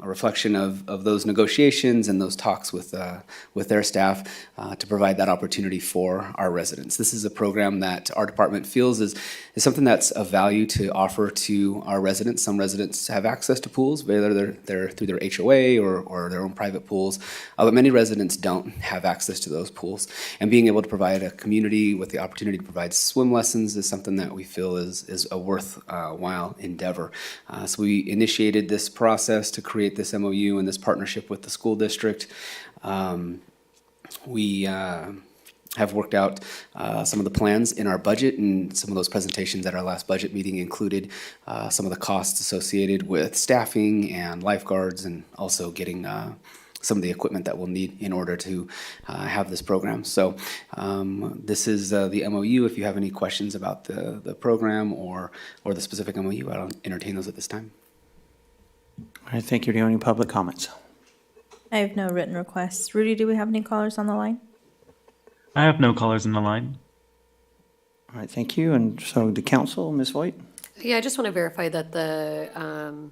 reflection of those negotiations and those talks with their staff to provide that opportunity for our residents. This is a program that our department feels is something that's of value to offer to our residents. Some residents have access to pools, whether they're through their HOA or their own private pools, but many residents don't have access to those pools. And being able to provide a community with the opportunity to provide swim lessons is something that we feel is a worthwhile endeavor. So we initiated this process to create this MOU and this partnership with the school district. We have worked out some of the plans in our budget, and some of those presentations at our last budget meeting included some of the costs associated with staffing and lifeguards, and also getting some of the equipment that we'll need in order to have this program. So this is the MOU. If you have any questions about the program or the specific MOU, I'll entertain those at this time. All right, thank you. Do you have any public comments? I have no written requests. Rudy, do we have any callers on the line? I have no callers on the line. All right, thank you. And so the council, Ms. Voigt? Yeah, I just want to verify that the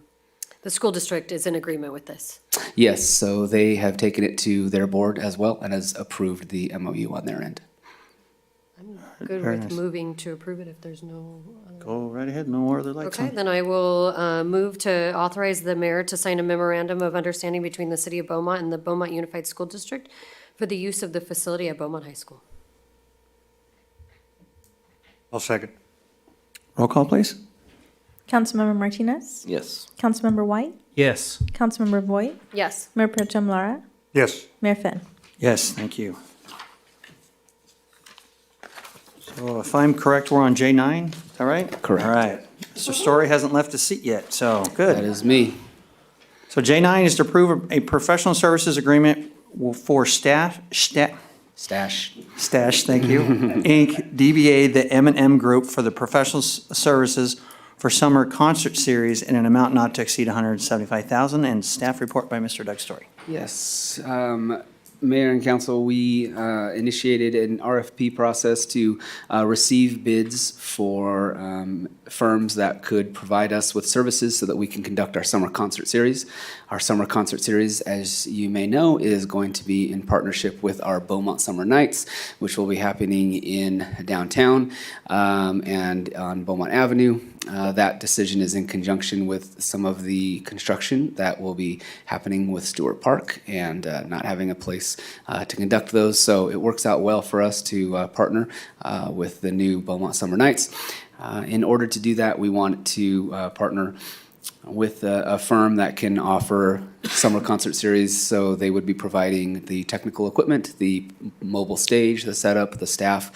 The school district is in agreement with this. Yes, so they have taken it to their board as well and has approved the MOU on their end. I'm good Very with nice. moving to approve it if there's no. Go right ahead, no other lights Okay, on. then I will move to authorize the mayor to sign a memorandum of understanding between the city of Beaumont and the Beaumont Unified School District for the use of the facility at Beaumont High School. I'll second. Roll call, please. Councilmember Martinez? Yes. Councilmember White? Yes. Councilmember Voigt? Yes. Mayor Pro Tem Lara? Yes. Mayor Finn? Yes, thank you. So if I'm correct, we're on J9, is that right? Correct. All right. Mr. Story hasn't left his seat yet, so good. That is me. So J9 is to approve a professional services agreement for Stash, Stash. thank you, Inc., DBA, the M&M Group for the professional services for summer concert series in an amount not to exceed $175,000, and staff report by Mr. Doug Story. Yes, Mayor and Council, we initiated an RFP process to receive bids for firms that could provide us with services so that we can conduct our summer concert series. Our summer concert series, as you may know, is going to be in partnership with our Beaumont Summer Nights, which will be happening in downtown and on Beaumont Avenue. That decision is in conjunction with some of the construction that will be happening with Stewart Park and not having a place to conduct those. So it works out well for us to partner with the new Beaumont Summer Nights. In order to do that, we want to partner with a firm that can offer summer concert series. So they would be providing the technical equipment, the mobile stage, the setup, the staff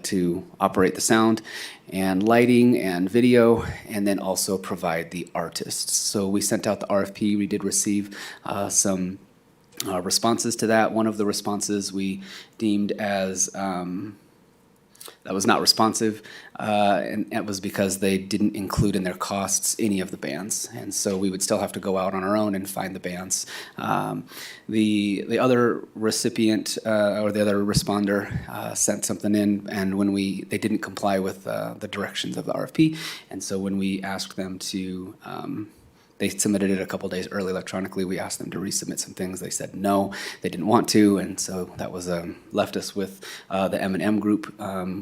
to operate the sound and lighting and video, and then also provide the artists. So we sent out the RFP. We did receive some responses to that. One of the responses we deemed as that was not responsive, and it was because they didn't include in their costs any of the bands, and so we would still have to go out on our own and find the bands. The other recipient or the other responder sent something in, and when they didn't comply with the directions of the RFP, and so when we asked them to they submitted it a couple days early electronically. We asked them to resubmit some things. They said no, they didn't want to, and so that was left us with the M&M Group,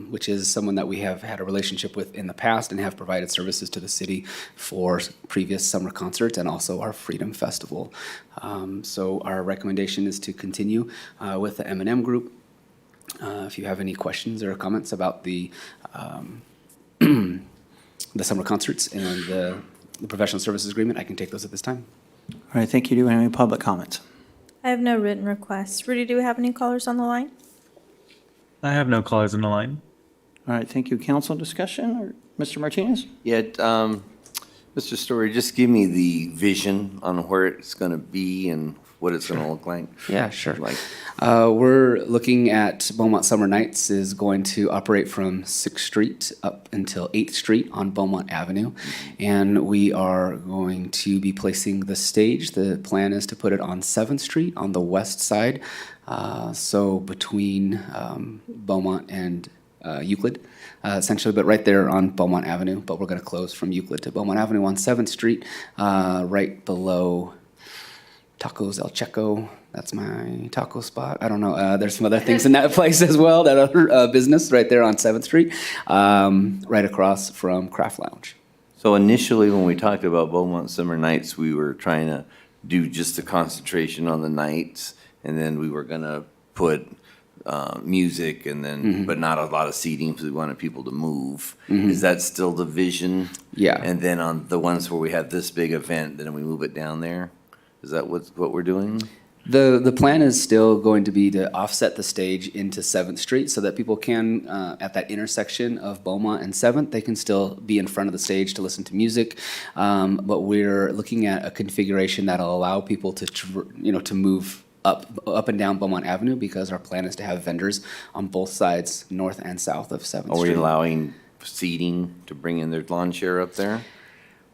which is someone that we have had a relationship with in the past and have provided services to the city for previous summer concerts and also our Freedom Festival. So our recommendation is to continue with the M&M Group. If you have any questions or comments about the the summer concerts and the professional services agreement, I can take those at this time. All right, thank you. Do we have any public comments? I have no written requests. Rudy, do we have any callers on the line? I have no callers on the line. All right, thank you. Council discussion, or Mr. Martinez? Yeah, Mr. Story, just give me the vision on where it's going to be and what it's going to look like. Yeah, sure. We're looking at Beaumont Summer Nights is going to operate from 6th Street up until 8th Street on Beaumont Avenue. And we are going to be placing the stage. The plan is to put it on 7th Street on the west side. So between Beaumont and Euclid, essentially, but right there on Beaumont Avenue. But we're going to close from Euclid to Beaumont Avenue on 7th Street, right below Tacos El Checo. That's my taco spot. I don't know. There's some other things in that place as well, that other business right there on 7th Street, right across from Craft Lounge. So initially, when we talked about Beaumont Summer Nights, we were trying to do just a concentration on the nights, and then we were going to put music and then, but not a lot of seating because we wanted people to move. Is that still the vision? Yeah. And then on the ones where we have this big event, then we move it down there? Is that what we're doing? The plan is still going to be to offset the stage into 7th Street so that people can, at that intersection of Beaumont and 7th, they can still be in front of the stage to listen to music. But we're looking at a configuration that'll allow people to, to move up and down Beaumont Avenue, because our plan is to have vendors on both sides, north and south of 7th Street. Are we allowing seating to bring in their lawn chair up there?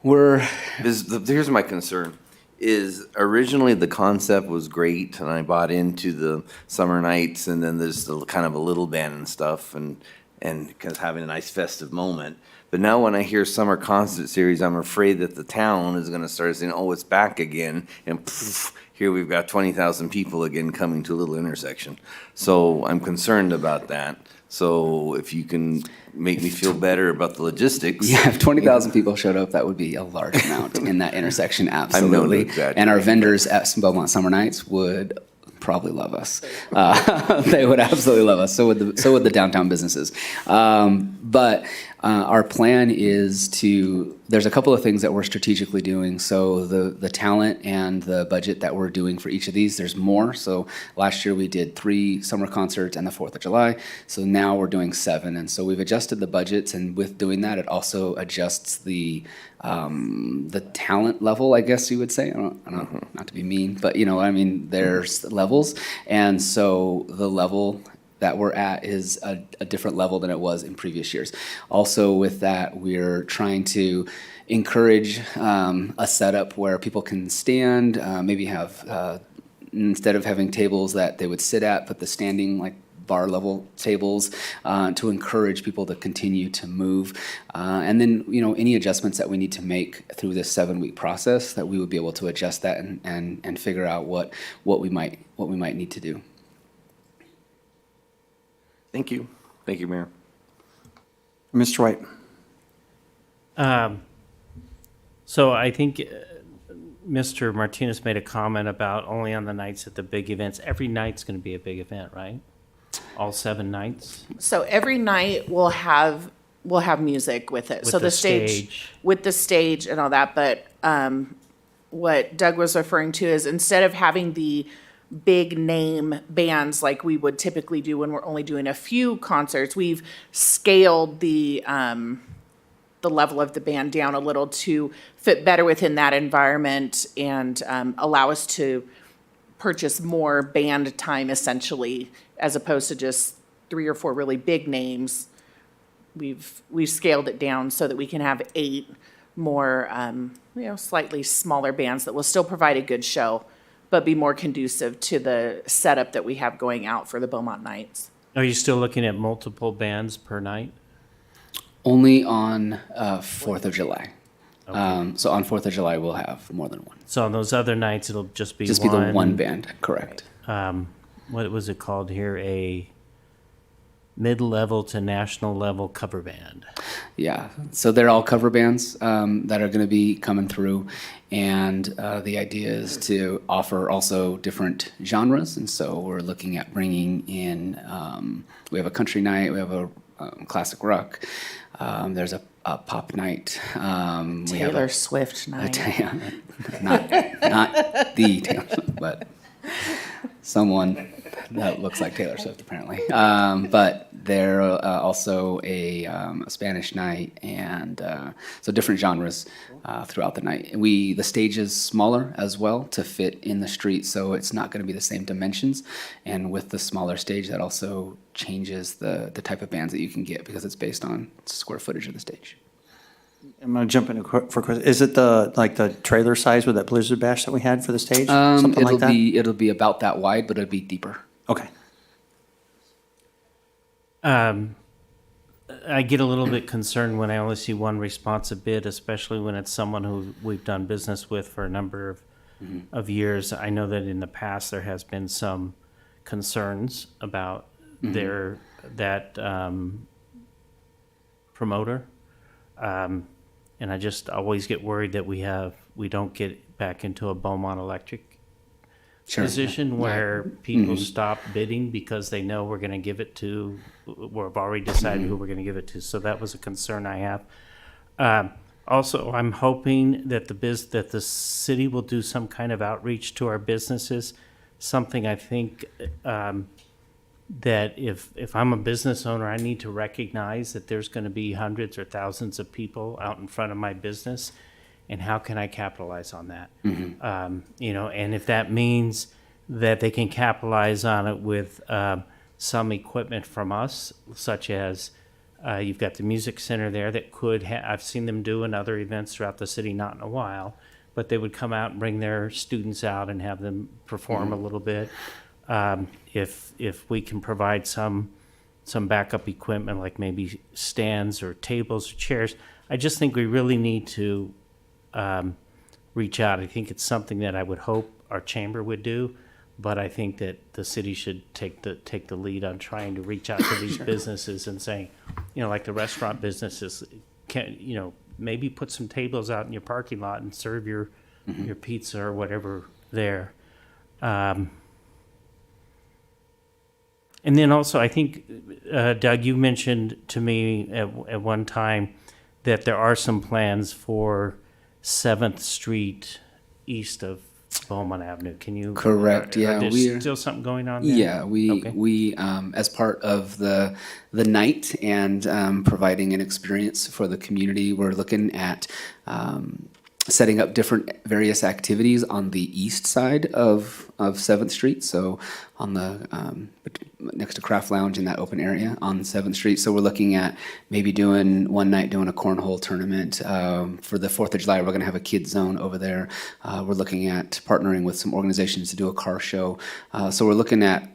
Here's my concern. Is originally the concept was great, and I bought into the summer nights, and then there's the kind of a little band and stuff, and because having a nice festive moment. But now when I hear summer concert series, I'm afraid that the town is gonna start saying, oh, it's back again, and poof, here we've got 20,000 people again coming to a little intersection. So I'm concerned about that. So if you can make me feel better about the logistics. Yeah, if 20,000 people showed up, that would be a large amount in that intersection, I'm known to absolutely. exaggerate. And our vendors at Beaumont Summer Nights would probably love us. They would absolutely love us. So would the downtown businesses. But our plan is there's a couple of things that we're strategically doing. So the talent and the budget that we're doing for each of these, there's more. So last year we did 3 summer concerts and the 4th of July. So now we're doing 7. And so we've adjusted the budgets, and with doing that, it also adjusts the talent level, I guess you would say. I don't not to be mean, but I mean, there's levels. And so the level that we're at is a different level than it was in previous years. Also with that, we're trying to encourage a setup where people can stand, maybe have, instead of having tables that they would sit at, put the standing like bar level tables to encourage people to continue to move. And then, any adjustments that we need to make through this 7-week process, that we would be able to adjust that and figure out what we might need to do. Thank you. Thank you, Mayor. Mr. White. So I think Mr. Martinez made a comment about only on the nights at the big events. Every night's going to be a big event, right? All 7 nights? So every night we'll have music with it. With So the stage. with the stage and all that. But what Doug was referring to is, instead of having the big name bands like we would typically do when we're only doing a few concerts, we've scaled the level of the band down a little to fit better within that environment and allow us to purchase more band time, essentially, as opposed to just 3 or 4 really big names. We've scaled it down so that we can have 8 more slightly smaller bands that will still provide a good show, but be more conducive to the setup that we have going out for the Beaumont Nights. Are you still looking at multiple bands per night? Only on 4th of July. So on 4th of July, we'll have more than one. So on those other nights, it'll just be Just one. be the one band, correct. What was it called here? A mid-level to national level cover band. Yeah, so they're all cover bands that are going to be coming through, and the idea is to offer also different genres. And so we're looking at bringing in. We have a country night. We have a classic rock. There's a pop night. We have Taylor Swift night. Not the Taylor Swift, but someone that looks like Taylor Swift, apparently. But there also a Spanish night, and so different genres throughout the night. The stage is smaller as well to fit in the street, so it's not going to be the same dimensions. And with the smaller stage, that also changes the type of bands that you can get, because it's based on square footage of the stage. I'm going to jump in for a question. Is it the trailer size with that Blizzard Bash that we had for the stage? Something like that? It'll be about that wide, but it'll be deeper. Okay. I get a little bit concerned when I only see one response a bid, especially when it's someone who we've done business with for a number of years. I know that in the past there has been some concerns about that promoter. And I just always get worried that we don't get back into a Beaumont Electric position where people stop bidding because they know we're going to give it to, we've already decided who we're going to give it to. So that was a concern I have. Also, I'm hoping that the city will do some kind of outreach to our businesses. Something I think that if I'm a business owner, I need to recognize that there's going to be hundreds or thousands of people out in front of my business, and how can I capitalize on that? And if that means that they can capitalize on it with some equipment from us, such as you've got the music center there that could I've seen them doing other events throughout the city, not in a while, but they would come out and bring their students out and have them perform a little bit. If we can provide some some backup equipment, like maybe stands or tables or chairs. I just think we really need to reach out. I think it's something that I would hope our chamber would do, but I think that the city should take the lead on trying to reach out to these businesses and saying, like the restaurant businesses, maybe put some tables out in your parking lot and serve your pizza or whatever there. And then also, I think, Doug, you mentioned to me at one time that there are some plans for 7th Street east of Beaumont Avenue. Can you? Correct, yeah. There's still something going on there? Yeah, we as part of the night and providing an experience for the community, we're looking at setting up different various activities on the east side of 7th Street, so on the next to Craft Lounge in that open area on 7th Street. So we're looking at maybe one night doing a cornhole tournament. For the 4th of July, we're going to have a kids zone over there. We're looking at partnering with some organizations to do a car show. So we're looking at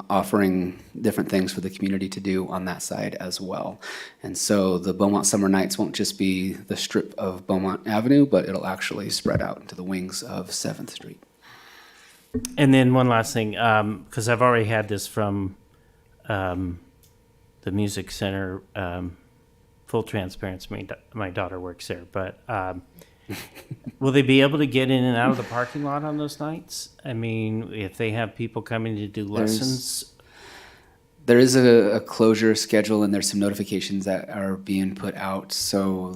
offering different things for the community to do on that side as well. And so the Beaumont Summer Nights won't just be the strip of Beaumont Avenue, but it'll actually spread out into the wings of 7th Street. And then one last thing, because I've already had this from the music center. Full transparency, my daughter works there, but will they be able to get in and out of the parking lot on those nights? I mean, if they have people coming to do lessons? There is a closure schedule, and there's some notifications that are being put out. So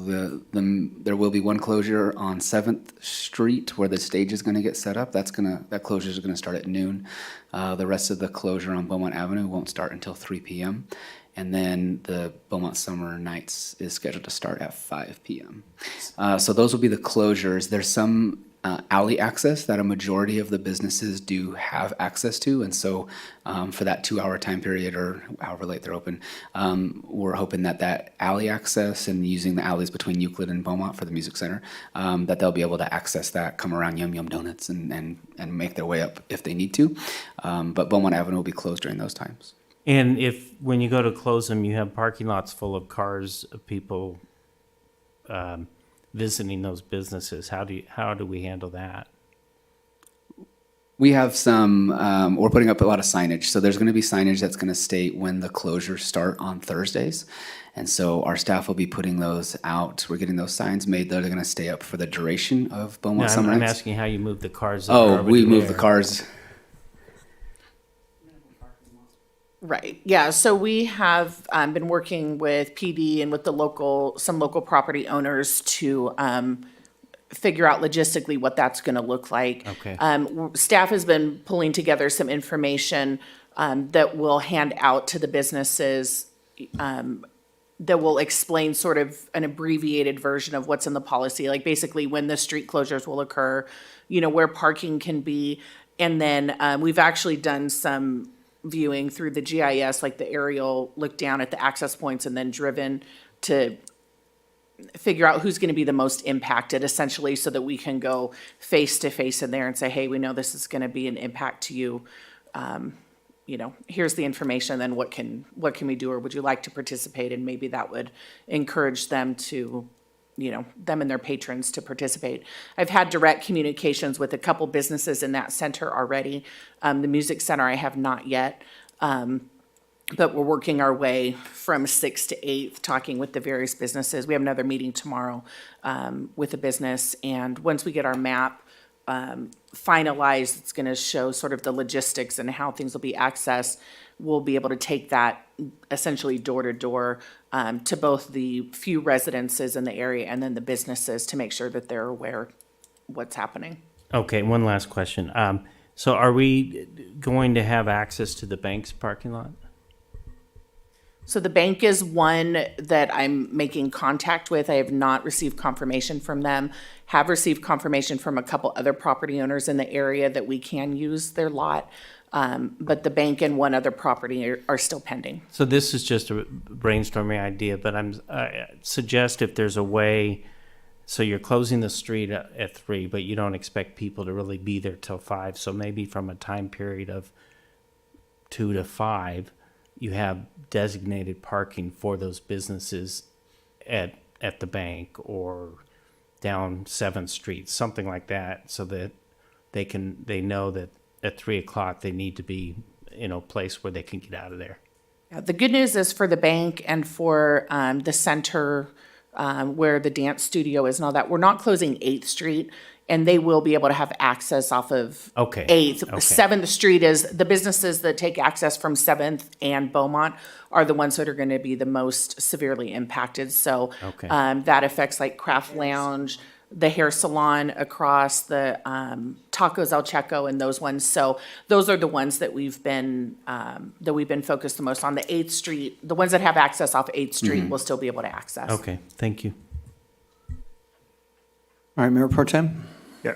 there will be one closure on 7th Street where the stage is going to get set up. That closure is going to start at noon. The rest of the closure on Beaumont Avenue won't start until 3 p.m. And then the Beaumont Summer Nights is scheduled to start at 5 p.m. So those will be the closures. There's some alley access that a majority of the businesses do have access to. And so for that 2-hour time period or however late they're open, we're hoping that alley access and using the alleys between Euclid and Beaumont for the music center, that they'll be able to access that, come around Yum Yum Donuts and make their way up if they need to. But Beaumont Avenue will be closed during those times. And when you go to close them, you have parking lots full of cars, of people visiting those businesses. How do we handle that? We have some, we're putting up a lot of signage. So there's going to be signage that's going to state when the closures start on Thursdays. And so our staff will be putting those out. We're getting those signs made. They're going to stay up for the duration of Beaumont Summer Nights. I'm asking how you move the cars. We move the cars. Right. Yeah. So we have been working with PD and with some local property owners to figure out logistically what that's going to look like. Okay. Staff has been pulling together some information that we'll hand out to the businesses that will explain sort of an abbreviated version of what's in the policy, like basically when the street closures will occur, where parking can be. And then we've actually done some viewing through the GIS, like the aerial look down at the access points and then driven to figure out who's going to be the most impacted, essentially, so that we can go face to face in there and say, hey, we know this is going to be an impact to you. Here's the information, then what can we do, or would you like to participate? And maybe that would encourage them to, them and their patrons to participate. I've had direct communications with a couple businesses in that center already. The music center I have not yet, but we're working our way from 6th to 8th, talking with the various businesses. We have another meeting tomorrow with a business, and once we get our map finalized, it's going to show sort of the logistics and how things will be accessed. We'll be able to take that essentially door to door to both the few residences in the area and then the businesses to make sure that they're aware what's happening. Okay, one last question. So are we going to have access to the bank's parking lot? So the bank is one that I'm making contact with. I have not received confirmation from them. Have received confirmation from a couple other property owners in the area that we can use their lot. But the bank and one other property are still pending. So this is just a brainstorming idea, but I suggest if there's a way, so you're closing the street at 3, but you don't expect people to really be there till 5. So maybe from a time period of 2 to 5, you have designated parking for those businesses at the bank or down 7th Street, something like that, so that they know that at 3 o'clock they need to be in a place where they can get out of there. The good news is for the bank and for the center where the dance studio is and all that, we're not closing 8th Street, and they will be able to have access off of Okay. 8th. Okay. 7th Street is, the businesses that take access from 7th and Beaumont are the ones that are going to be the most severely impacted. So Okay. that affects like Craft Lounge, the hair salon across, the Tacos El Checo, and those ones. So those are the ones that we've been focused the most on. The 8th Street, the ones that have access off 8th Street will still be able to access. Okay, thank you. All right, Mayor Pro Tem? Yeah,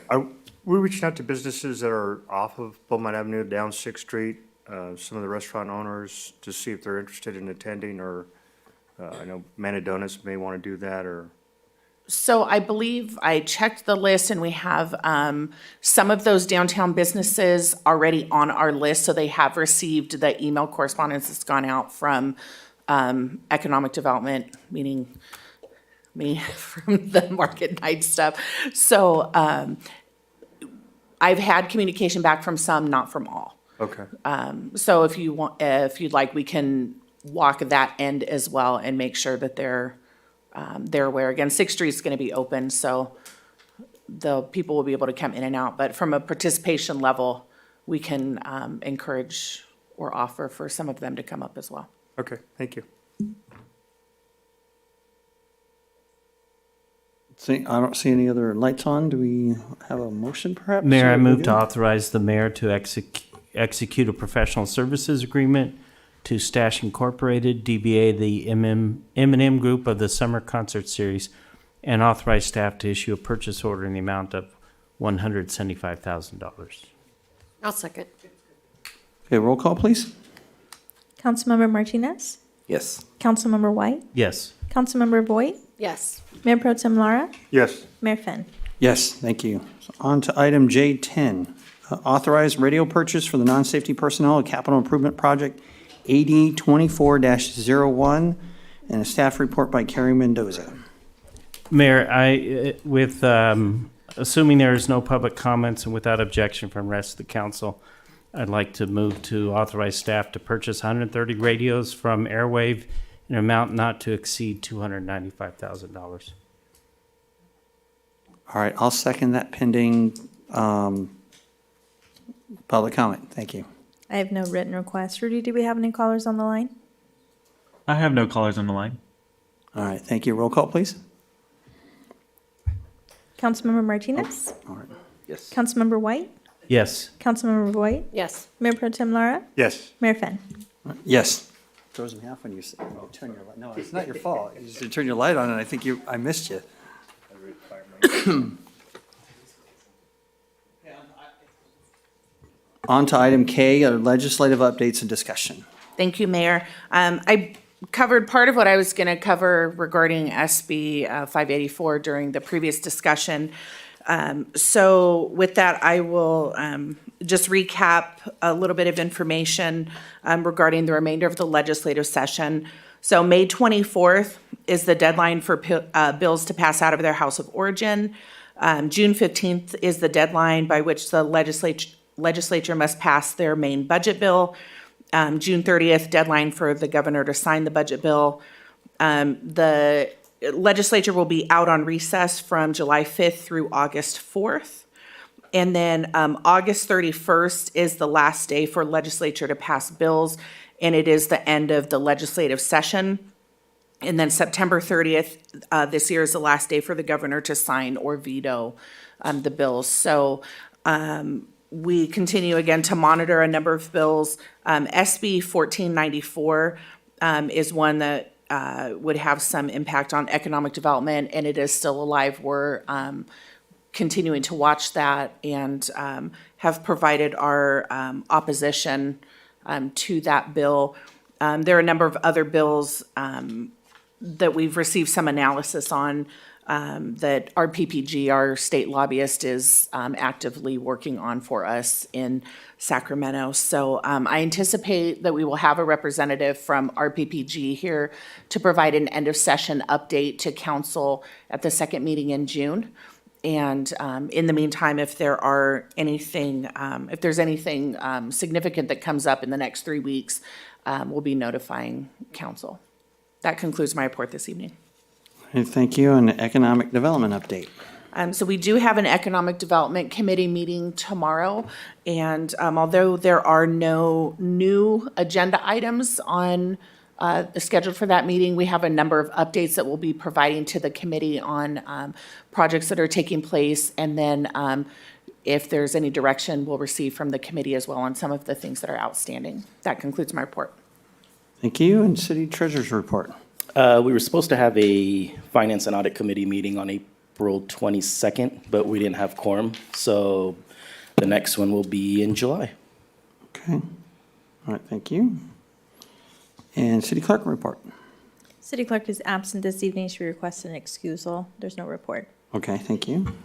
we're reaching out to businesses that are off of Beaumont Avenue, down 6th Street, some of the restaurant owners, to see if they're interested in attending, or I know Manadonis may want to do that, or... So I believe I checked the list, and we have some of those downtown businesses already on our list. So they have received the email correspondence that's gone out from economic development, meaning me, from the market night stuff. So I've had communication back from some, not from all. Okay. So if you'd like, we can walk that end as well and make sure that they're aware. Again, 6th Street is going to be open, so the people will be able to come in and out. But from a participation level, we can encourage or offer for some of them to come up as well. Okay, thank you. I don't see any other lights on. Do we have a motion perhaps? Mayor, I Or move we to good? authorize the mayor to execute a professional services agreement to Stash Incorporated, DBA the M&M Group of the Summer Concert Series, and authorize staff to issue a purchase order in the amount of $175,000. I'll second. Okay, roll call, please. Councilmember Martinez? Yes. Councilmember White? Yes. Councilmember Voigt? Yes. Mayor Pro Tem Lara? Yes. Mayor Finn? Yes, thank you. So on to item J10, authorize radio purchase for the non-safety personnel, a capital improvement project, AD 24-01, and a staff report by Carrie Mendoza. Mayor, with assuming there is no public comments and without objection from the rest of the council, I'd like to move to authorize staff to purchase 130 radios from Airwave in an amount not to exceed $295,000. All right, I'll second that pending public comment. Thank you. I have no written request. Rudy, do we have any callers on the line? I have no callers on the line. All right, thank you. Roll call, please. Councilmember Martinez? All right. Yes. Councilmember White? Yes. Councilmember Voigt? Yes. Mayor Pro Tem Lara? Yes. Mayor Finn? Yes. Throws me off when you turn your light. No, it's not your fault. You just turn your light on, and I think I missed you. On to item K, legislative updates and discussion. Thank you, Mayor. I covered part of what I was going to cover regarding SB 584 during the previous discussion. So with that, I will just recap a little bit of information regarding the remainder of the legislative session. So May 24th is the deadline for bills to pass out of their House of Origin. June 15th is the deadline by which the legislature must pass their main budget bill. June 30th, deadline for the governor to sign the budget bill. The legislature will be out on recess from July 5th through August 4th. And then August 31st is the last day for legislature to pass bills, and it is the end of the legislative session. And then September 30th this year is the last day for the governor to sign or veto the bills. So we continue again to monitor a number of bills. SB 1494 is one that would have some impact on economic development, and it is still alive. We're continuing to watch that and have provided our opposition to that bill. There are a number of other bills that we've received some analysis on. that our PPG, our state lobbyist, is actively working on for us in Sacramento. So I anticipate that we will have a representative from RPPG here to provide an end of session update to council at the second meeting in June. And in the meantime, if there's anything significant that comes up in the next 3 weeks, we'll be notifying council. That concludes my report this evening. Okay, thank you. And economic development update. So we do have an Economic Development Committee meeting tomorrow, and although there are no new agenda items on scheduled for that meeting, we have a number of updates that we'll be providing to the committee on projects that are taking place, and then if there's any direction, we'll receive from the committee as well on some of the things that are outstanding. That concludes my report. Thank you. And City Treasurer's report. We were supposed to have a Finance and Audit Committee meeting on April 22nd, but we didn't have quorum, so the next one will be in July. Okay. All right, thank you. And City Clerk report. City Clerk is absent this evening. She requested an excusal. There's no report. Okay, thank you.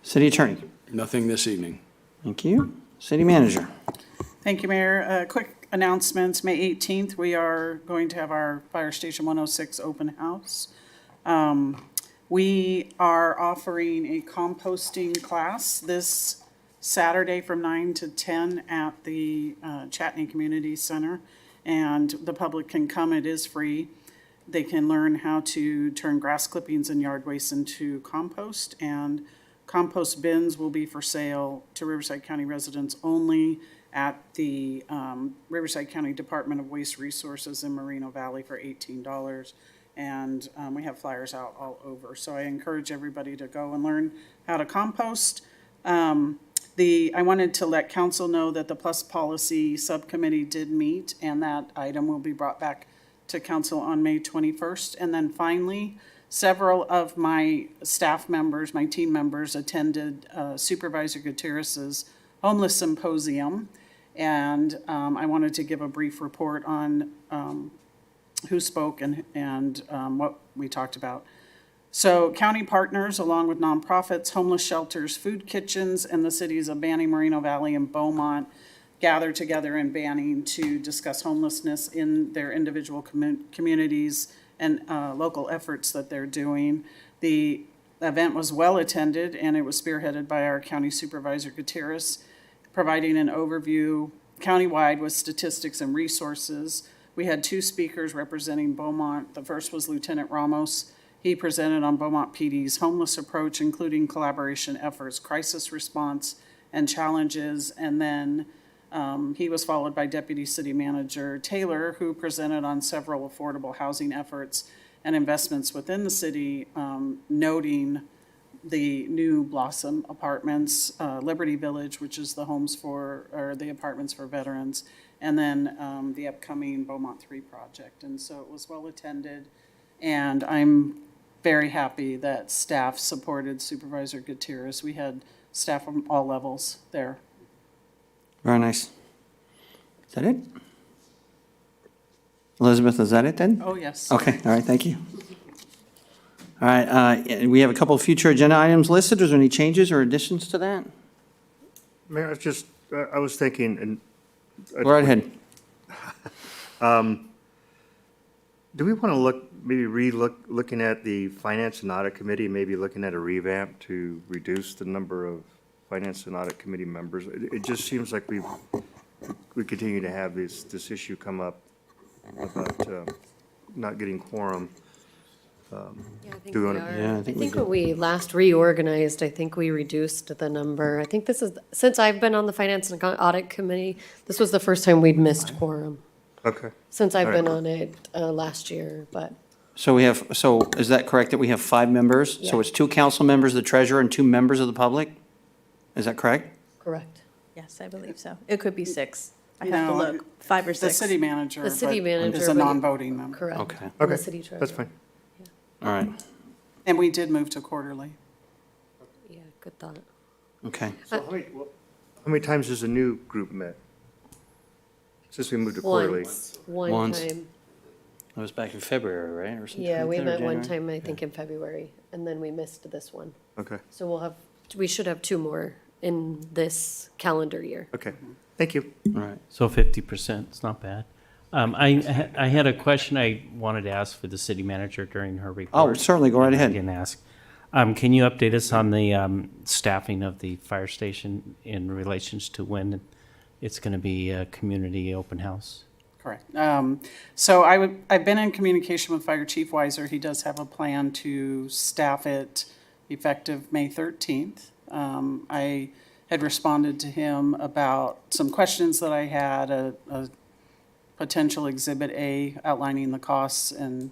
City Attorney. Nothing this evening. Thank you. City Manager. Thank you, Mayor. Quick announcements. May 18th, we are going to have our Fire Station 106 open house. We are offering a composting class this Saturday from 9 to 10 at the Chatney Community Center, and the public can come. It is free. They can learn how to turn grass clippings and yard waste into compost, and compost bins will be for sale to Riverside County residents only at the Riverside County Department of Waste Resources in Moreno Valley for $18. And we have flyers out all over. So I encourage everybody to go and learn how to compost. I wanted to let council know that the Plus Policy Subcommittee did meet, and that item will be brought back to council on May 21st. And then finally, several of my staff members, my team members, attended Supervisor Gutierrez's Homeless Symposium. And I wanted to give a brief report on who spoke and what we talked about. So county partners, along with nonprofits, homeless shelters, food kitchens, and the cities of Banning, Moreno Valley, and Beaumont gathered together in Banning to discuss homelessness in their individual communities and local efforts that they're doing. The event was well attended, and it was spearheaded by our County Supervisor Gutierrez, providing an overview countywide with statistics and resources. We had two speakers representing Beaumont. The first was Lieutenant Ramos. He presented on Beaumont PD's homeless approach, including collaboration efforts, crisis response, and challenges. And then he was followed by Deputy City Manager Taylor, who presented on several affordable housing efforts and investments within the city, noting the new Blossom Apartments, Liberty Village, which is the the apartments for veterans, and then the upcoming Beaumont 3 project. And so it was well attended, and I'm very happy that staff supported Supervisor Gutierrez. We had staff from all levels there. Very nice. Is that it? Elizabeth, is that it then? Oh, yes. Okay, all right, thank you. All right, we have a couple of future agenda items listed. Is there any changes or additions to that? Mayor, I was thinking, and. Go right ahead. Do we want to looking at the Finance and Audit Committee, maybe looking at a revamp to reduce the number of Finance and Audit Committee members? It just seems like we continue to have this issue come up about not getting quorum. Yeah, I think we are. I think when we last reorganized, I think we reduced the number. I think this is, since I've been on the Finance and Audit Committee, this was the first time we'd missed quorum. Okay. Since I've been on it last year, but. So is that correct that we have 5 members? So Yeah. it's 2 council members, the treasurer, and 2 members of the public? Is that correct? Correct. Yes, I believe so. It could be 6. I have to No, look. 5 or 6. The city manager. The city but manager is a would- non-voting member. Correct. Okay. And the city treasurer. That's fine. All right, And we did move to quarterly. Yeah, good thought. okay. So how many times has the new group met? Since we moved to quarterly? One Once. time. That was back in February, right? Or something Yeah, like we that, or met one January? time, I think, in February, and then we missed this one. Okay, So we should have 2 more in this calendar year. okay. Thank you. All right. So 50%, it's not bad. I had a question I wanted to ask for the city manager during her report. Oh, certainly, go right and I ahead. didn't ask. Can you update us on the staffing of the fire station in relations to when it's going to be a community open house? Correct. So I've been in communication with Fire Chief Weiser. He does have a plan to staff it effective May 13th. I had responded to him about some questions that I had, a potential Exhibit A outlining the costs and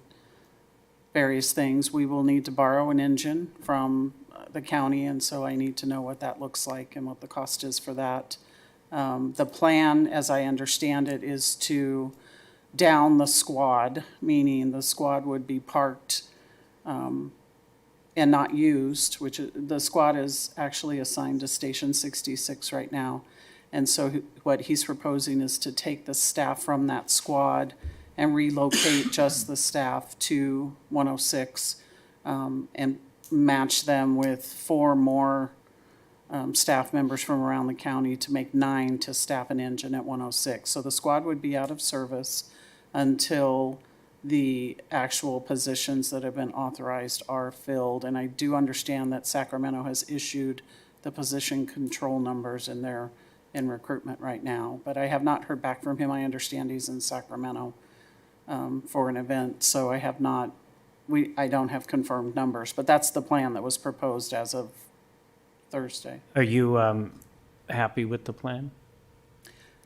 various things. We will need to borrow an engine from the county, and so I need to know what that looks like and what the cost is for that. The plan, as I understand it, is to down the squad, meaning the squad would be parked and not used, the squad is actually assigned to Station 66 right now. And so what he's proposing is to take the staff from that squad and relocate just the staff to 106 and match them with 4 more staff members from around the county to make 9 to staff an engine at 106. So the squad would be out of service until the actual positions that have been authorized are filled. And I do understand that Sacramento has issued the position control numbers and they're in recruitment right now. But I have not heard back from him. I understand he's in Sacramento for an event. So I have not, I don't have confirmed numbers, but that's the plan that was proposed as of Thursday. Are you happy with the plan?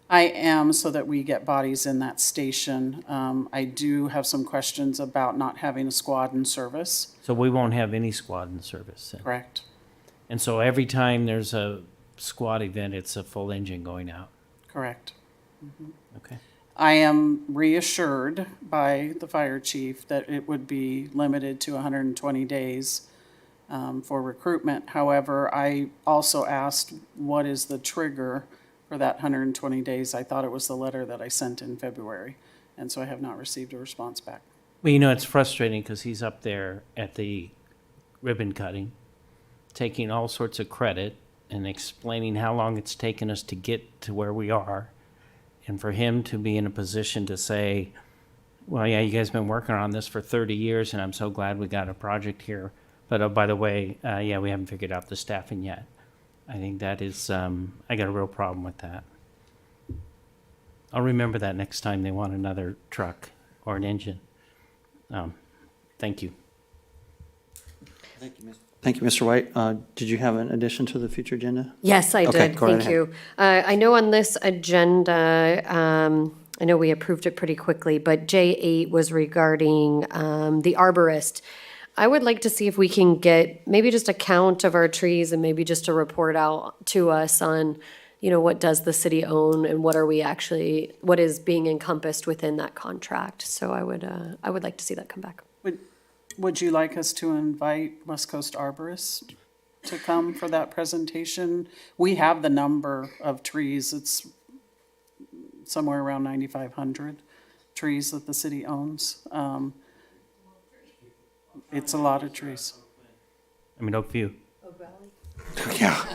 I am, so that we get bodies in that station. I do have some questions about not having a squad in service. So we won't have any squad in service then? Correct. And so every time there's a squad event, it's a full engine going out? Correct. Mhm. Okay. I am reassured by the fire chief that it would be limited to 120 days for recruitment. However, I also asked, what is the trigger for that 120 days? I thought it was the letter that I sent in February, and so I have not received a response back. Well, you know, it's frustrating because he's up there at the ribbon cutting, taking all sorts of credit and explaining how long it's taken us to get to where we are. And for him to be in a position to say, well, yeah, you guys have been working on this for 30 years, and I'm so glad we got a project here. But oh, by the way, yeah, we haven't figured out the staffing yet. I think that is, I got a real problem with that. I'll remember that next time they want another truck or an engine. Thank you. Thank you, Mr. White. Did you have an addition to the future agenda? Yes, I Okay, did. go right Thank you. I know on this agenda, I know we approved it pretty quickly, but J8 was regarding the arborist. I would like to see if we can get maybe just a count of our trees and maybe just a report out to us on, you know, what does the city own and what are we actually, what is being encompassed within that contract. So I would like to see that come back. Would you like us to invite West Coast Arborist to come for that presentation? We have the number of trees. It's somewhere around 9,500 trees that the city owns. It's a lot of trees. I mean, Oakview. Yeah.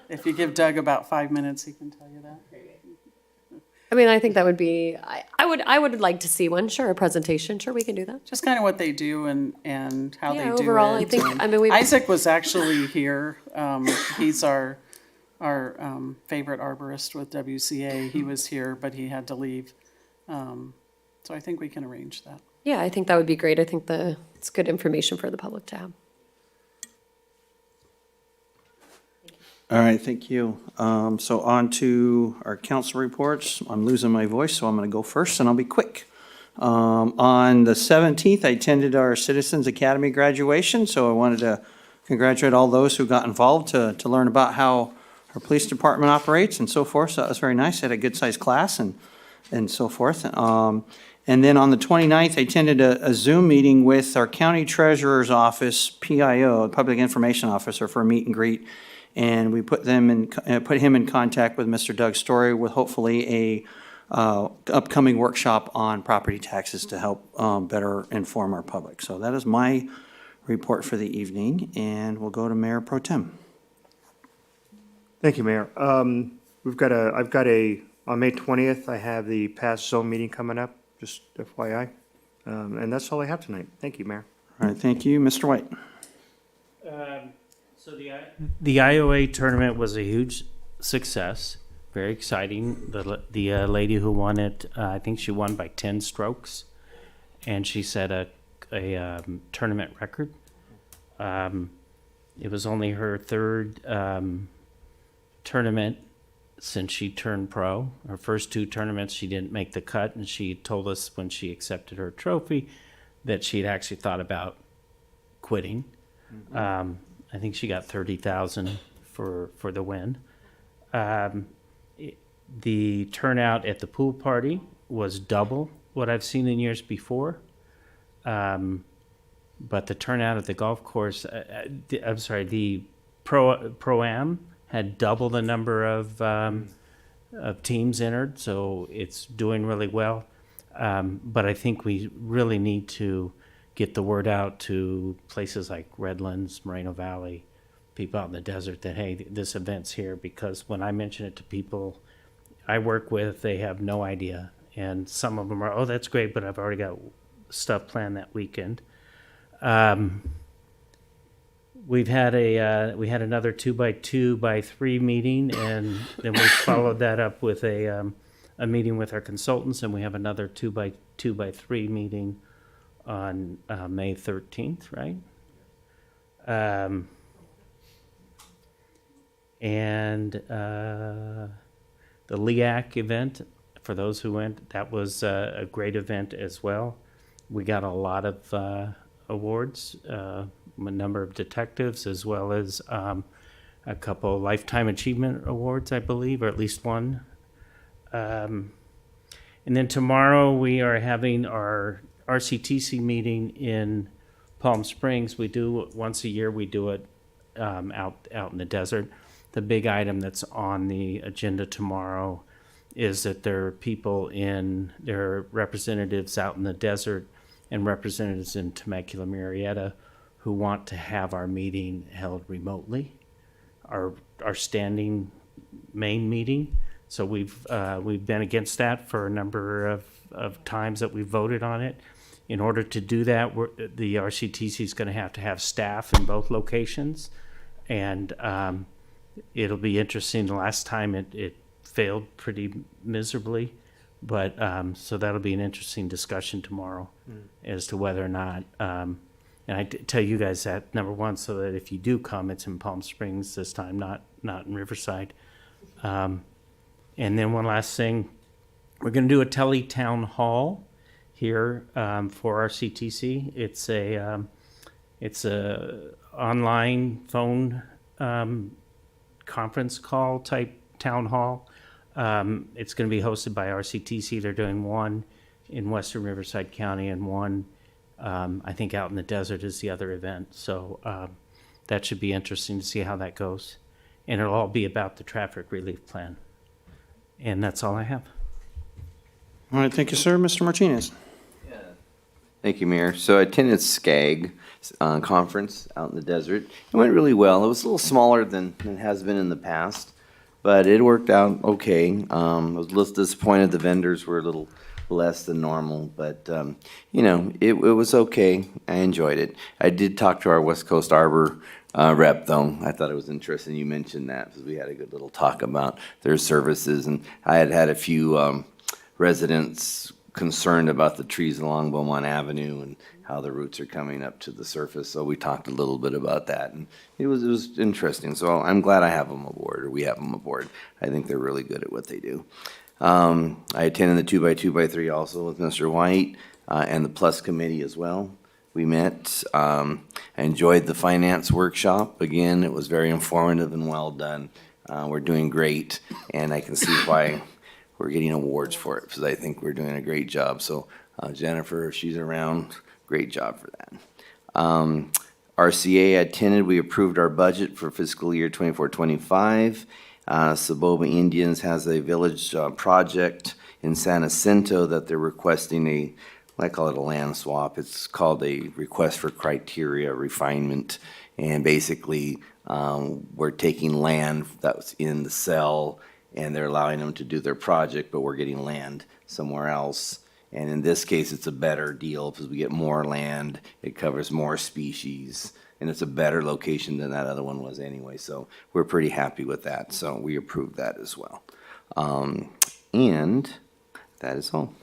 If you give Doug about 5 minutes, he can tell you that. I mean, I think that would be, I would like to see one, sure, a presentation, sure, we can do that. Just kind of what they do and how Yeah, they do it. overall, I think, and I mean, we. Isaac was actually here. He's our favorite arborist with WCA. He was here, but he had to leave. So I think we can arrange that. Yeah, I think that would be great. I think it's good information for the public to have. All right, thank you. So on to our council reports. I'm losing my voice, so I'm going to go first, and I'll be quick. On the 17th, I attended our Citizens Academy graduation, so I wanted to congratulate all those who got involved to learn about how our police department operates and so forth. So that was very nice. I had a good-sized class and so forth. And then on the 29th, I attended a Zoom meeting with our county treasurer's office, PIO, Public Information Officer, for a meet and greet. And we put him in contact with Mr. Doug Story with hopefully upcoming workshop on property taxes to help better inform our public. So that is my report for the evening, and we'll go to Mayor Pro Tem. Thank you, Mayor. On May 20th, I have the past zone meeting coming up, just FYI. And that's all I have tonight. Thank you, Mayor. All right, thank you. Mr. White. So the IOA tournament was a huge success, very exciting. The lady who won it, I think she won by 10 strokes, and she set a tournament record. It was only her third tournament since she turned pro. Her first two tournaments, she didn't make the cut, and she told us when she accepted her trophy that she'd actually thought about quitting. I think she got $30,000 for the win. The turnout at the pool party was double what I've seen in years before. But the turnout at the golf course, the Pro-Am had double the number of teams entered, so it's doing really well. But I think we really need to get the word out to places like Redlands, Moreno Valley, people out in the desert that, hey, this event's here, because when I mention it to people I work with, they have no idea. And some of them are, oh, that's great, but I've already got stuff planned that weekend. We had another 2x2x3 meeting, and then we followed that up with a meeting with our consultants, and we have another 2x2x3 meeting on May 13th, right? And the LEAC event, for those who went, that was a great event as well. We got a lot of awards, a number of detectives, as well as a couple Lifetime Achievement Awards, I believe, or at least one. And then tomorrow we are having our RCTC meeting in Palm Springs. We do it once a year. We do it out in the desert. The big item that's on the agenda tomorrow is that there are representatives out in the desert and representatives in Temecula, Murrieta, who want to have our meeting held remotely, our standing main meeting. So we've been against that for a number of times that we voted on it. In order to do that, the RCTC is going to have staff in both locations, and it'll be interesting. The last time it failed pretty miserably, but so that'll be an interesting discussion tomorrow as to whether or not. And I tell you guys that, number one, so that if you do come, it's in Palm Springs this time, not in Riverside. And then one last thing, we're going to do a tele-town hall here for our CTC. It's a online phone conference call type town hall. It's going to be hosted by RCTC. They're doing one in Western Riverside County and one, I think, out in the desert is the other event. So that should be interesting to see how that goes. And it'll all be about the traffic relief plan. And that's all I have. All right, thank you, sir. Mr. Martinez. Thank you, Mayor. So I attended SCAG conference out in the desert. It went really well. It was a little smaller than it has been in the past, but it worked out okay. I was a little disappointed the vendors were a little less than normal, but it was okay. I enjoyed it. I did talk to our West Coast Arbor rep, though. I thought it was interesting you mentioned that, because we had a good little talk about their services, and I had a few residents concerned about the trees along Beaumont Avenue and how the roots are coming up to the surface. So we talked a little bit about that, and it was interesting. So I'm glad I have them aboard, or we have them aboard. I think they're really good at what they do. I attended the 2x2x3 also with Mr. White and the Plus Committee as well. We met. I enjoyed the finance workshop. Again, it was very informative and well done. We're doing great, and I can see why we're getting awards for it, because I think we're doing a great job. So Jennifer, if she's around, great job for that. RCA attended. We approved our budget for fiscal year 24-25. Saboba Indians has a village project in San Jacinto that they're requesting I call it a land swap. It's called a request for criteria refinement. And basically, we're taking land that was in the cell and they're allowing them to do their project, but we're getting land somewhere else. And in this case, it's a better deal because we get more land, it covers more species, and it's a better location than that other one was anyway. So we're pretty happy with that. So we approved that as well. And that is all.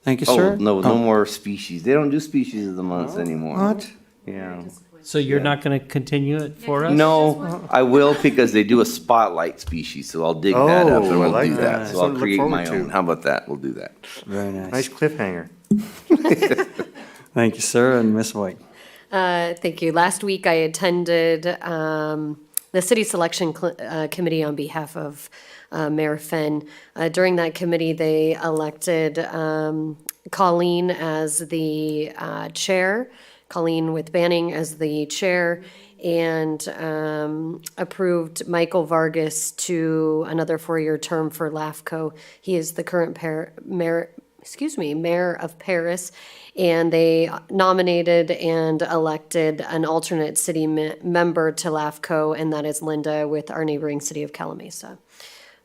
Thank you, sir. No more species. They don't do species of the month anymore. What? Yeah. So you're not going to continue it for us? No, I will because they do a spotlight species, so I'll dig that up and Oh, I we'll like do that. that. So Something I'll to create look my forward own. to. How about that? We'll do that. Very nice. Nice cliffhanger. Thank you, sir, and Ms. White. Thank you. Last week I attended the city selection committee on behalf of Mayor Finn. During that committee, they elected Colleen as the chair, Colleen with Banning as the chair, and approved Michael Vargas to another 4-year term for LAFCO. He is the current mayor of Paris, and they nominated and elected an alternate city member to LAFCO, and that is Linda with our neighboring city of Calamasa.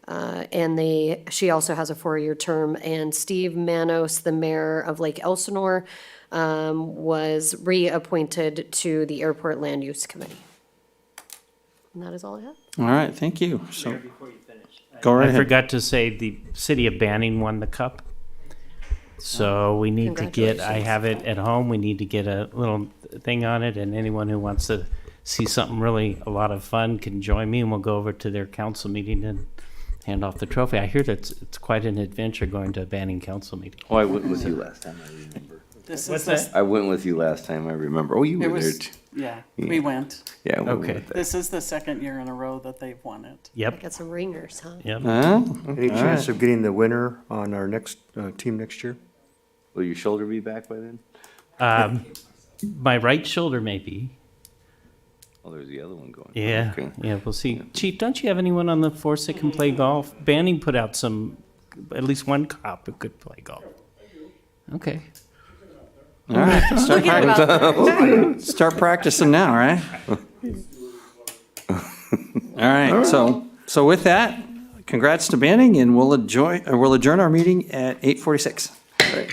And she also has a 4-year term, and Steve Manos, the mayor of Lake Elsinore, was reappointed to the Airport Land Use Committee. And that is all I have. All right, thank you. So, go right I ahead. forgot to say the city of Banning won the cup. So we need to get, I have it at home, we need to get a little thing on it, and anyone who wants to see something really, a lot of fun can join me, and we'll go over to their council meeting and hand off the trophy. I hear that it's quite an adventure going to a Banning council meeting. Oh, I went with you last time, I remember. What's that? I went with you last time, I remember. Oh, you were there too. Yeah, we went. Yeah, we Okay. went there. This is the second year in a row that they've won it. Yep. Got some ringers, huh? Yep. Any chance of getting the winner on our next team next year? Will your shoulder be back by then? My right shoulder maybe. Oh, there's the other one going. Yeah, Okay. yeah, we'll see. Chief, don't you have anyone on the force that can play golf? Banning put out at least one cop who could play golf. Okay. All right, start practicing now, right? All right, so with that, congrats to Banning, and we'll adjourn our meeting at 8:46. Right.